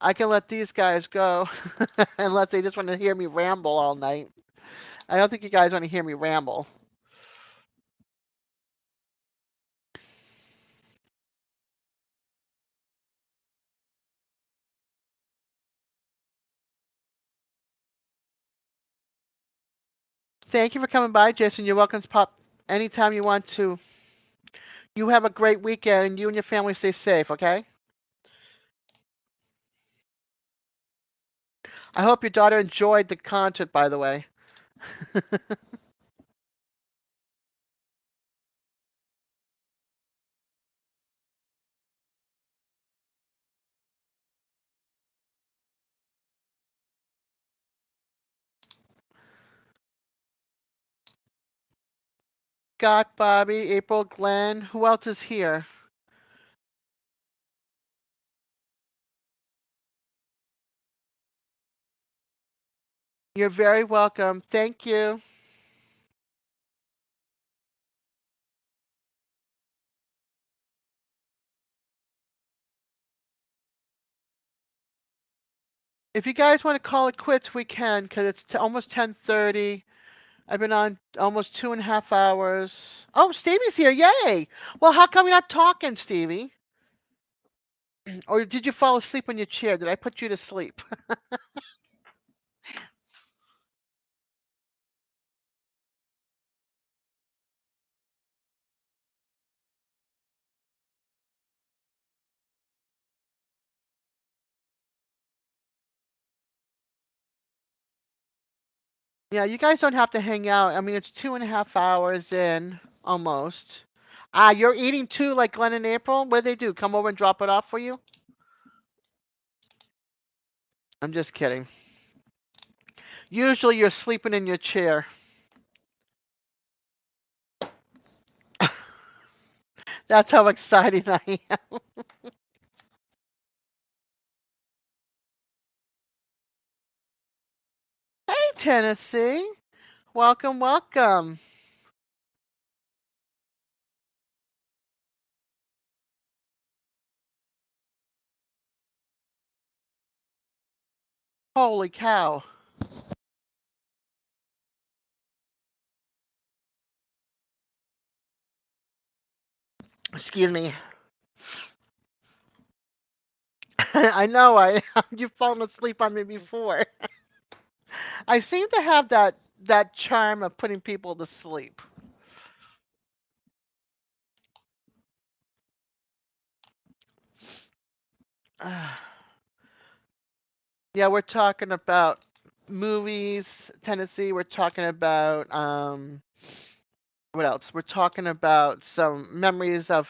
I can let these guys go unless they just want to hear me ramble all night. I don't think you guys want to hear me ramble. Thank you for coming by, Jason. You're welcome to pop anytime you want to. You have a great weekend, and you and your family stay safe, okay? I hope your daughter enjoyed the concert, by the way. Scott, Bobby, April, Glenn. Who else is here? You're very welcome. Thank you. If you guys want to call it quits, we can, because it's almost 10:30. I've been on almost 2.5 hours. Oh, Stevie's here. Yay. Well, how come you're not talking, Stevie? Or did you fall asleep on your chair? Did I put you to sleep? Yeah, you guys don't have to hang out. I mean, it's 2.5 hours in, almost. Ah, you're eating too, like Glenn and April? What do they do? Come over and drop it off for you? I'm just kidding. Usually you're sleeping in your chair. That's how excited I am. Hey, Tennessee. Welcome, welcome. Holy cow. Excuse me. I know you've fallen asleep on me before. I seem to have that charm of putting people to sleep. Yeah, we're talking about movies, Tennessee. We're talking about What else? We're talking about some memories of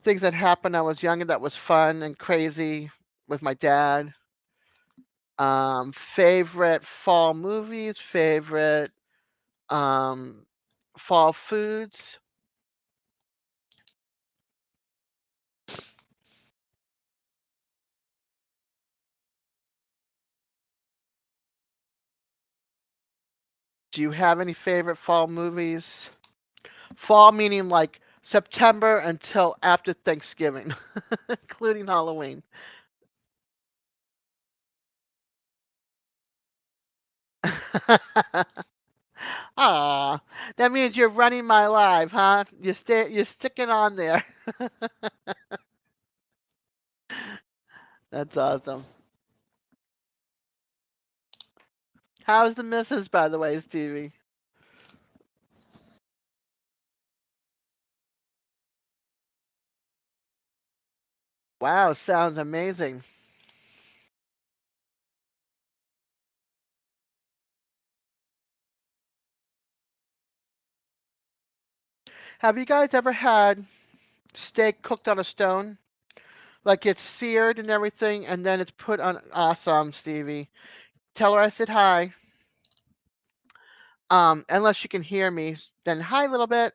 things that happened when I was younger that was fun and crazy with my dad. Favorite fall movies, favorite um, fall foods. Do you have any favorite fall movies? Fall meaning like September until after Thanksgiving, including Halloween. Ah, that means you're running my live, huh? You're sticking on there. That's awesome. How's the missus, by the way, Stevie? Wow, sounds amazing. Have you guys ever had steak cooked on a stone? Like it's seared and everything, and then it's put on. Awesome, Stevie. Tell her I said hi. Unless you can hear me, then hi a little bit.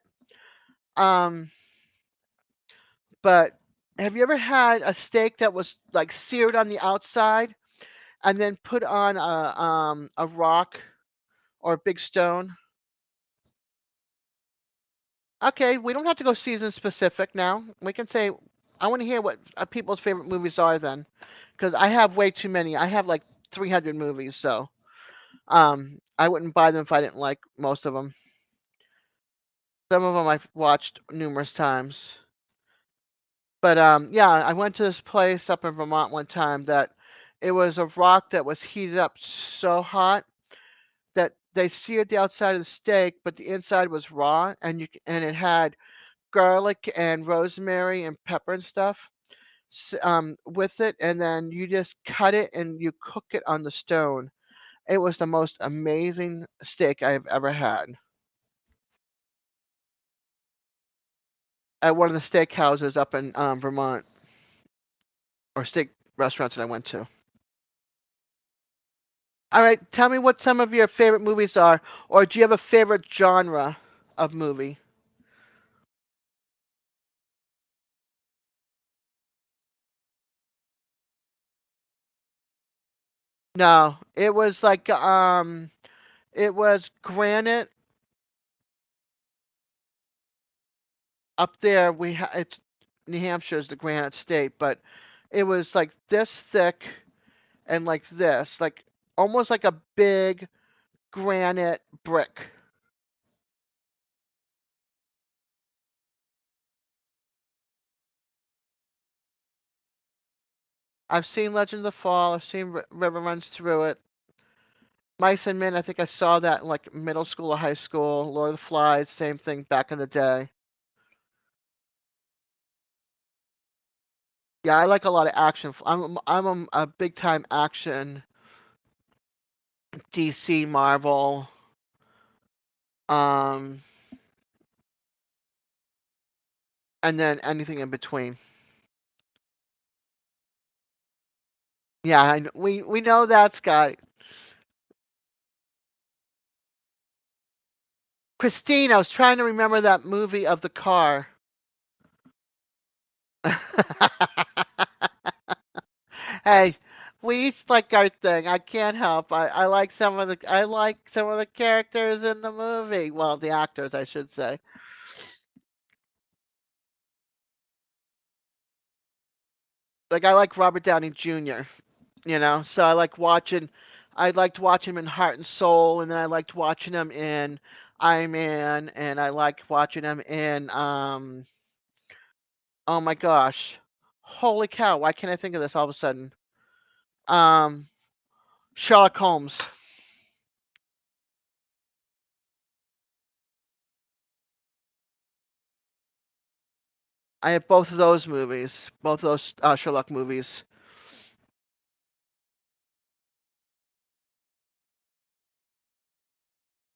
Um, but have you ever had a steak that was like seared on the outside and then put on a rock or a big stone? Okay, we don't have to go season specific now. We can say I want to hear what people's favorite movies are then, because I have way too many. I have like 300 movies, so I wouldn't buy them if I didn't like most of them. Some of them I've watched numerous times. But yeah, I went to this place up in Vermont one time that it was a rock that was heated up so hot that they seared the outside of the steak, but the inside was raw, and and it had garlic and rosemary and pepper and stuff with it, and then you just cut it and you cook it on the stone. It was the most amazing steak I have ever had at one of the steak houses up in Vermont, or steak restaurants that I went to. All right, tell me what some of your favorite movies are, or do you have a favorite genre of movie? No, it was like it was granite up there. It's New Hampshire is the granite state, but it was like this thick and like this, like almost like a big granite brick. I've seen Legend of the Fall. I've seen River Runs Through It. Mice and Men. I think I saw that in like middle school or high school. Lord of the Flies. Same thing back in the day. Yeah, I like a lot of action. I'm a big time action. DC, Marvel, um, and then anything in between. Yeah, we know that, Scott. Christine, I was trying to remember that movie of the car. Hey, we each like our thing. I can't help. I like some of the characters in the movie. Well, the actors, I should say. Like I like Robert Downey Jr. So I liked watching him in Heart and Soul, and then I liked watching him in Iron Man, and I liked watching him in oh my gosh, holy cow! Why can't I think of this all of a sudden? Um, Sherlock Holmes. I have both of those movies, both of those Sherlock movies.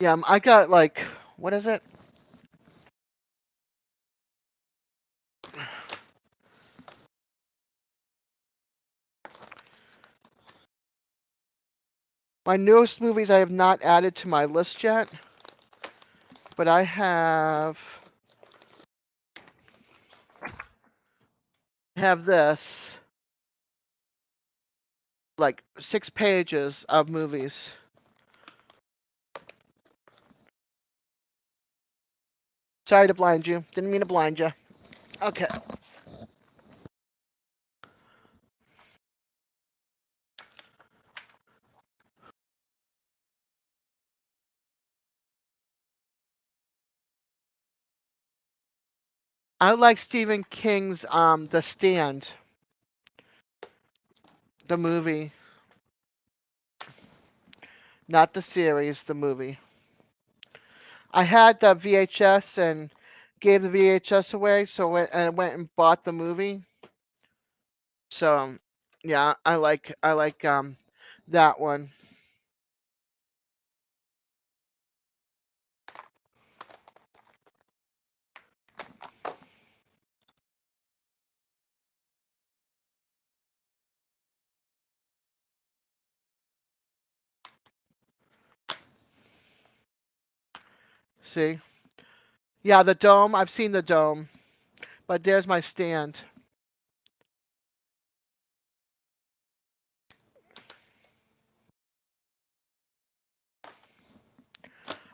Yeah, I got like what is it? My newest movies I have not added to my list yet, but I have this like 6 pages of movies. Sorry to blind you. Didn't mean to blind you. Okay. I like Stephen King's The Stand, the movie, not the series, the movie. I had the VHS and gave the VHS away, so I went and bought the movie. So yeah, I like that one. See? Yeah, the dome. I've seen the dome, but there's my stand.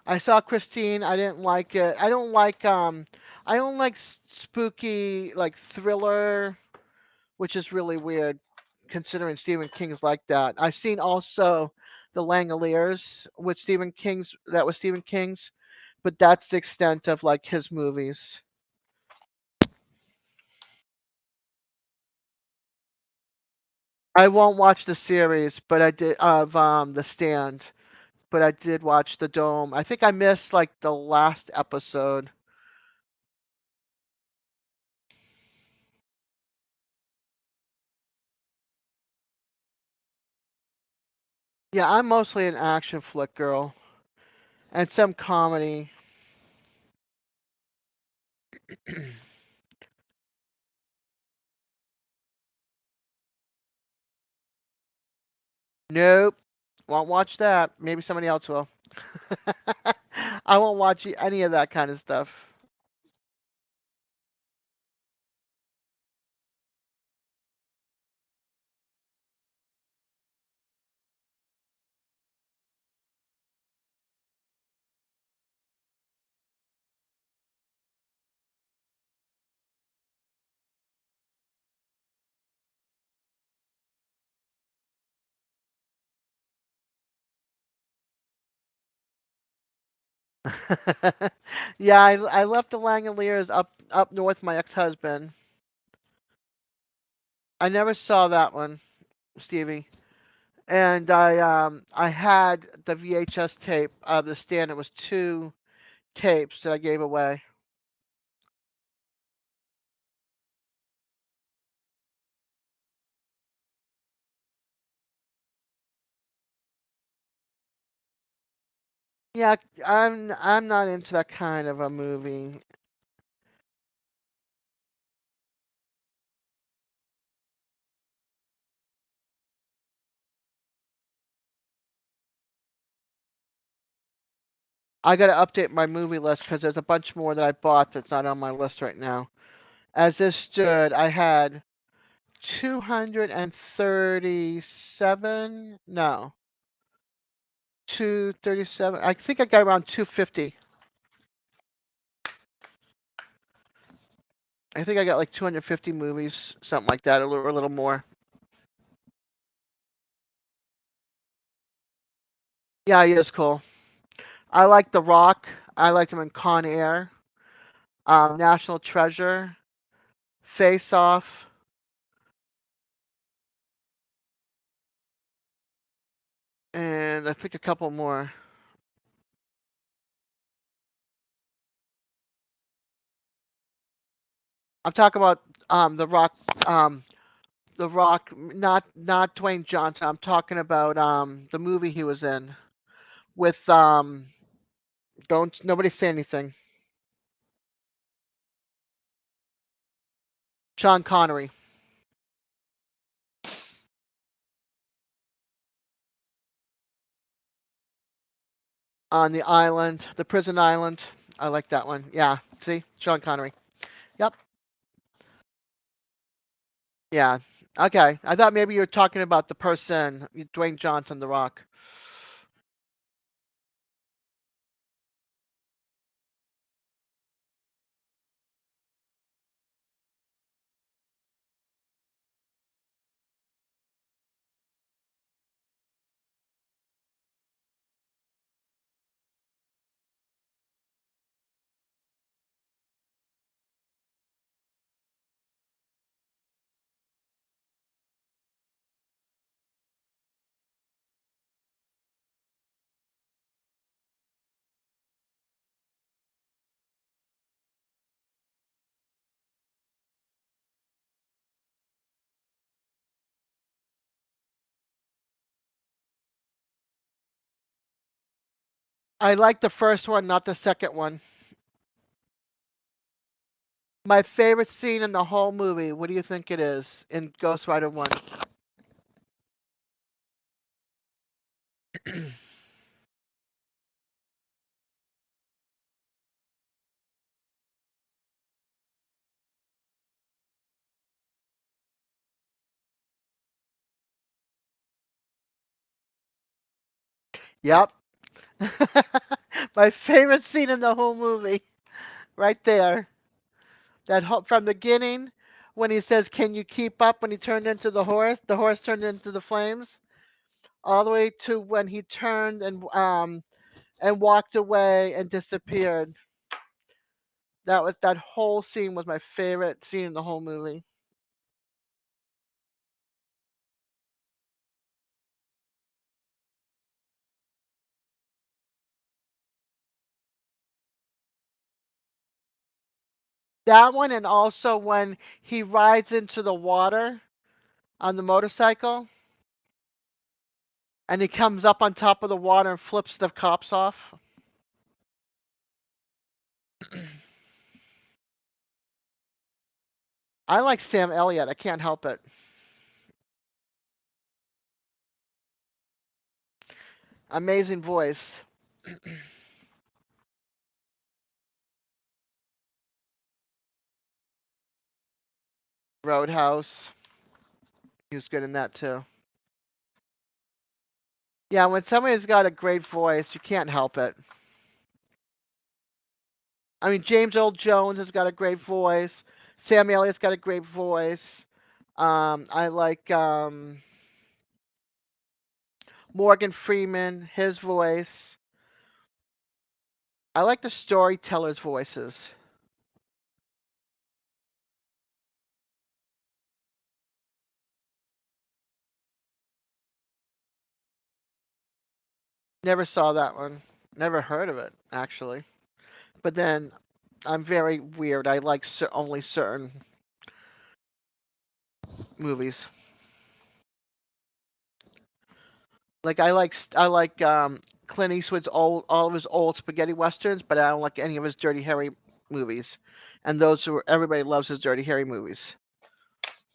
I saw Christine. I didn't like it. I don't like spooky like thriller, which is really weird considering Stephen King's like that. I've seen also The Langoliers with Stephen King's that was Stephen King's, but that's the extent of like his movies. I won't watch the series, but I did of The Stand, but I did watch The Dome. I think I missed like the last episode. Yeah, I'm mostly an action flick girl and some comedy. Nope. Won't watch that. Maybe somebody else will. I won't watch any of that kind of stuff. Yeah, I left the Langoliers up north. My ex-husband. I never saw that one, Stevie. And I had the VHS tape of The Stand. It was 2 tapes that I gave away. Yeah, I'm not into that kind of a movie. I gotta update my movie list because there's a bunch more that I bought that's not on my list right now. As this stood, I had 237. No, 237. I think I got around 250. I think I got like 250 movies, something like that, or a little more. Yeah, he is cool. I like The Rock. I liked him in Con Air, National Treasure, Face Off, and I think a couple more. I'm talking about um, The Rock, not Dwayne Johnson. I'm talking about the movie he was in with don't nobody say anything. Sean Connery. on the island, the prison island. I like that one. Yeah. See, Sean Connery. Yep. Yeah. Okay. I thought maybe you were talking about the person, Dwayne Johnson, The Rock. I like the first one, not the second one. My favorite scene in the whole movie. What do you think it is in Ghost Rider 1? Yep. My favorite scene in the whole movie. Right there. From the beginning when he says, "Can you keep up?" when he turned into the horse turned into the flames, all the way to when he turned and walked away and disappeared. That whole scene was my favorite scene in the whole movie. That one, and also when he rides into the water on the motorcycle and he comes up on top of the water and flips the cops off. I like Sam Elliott. I can't help it. Amazing voice. Roadhouse. He was good in that too. Yeah, when somebody's got a great voice, you can't help it. I mean, James Earl Jones has got a great voice. Sam Elliott's got a great voice. I like Morgan Freeman, his voice. I like the storytellers' voices. Never saw that one. Never heard of it, actually. But then I'm very weird. I like only certain movies. Like I like Clint Eastwood's all of his old spaghetti westerns, but I don't like any of his Dirty Harry movies. And those who everybody loves his Dirty Harry movies.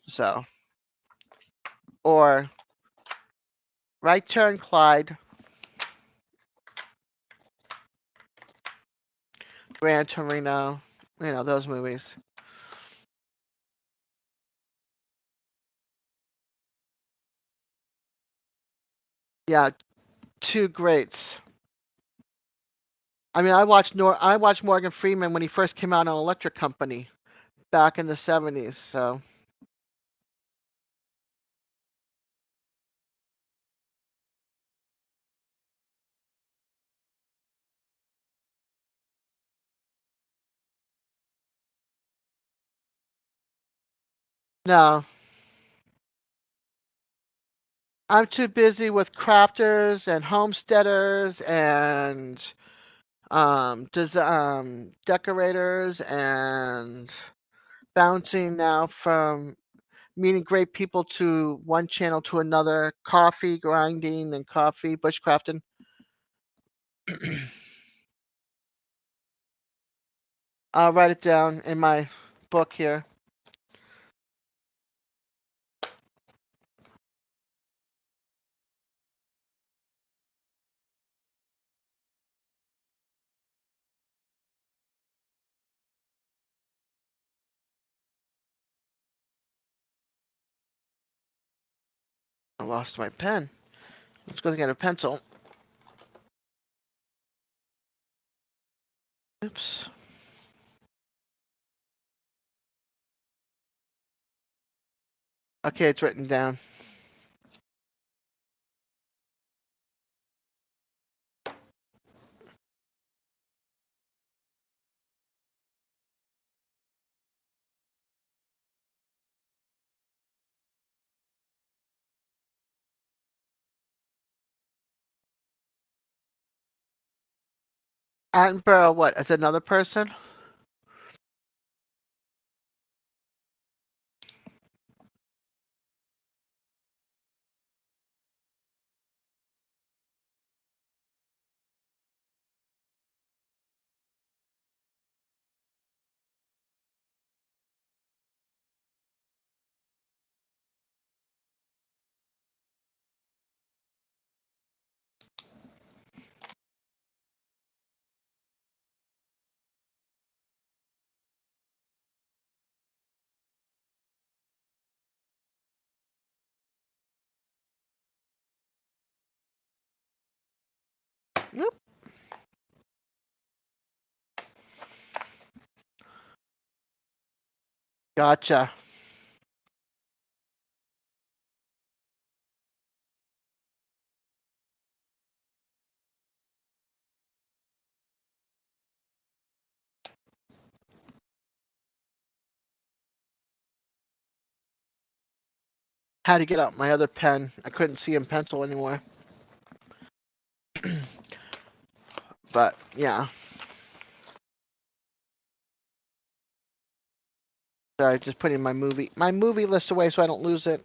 So or Right Turn Clyde, Gran Torino, those movies. Yeah, two greats. I mean, I watched Morgan Freeman when he first came out on Electric Company back in the 70s. So no, I'm too busy with crafters and homesteaders and decorators and bouncing now from meeting great people to one channel to another, coffee grinding and coffee bushcrafting. I'll write it down in my book here. lost my pen. Let's go get a pencil. Oops. Okay, it's written down. Attenborough, what? As another person? Yep. Gotcha. Had to get out my other pen. I couldn't see in pencil anymore. But yeah. Sorry, just putting my movie list away so I don't lose it.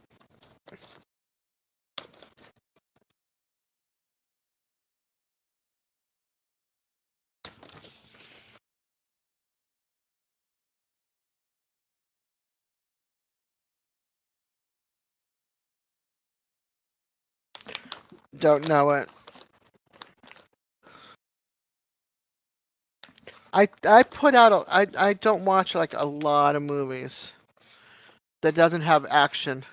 Don't know it. I put out I don't watch like a lot of movies that doesn't have action.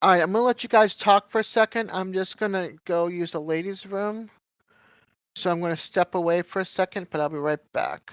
All right, I'm gonna let you guys talk for a second. I'm just gonna go use the ladies' room. So I'm gonna step away for a second, but I'll be right back.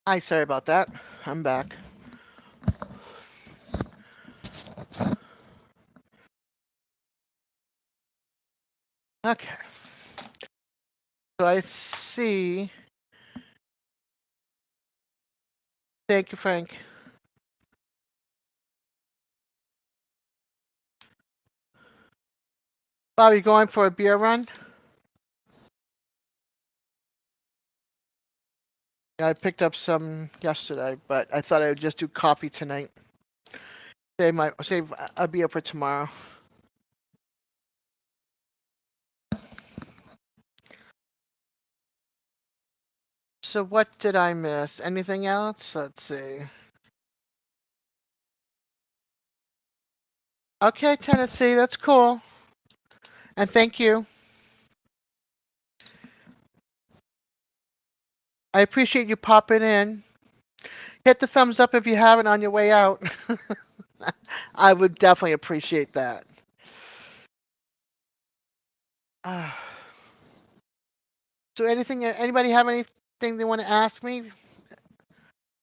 Hi, sorry about that. I'm back. Okay. So I see. Thank you, Frank. Bob, you going for a beer run? Yeah, I picked up some yesterday, but I thought I would just do coffee tonight. Save a beer for tomorrow. So what did I miss? Anything else? Let's see. Okay, Tennessee, that's cool. And thank you. I appreciate you popping in. Hit the thumbs up if you haven't on your way out. I would definitely appreciate that. Ah. So anybody have anything they want to ask me?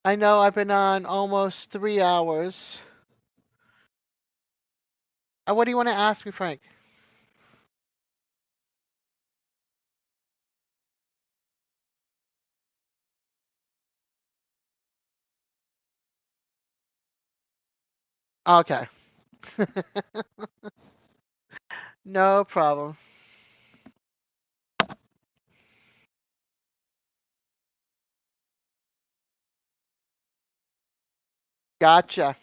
I know I've been on almost 3 hours. What do you want to ask me, Frank? Okay. No problem. Gotcha.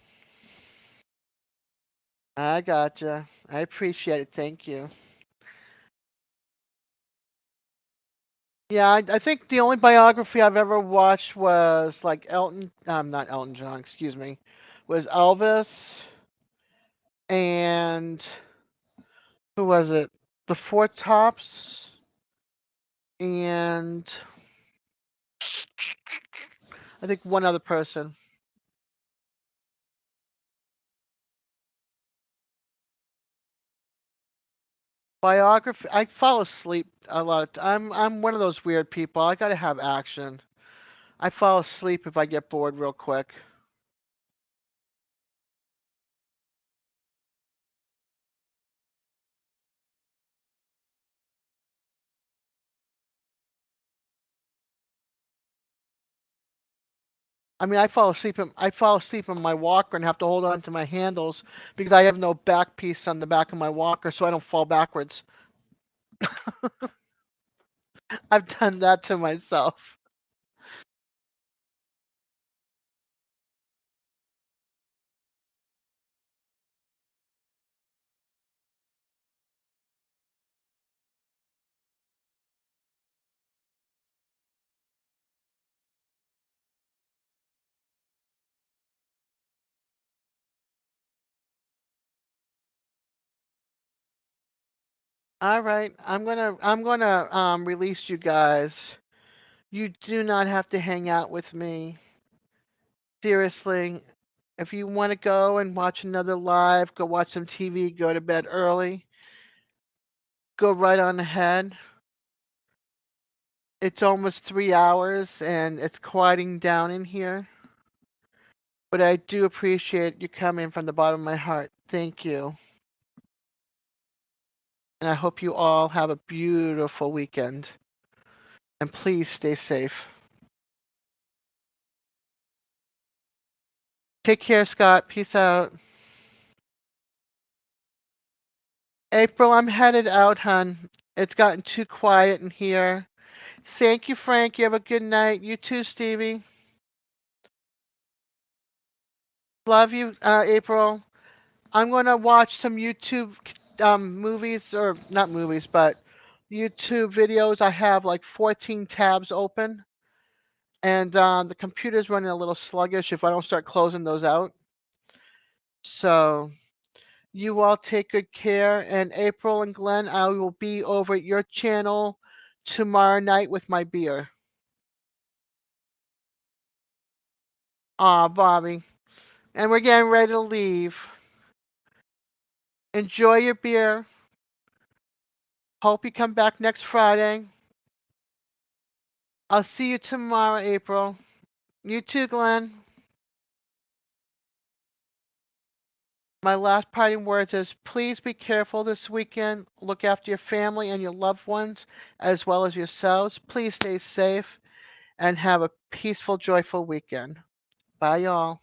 I gotcha. I appreciate it. Thank you. Yeah, I think the only biography I've ever watched was like not Elton John, excuse me, was Elvis and who was it? The Four Tops and I think one other person. Biography. I fall asleep a lot. I'm one of those weird people. I gotta have action. I fall asleep if I get bored real quick. I mean, I fall asleep on my walker and have to hold on to my handles because I have no back piece on the back of my walker, so I don't fall backwards. I've done that to myself. All right, I'm gonna release you guys. You do not have to hang out with me. Seriously, if you want to go and watch another live, go watch some TV, go to bed early, go right on ahead. It's almost 3 hours and it's quieting down in here. But I do appreciate you coming from the bottom of my heart. Thank you. And I hope you all have a beautiful weekend. And please stay safe. Take care, Scott. Peace out. April, I'm headed out, hun. It's gotten too quiet in here. Thank you, Frank. You have a good night. You too, Stevie. Love you, April. I'm gonna watch some YouTube movies, or not movies, but YouTube videos. I have like 14 tabs open, and the computer's running a little sluggish if I don't start closing those out. So you all take good care, and April and Glenn, I will be over at your channel tomorrow night with my beer. Aw, Bobby. And we're getting ready to leave. Enjoy your beer. Hope you come back next Friday. I'll see you tomorrow, April. You too, Glenn. My last parting words is please be careful this weekend. Look after your family and your loved ones as well as yourselves. Please stay safe and have a peaceful, joyful weekend. Bye, y'all.